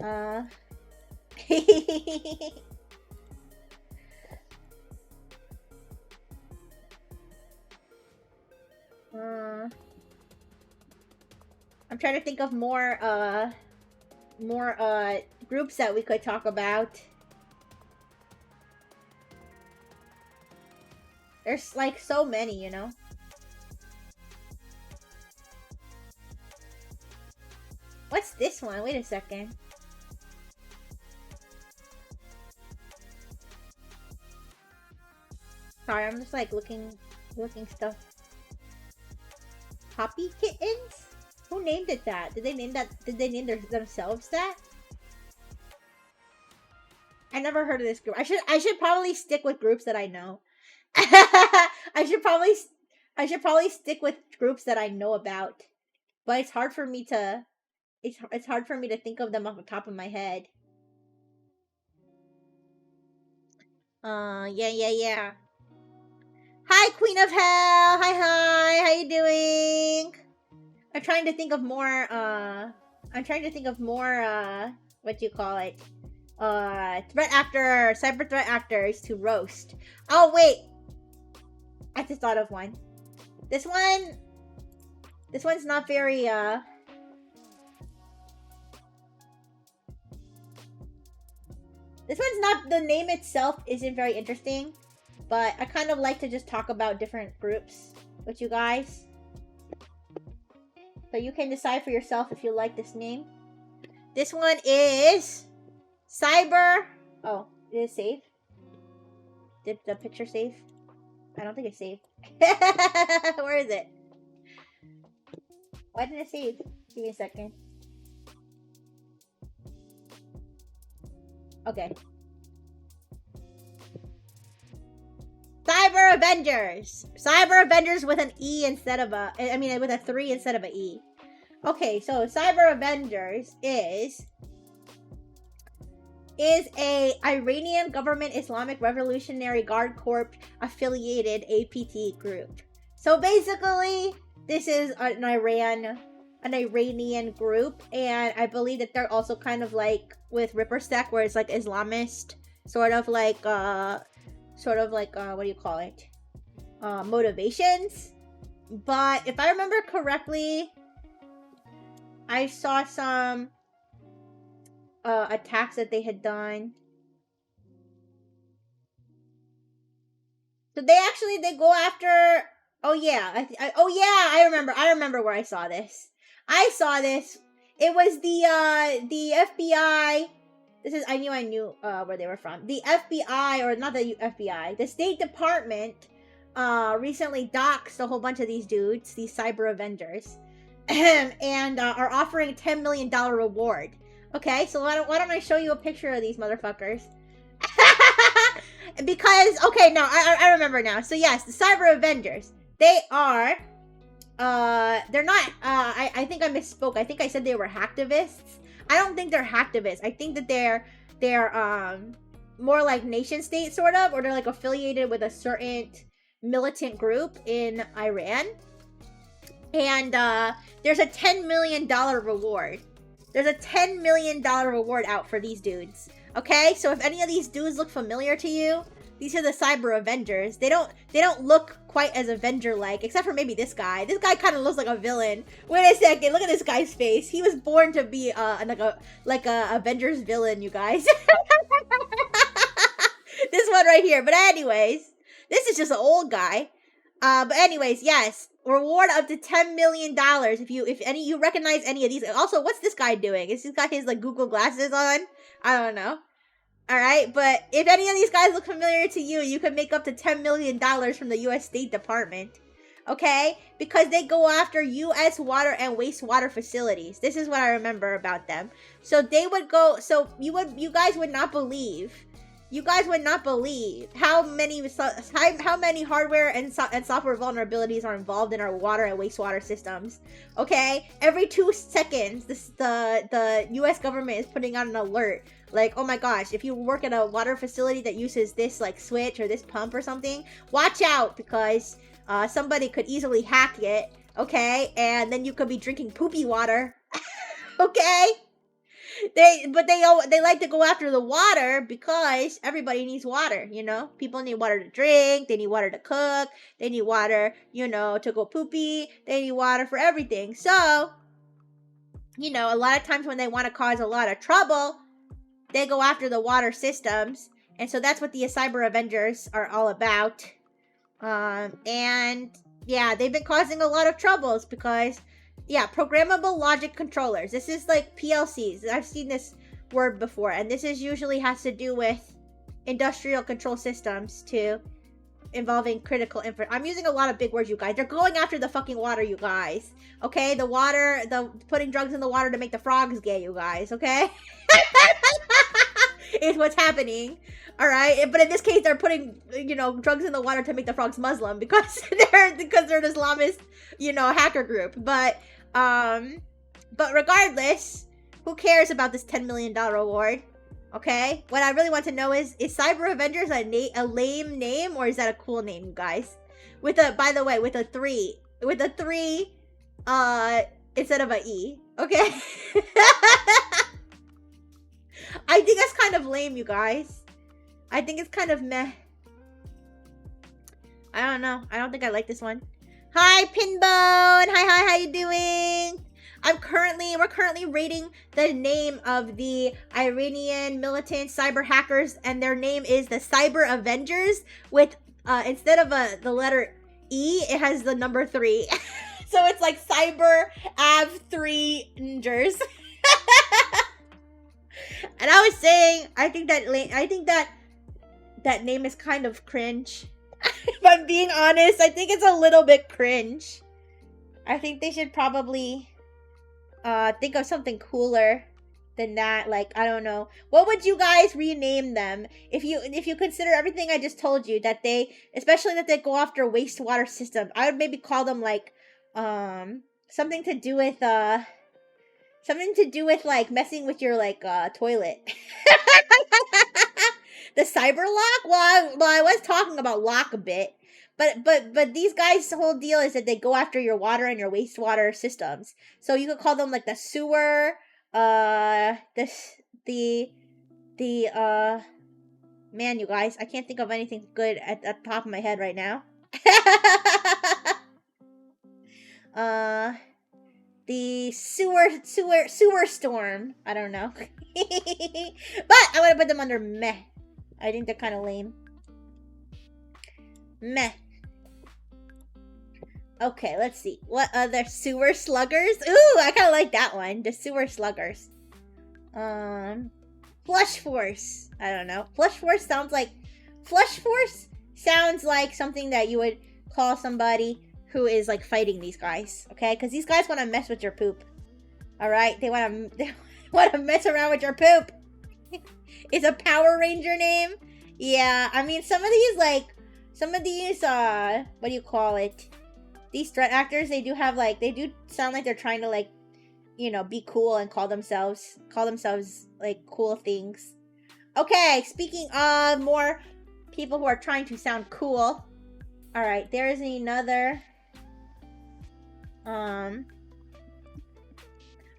I'm trying to think of more groups that we could talk about. There's like so many, you know? What's this one? Wait a second. Sorry, I'm just like looking stuff. Poppy kittens? Who named it that? Did they name that? Did they name themselves that? I never heard of this group. I should probably stick with groups that I know. I should probably stick with groups that I know about. But it's hard for me to it's hard for me to think of them off the top of my head. Yeah. Hi, Queen of Hell. Hi. How you doing? I'm trying to think of more what do you call it? Cyber threat actors to roast. Oh wait. I just thought of one. This one's not very This one's not, the name itself isn't very interesting, but I kind of like to just talk about different groups with you guys. So you can decide for yourself if you like this name. This one is Cyber... Oh, is it saved? Did the picture save? I don't think it's saved. Where is it? Why didn't it save? Give me a second. Okay. Cyber Avengers. Cyber Avengers with an E instead of a... I mean, with a 3 instead of an E. Okay, so Cyber Avengers is a Iranian government Islamic Revolutionary Guard Corps affiliated APT group. So basically, this is an Iranian group, and I believe that they're also kind of like with Rippersec, where it's like Islamist, sort of like what do you call it? Motivations. But if I remember correctly, I saw some attacks that they had done. So they go after... Oh yeah, I remember where I saw this. It was the FBI. I knew where they were from. The FBI, or not the FBI, the State Department recently doxed a whole bunch of these dudes, these Cyber Avengers, and are offering a $10 million reward. Okay, so why don't I show you a picture of these motherfuckers? Because, okay, no, I remember now. So yes, the Cyber Avengers, they are, they're not, I think I misspoke. I think I said they were hacktivists. I don't think they're hacktivists. I think that they're more like nation state sort of, or they're like affiliated with a certain militant group in Iran. And there's a $10 million reward. There's a $10 million reward out for these dudes. Okay, so if any of these dudes look familiar to you, these are the Cyber Avengers. They don't look quite as Avenger-like, except for maybe this guy. This guy kind of looks like a villain. Wait a second, look at this guy's face. He was born to be like a Avengers villain, you guys. This one right here. But anyways, this is just an old guy. But anyways, yes. Reward up to $10 million if you recognize any of these. Also, what's this guy doing? Is he got his like Google glasses on? I don't know. Alright, but if any of these guys look familiar to you, you can make up to $10 million from the US State Department. okay? Because they go after U.S. water and wastewater facilities. This is what I remember about them. So they would go. So you guys would not believe. You guys would not believe how many hardware and software vulnerabilities are involved in our water and wastewater systems. Okay, every 2 seconds, the U.S. government is putting out an alert. Like, oh my gosh, if you work at a water facility that uses this like switch or this pump or something, watch out because somebody could easily hack it. Okay, and then you could be drinking poopy water. Okay. They like to go after the water because everybody needs water, you know? People need water to drink, they need water to cook, they need water, you know, to go poopy, they need water for everything. So, you know, a lot of times when they want to cause a lot of trouble, they go after the water systems. And so that's what the Cyber Avengers are all about. And yeah, they've been causing a lot of troubles because yeah, programmable logic controllers. This is like PLCs. I've seen this word before, and this is usually has to do with industrial control systems too, involving critical info. I'm using a lot of big words, you guys. They're going after the fucking water, you guys. Okay, the water, putting drugs in the water to make the frogs gay, you guys. Okay, is what's happening. All right, but in this case, they're putting, you know, drugs in the water to make the frogs Muslim because they're an Islamist, you know, hacker group. But regardless, who cares about this $10 million award? Okay, what I really want to know is Cyber Avengers a lame name or is that a cool name, you guys? With a, by the way, with a 3, instead of a E. Okay, I think that's kind of lame, you guys. I think it's kind of meh. I don't know. I don't think I like this one. Hi, Pinbone. Hi, how you doing? We're currently rating the name of the Iranian militant cyber hackers, and their name is the Cyber Avengers with, instead of the letter E, it has the number 3. So it's like Cyber Av 3 Avengers. And I was saying, I think that name is kind of cringe. If I'm being honest, I think it's a little bit cringe. I think they should probably think of something cooler than that. Like, I don't know. What would you guys rename them? If you consider everything I just told you, that they, especially that they go after wastewater systems, I would maybe call them like something to do with like messing with your like toilet. The cyber lock? Well, I was talking about lock a bit. But these guys' whole deal is that they go after your water and your wastewater systems. So you could call them like the sewer, man, you guys, I can't think of anything good at the top of my head right now. The sewer storm. I don't know. But I want to put them under meh. I think they're kind of lame. Meh. Okay, let's see. What other sewer sluggers? Ooh, I kind of like that one. The sewer sluggers. Flush Force. I don't know. Flush Force sounds like something that you would call somebody who is like fighting these guys. Okay, because these guys want to mess with your poop. All right, they want to mess around with your poop. It's a Power Ranger name. Yeah, I mean some of these what do you call it? These threat actors, they do sound like they're trying to like, you know, be cool and call themselves like cool things. Okay, speaking of more people who are trying to sound cool. All right, there is another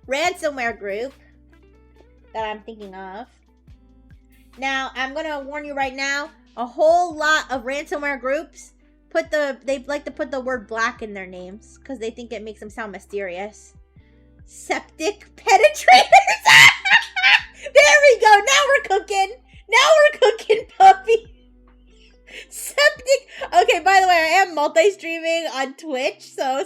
ransomware group that I'm thinking of. Now, I'm going to warn you right now, a whole lot of ransomware groups they like to put the word black in their names because they think it makes them sound mysterious. Septic penetrators. There we go. Now we're cooking. Puppy. Septic. Okay, by the way, I am multi-streaming on Twitch, so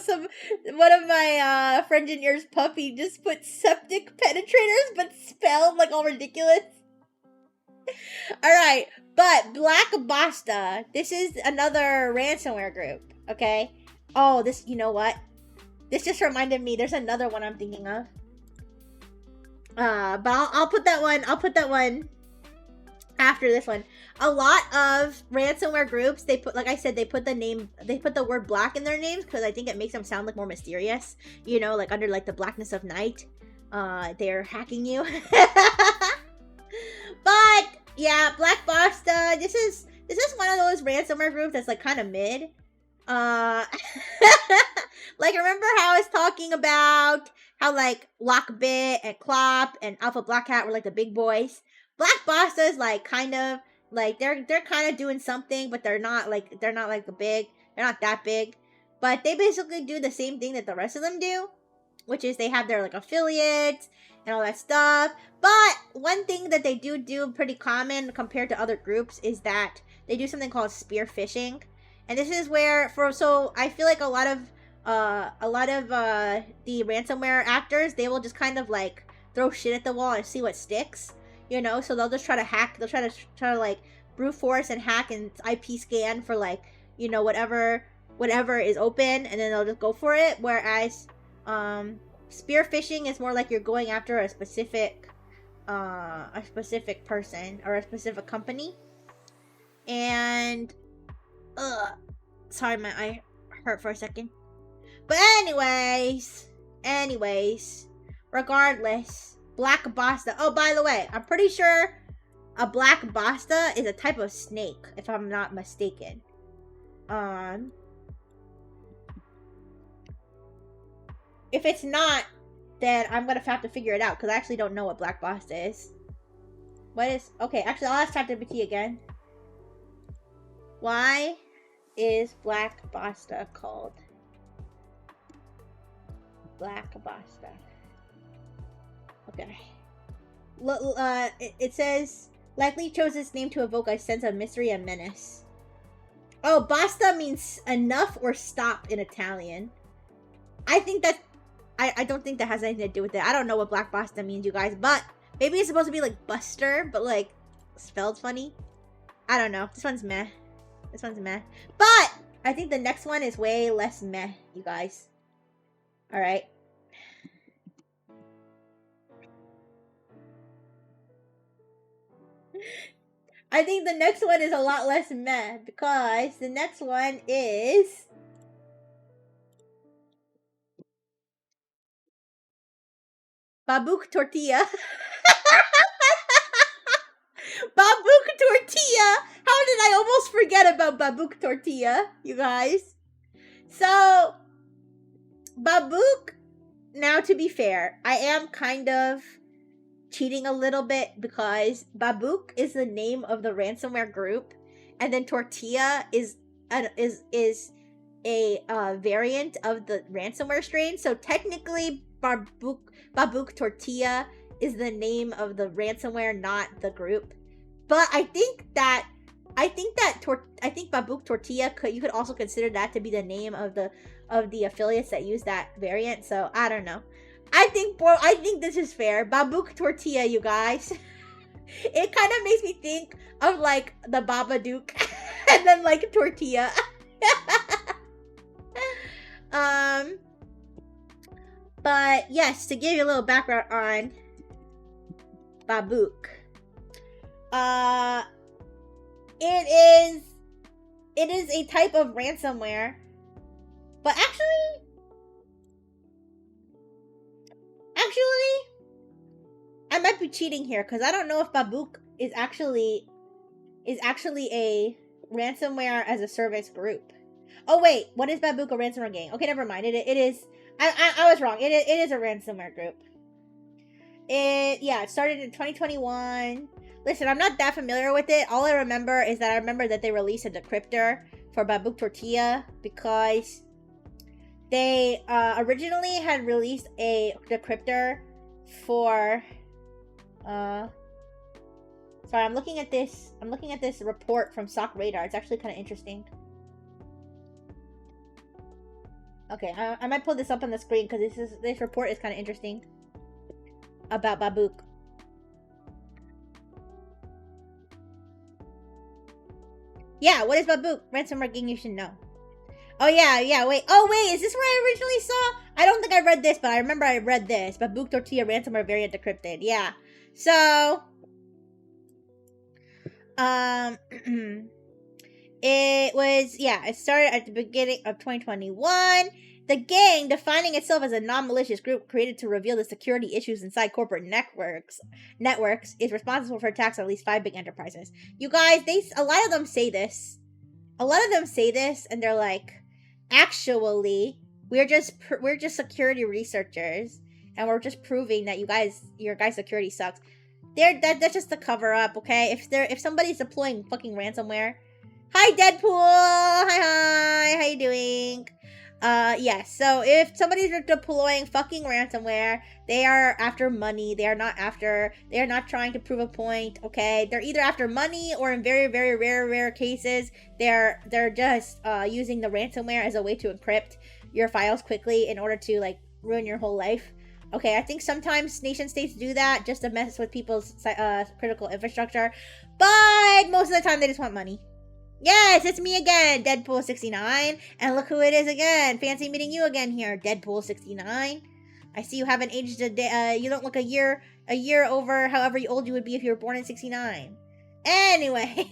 one of my friend engineers puppy just put septic penetrators, but spelled like all ridiculous. All right, but Black Basta, this is another ransomware group, okay? Oh, this, you know what? This just reminded me. There's another one I'm thinking of. But I'll put that one. I'll put that one after this one. A lot of ransomware groups, they put, like I said, they put the word black in their names because I think it makes them sound like more mysterious. You know, like under like the blackness of night, they're hacking you. But yeah, Black Basta. This is one of those ransomware groups that's like kind of mid. Like remember how I was talking about how like Lockbit and Clop and Alpha Black Hat were like the big boys. Black Basta is like kind of like they're kind of doing something, but they're not like they're not that big. But they basically do the same thing that the rest of them do, which is they have their like affiliates and all that stuff. But one thing that they do pretty common compared to other groups is that they do something called spear phishing. And this is where so I feel like a lot of the ransomware actors, they will just kind of like throw shit at the wall and see what sticks, you know. So they'll just try to hack. They'll try to like brute force and hack and IP scan for like, you know, whatever is open, and then they'll just go for it. Whereas spear phishing is more like you're going after a specific person or a specific company. And sorry, my eye hurt for a second. But anyways, regardless, Black Basta. Oh, by the way, I'm pretty sure a Black Basta is a type of snake, if I'm not mistaken. If it's not, then I'm gonna have to figure it out because I actually don't know what Black Basta is. What is? Okay, actually, I'll ask ChatGPT again. Why is Black Basta called Black Basta? Okay. It says likely chose this name to evoke a sense of mystery and menace. Oh, basta means enough or stop in Italian. I think that I don't think that has anything to do with it. I don't know what Black Basta means, you guys, but maybe it's supposed to be like Buster, but like spelled funny. I don't know. This one's meh. But I think the next one is way less meh, you guys. All right. I think the next one is a lot less meh because the next one is Babook Tortilla. Babook Tortilla. How did I almost forget about Babook Tortilla, you guys? So, Babook, now to be fair, I am kind of cheating a little bit because Babook is the name of the ransomware group, and then Tortilla is a variant of the ransomware strain. So technically, Babook Tortilla is the name of the ransomware, not the group. But I think Babook Tortilla you could also consider that to be the name of the affiliates that use that variant. So I don't know. I think this is fair. Babook Tortilla, you guys. It kind of makes me think of like the Babadook and then like tortilla. But yes, to give you a little background on Babook. It is a type of ransomware. But actually, I might be cheating here because I don't know if Babook is actually a ransomware as a service group. Oh wait, what is Babook, a ransomware gang? Okay, never mind. It is. I was wrong. It is a ransomware group. It started in 2021. Listen, I'm not that familiar with it. All I remember is that that they released a decryptor for Babook Tortilla because they originally had released a decryptor for sorry, I'm looking at this report from SOC Radar. It's actually kind of interesting. Okay, I might pull this up on the screen because this report is kind of interesting about Babook. Yeah, what is Babook? Ransomware gang you should know. Oh, yeah, wait. Oh, wait, is this where I originally saw? I don't think I read this, but I remember I read this. Babuk Tortilla ransomware variant decrypted. Yeah. So, it started at the beginning of 2021. The gang, defining itself as a non-malicious group created to reveal the security issues inside corporate networks, is responsible for attacks on at least 5 big enterprises. You guys, a lot of them say this. And they're like, actually, we're just security researchers, and we're just proving that your guys' security sucks. That's just a cover up, okay? If somebody's deploying fucking ransomware, hi Deadpool, hi, how you doing? Yes. So if somebody's deploying fucking ransomware, they are after money. They are not trying to prove a point. Okay, they're either after money, or in very, very rare cases, they're just using the ransomware as a way to encrypt your files quickly in order to like ruin your whole life. Okay, I think sometimes nation states do that just to mess with people's critical infrastructure, but most of the time they just want money. Yes, it's me again, Deadpool69, and look who it is again. Fancy meeting you again here, Deadpool69. I see you haven't aged a day. You don't look a year over however old you would be if you were born in 69. Anyway,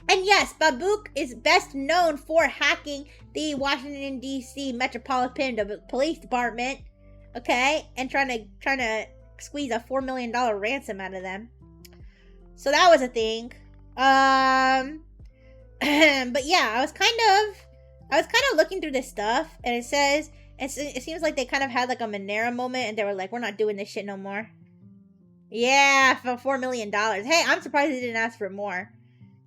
and yes, Babuk is best known for hacking the Washington D.C. Metropolitan Police Department, okay, and trying to squeeze a $4 million ransom out of them. So that was a thing. But yeah, I was kind of looking through this stuff, and it says it seems like they kind of had like a Monero moment, and they were like, we're not doing this shit no more. Yeah, for $4 million. Hey, I'm surprised they didn't ask for more.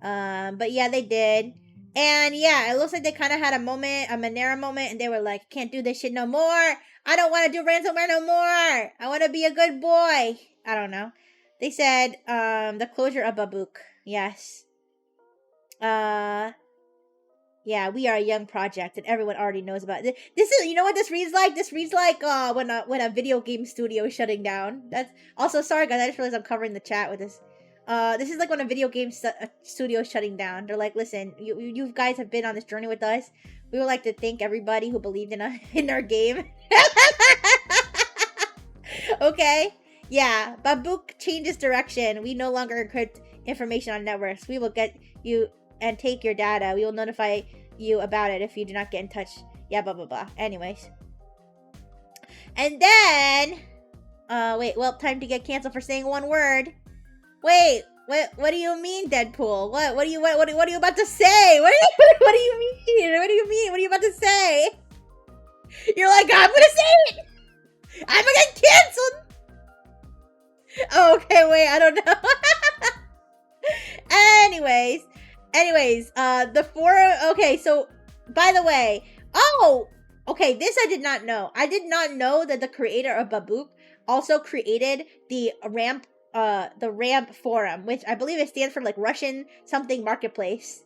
But yeah, they did. And yeah, it looks like they kind of had a Monero moment, and they were like, can't do this shit no more. I don't want to do ransomware no more. I want to be a good boy. I don't know. They said, the closure of Babuk. Yes. Yeah, we are a young project, and everyone already knows about it. This is, you know what this reads like? This reads like, when a video game studio is shutting down. That's, also, sorry guys, I just realized I'm covering the chat with this. This is like when a video game studio is shutting down. They're like, listen, you guys have been on this journey with us. We would like to thank everybody who believed in our game. Okay? Yeah, Babuk changes direction. We no longer encrypt information on networks. We will get you and take your data. We will notify you about it if you do not get in touch. Yeah, blah, blah, blah. Anyways. And then... wait, well, time to get canceled for saying one word. Wait, what do you mean, Deadpool? What are you about to say? What do you mean? What do you mean? What are you about to say? You're like, I'm gonna say it! I'm gonna get canceled! Oh, okay, wait, I don't know. Anyways, okay, so, by the way, okay, this I did not know. I did not know that the creator of Babuk also created the Ramp forum, which I believe it stands for, like, Russian something marketplace,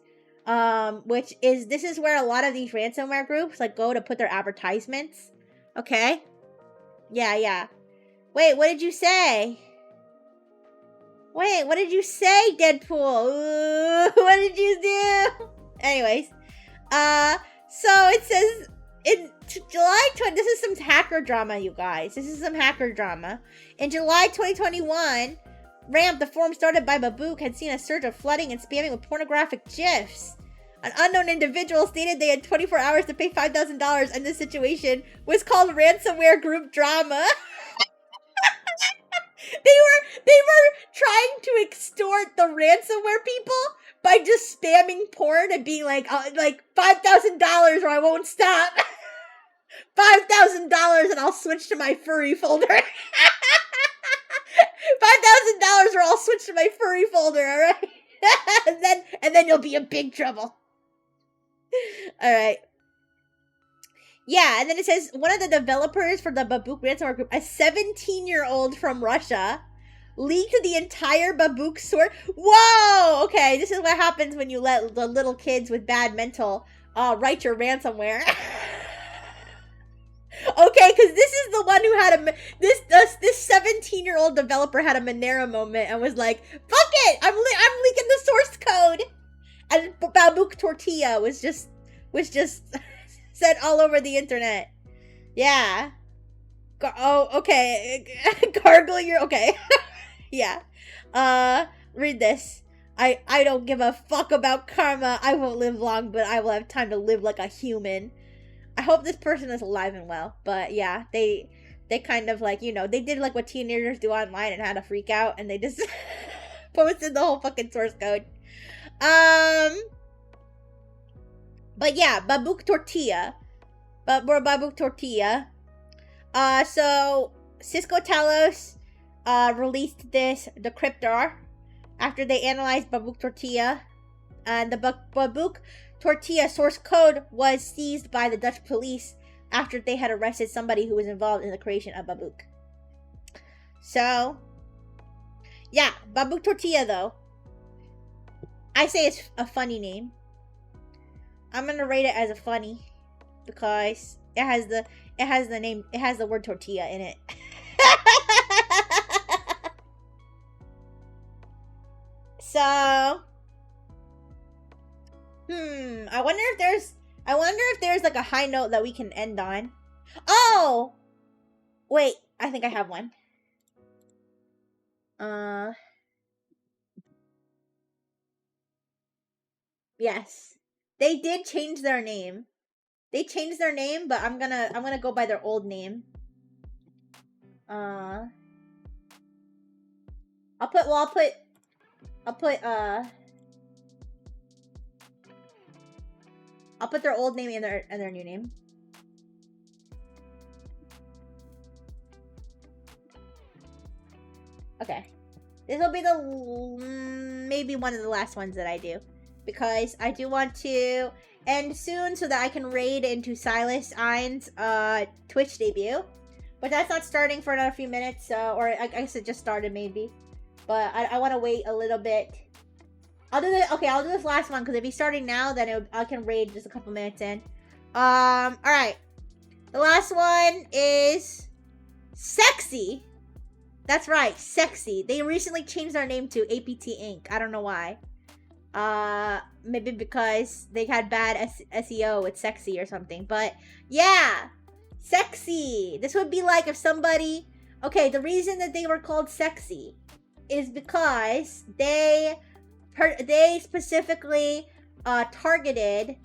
this is where a lot of these ransomware groups, like, go to put their advertisements, okay? Yeah. Wait, what did you say? Wait, what did you say, Deadpool? Ooh, what did you do? Anyways, so it says in July 20, this is some hacker drama, you guys. This is some hacker drama. In July 2021, Ramp, the forum started by Babuk, had seen a surge of flooding and spamming with pornographic GIFs. An unknown individual stated they had 24 hours to pay $5,000, and this situation was called ransomware group drama. They were trying to extort the ransomware people by just spamming porn and being like $5,000 or I won't stop. $5,000 and I'll switch to my furry folder. $5,000 or I'll switch to my furry folder, all right? and then you'll be in big trouble. All right. Yeah, and then it says, one of the developers for the Babuk ransomware group, a 17-year-old from Russia, leaked the entire Babuk source. Whoa! Okay, this is what happens when you let the little kids with bad mental write your ransomware. Okay, because this is the one who had this 17-year-old developer had a Monero moment and was like, fuck it! I'm leaking the source code! And Babook Tortilla was just said all over the internet. Yeah. Oh, okay. Gargle your... Okay. Yeah. Read this. I don't give a fuck about karma. I won't live long, but I will have time to live like a human. I hope this person is alive and well. But yeah, they kind of like, you know, they did like what teenagers do online and had a freak out, and they just posted the whole fucking source code. But yeah, Babook Tortilla. Babook Tortilla. So Cisco Talos released this decryptor after they analyzed Babook Tortilla, and the Babook Tortilla source code was seized by the Dutch police after they had arrested somebody who was involved in the creation of Babook. So, yeah, Babook Tortilla though, I say it's a funny name. I'm gonna rate it as a funny because it has the word tortilla in it. So, I wonder if there's like a high note that we can end on. Oh, wait, I think I have one. Yes, they did change their name. They changed their name, but I'm gonna go by their old name. I'll put their old name and their new name. Okay. This will be the maybe one of the last ones that I do, because I do want to end soon so that I can raid into Silas Ein's Twitch debut. But that's not starting for another few minutes, or I guess it just started maybe. But I want to wait a little bit. I'll do this last one, because if he's starting now, then I can raid just a couple minutes in. Alright. The last one is Sexy. That's right, Sexy. They recently changed their name to APT Inc. I don't know why. Maybe because they had bad SEO with Sexy or something. But yeah, Sexy. This would be like if somebody... Okay, the reason that they were called Sexy is because they specifically targeted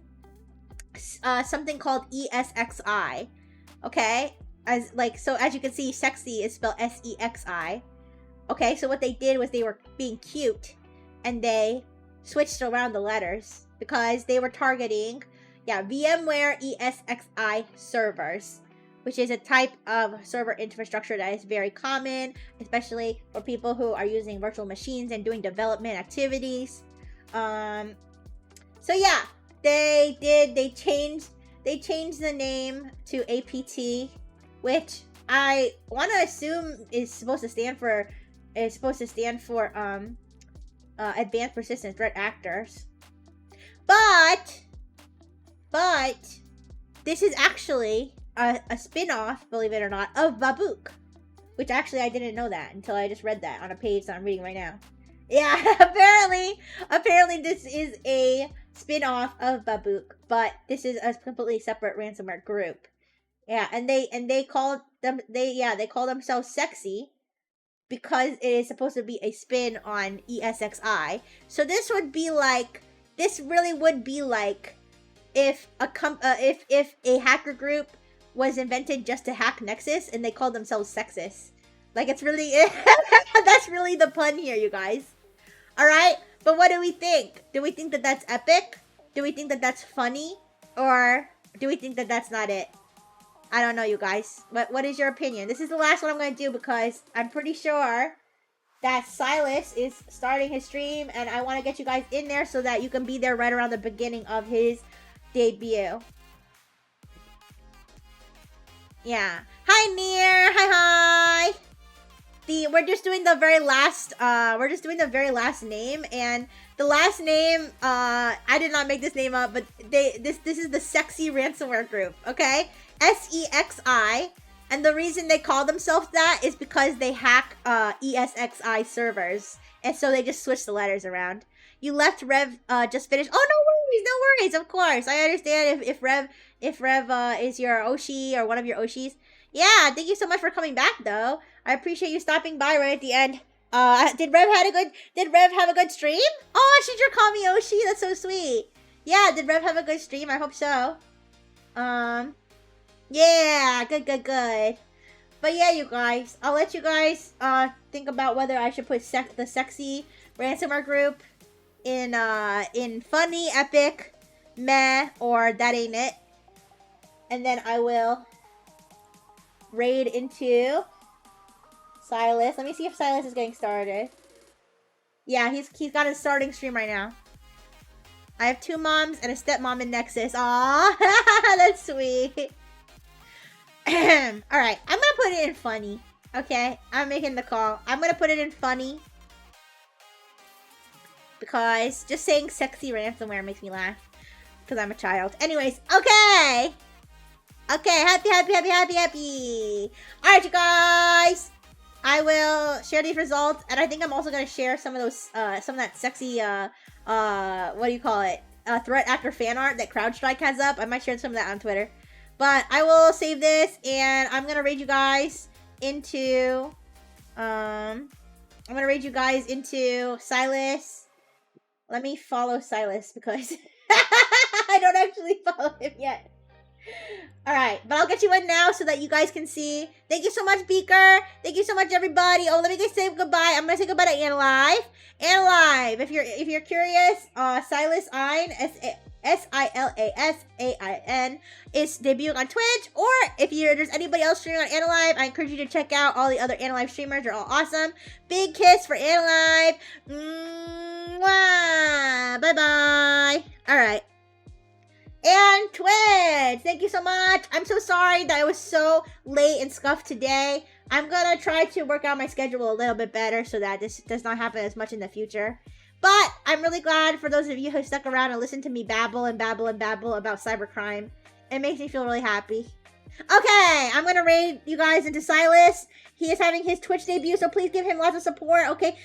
something called ESXi. Okay? As you can see, Sexy is spelled SEXI. Okay, so what they did was they were being cute, and they switched around the letters because they were targeting, VMware ESXi servers, which is a type of server infrastructure that is very common, especially for people who are using virtual machines and doing development activities. So yeah, they changed the name to APT, which I want to assume is supposed to stand for Advanced Persistent Threat Actors. But this is actually a spin-off, believe it or not, of Babook, which actually I didn't know that until I just read that on a page that I'm reading right now. Yeah, apparently this is a spin-off of Babook, but this is a completely separate ransomware group. Yeah, and they call themselves Sexy because it is supposed to be a spin on ESXi. So this really would be like if a hacker group was invented just to hack Nexus and they called themselves Sexist. Like, it's really that's really the pun here, you guys. All right, but what do we think? Do we think that that's epic? Do we think that that's funny, or do we think that that's not it? I don't know, you guys. What is your opinion? This is the last one I'm going to do because I'm pretty sure that Silas is starting his stream, and I want to get you guys in there so that you can be there right around the beginning of his debut. Yeah. Hi, Near. Hi. We're just doing the very last name, and the last name, I did not make this name up, but this is the Sexy ransomware group, okay? SEXI, and the reason they call themselves that is because they hack ESXi servers, and so they just switch the letters around. you left Rev just finished. Oh, no worries, of course. I understand if Rev is your Oshi or one of your Oshis. Yeah, thank you so much for coming back though. I appreciate you stopping by right at the end. Did Rev have a good stream? Oh, she just called me Oshi. That's so sweet. Yeah, did Rev have a good stream? I hope so. Yeah, good. But yeah, you guys, I'll let you guys think about whether I should put the sexy ransomware group in funny, epic, meh, or that ain't it. And then I will raid into Silas. Let me see if Silas is getting started. Yeah, he's got his starting stream right now. I have 2 moms and a stepmom in Nexus. Aw, that's sweet. Alright, I'm gonna put it in funny. Okay, I'm making the call. I'm gonna put it in funny. Because just saying sexy ransomware makes me laugh. Because I'm a child. Anyways, okay! Okay, happy. Alright, you guys! I will share these results, and I think I'm also gonna share some of those, some of that sexy, what do you call it? Threat actor fan art that CrowdStrike has up. I might share some of that on Twitter. But I will save this, and I'm gonna raid you guys into, Silas. Let me follow Silas, because I don't actually follow him yet. Alright, but I'll get you in now so that you guys can see. Thank you so much, Beaker. Thank you so much, everybody. Oh, let me just say goodbye. I'm gonna say goodbye to Analive. Analive, if you're curious, Silas Ain, SILASAIN, is debuting on Twitch. Or if there's anybody else streaming on Analive, I encourage you to check out all the other Analive streamers. They're all awesome. Big kiss for Analive. Mwah. Bye-bye. Alright. And Twitch, thank you so much. I'm so sorry that I was so late and scuffed today. I'm gonna try to work out my schedule a little bit better so that this does not happen as much in the future. But I'm really glad for those of you who stuck around and listened to me babble about cybercrime. It makes me feel really happy. Okay, I'm gonna raid you guys into Silas. He is having his Twitch debut, so please give him lots of support, okay?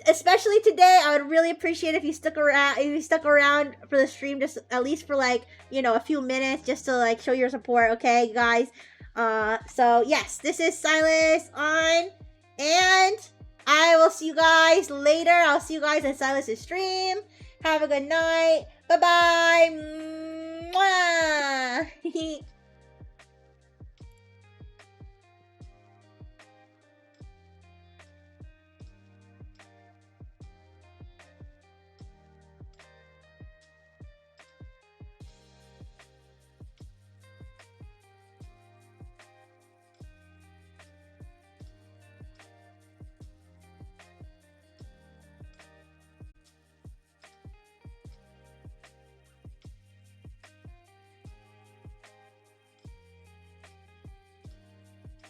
Especially today, I would really appreciate if you stuck around for the stream, just at least for like, a few minutes, just to like show your support, okay, guys? So yes, this is Silas on, and I will see you guys later. I'll see you guys at Silas's stream. Have a good night. Bye-bye. Mwah.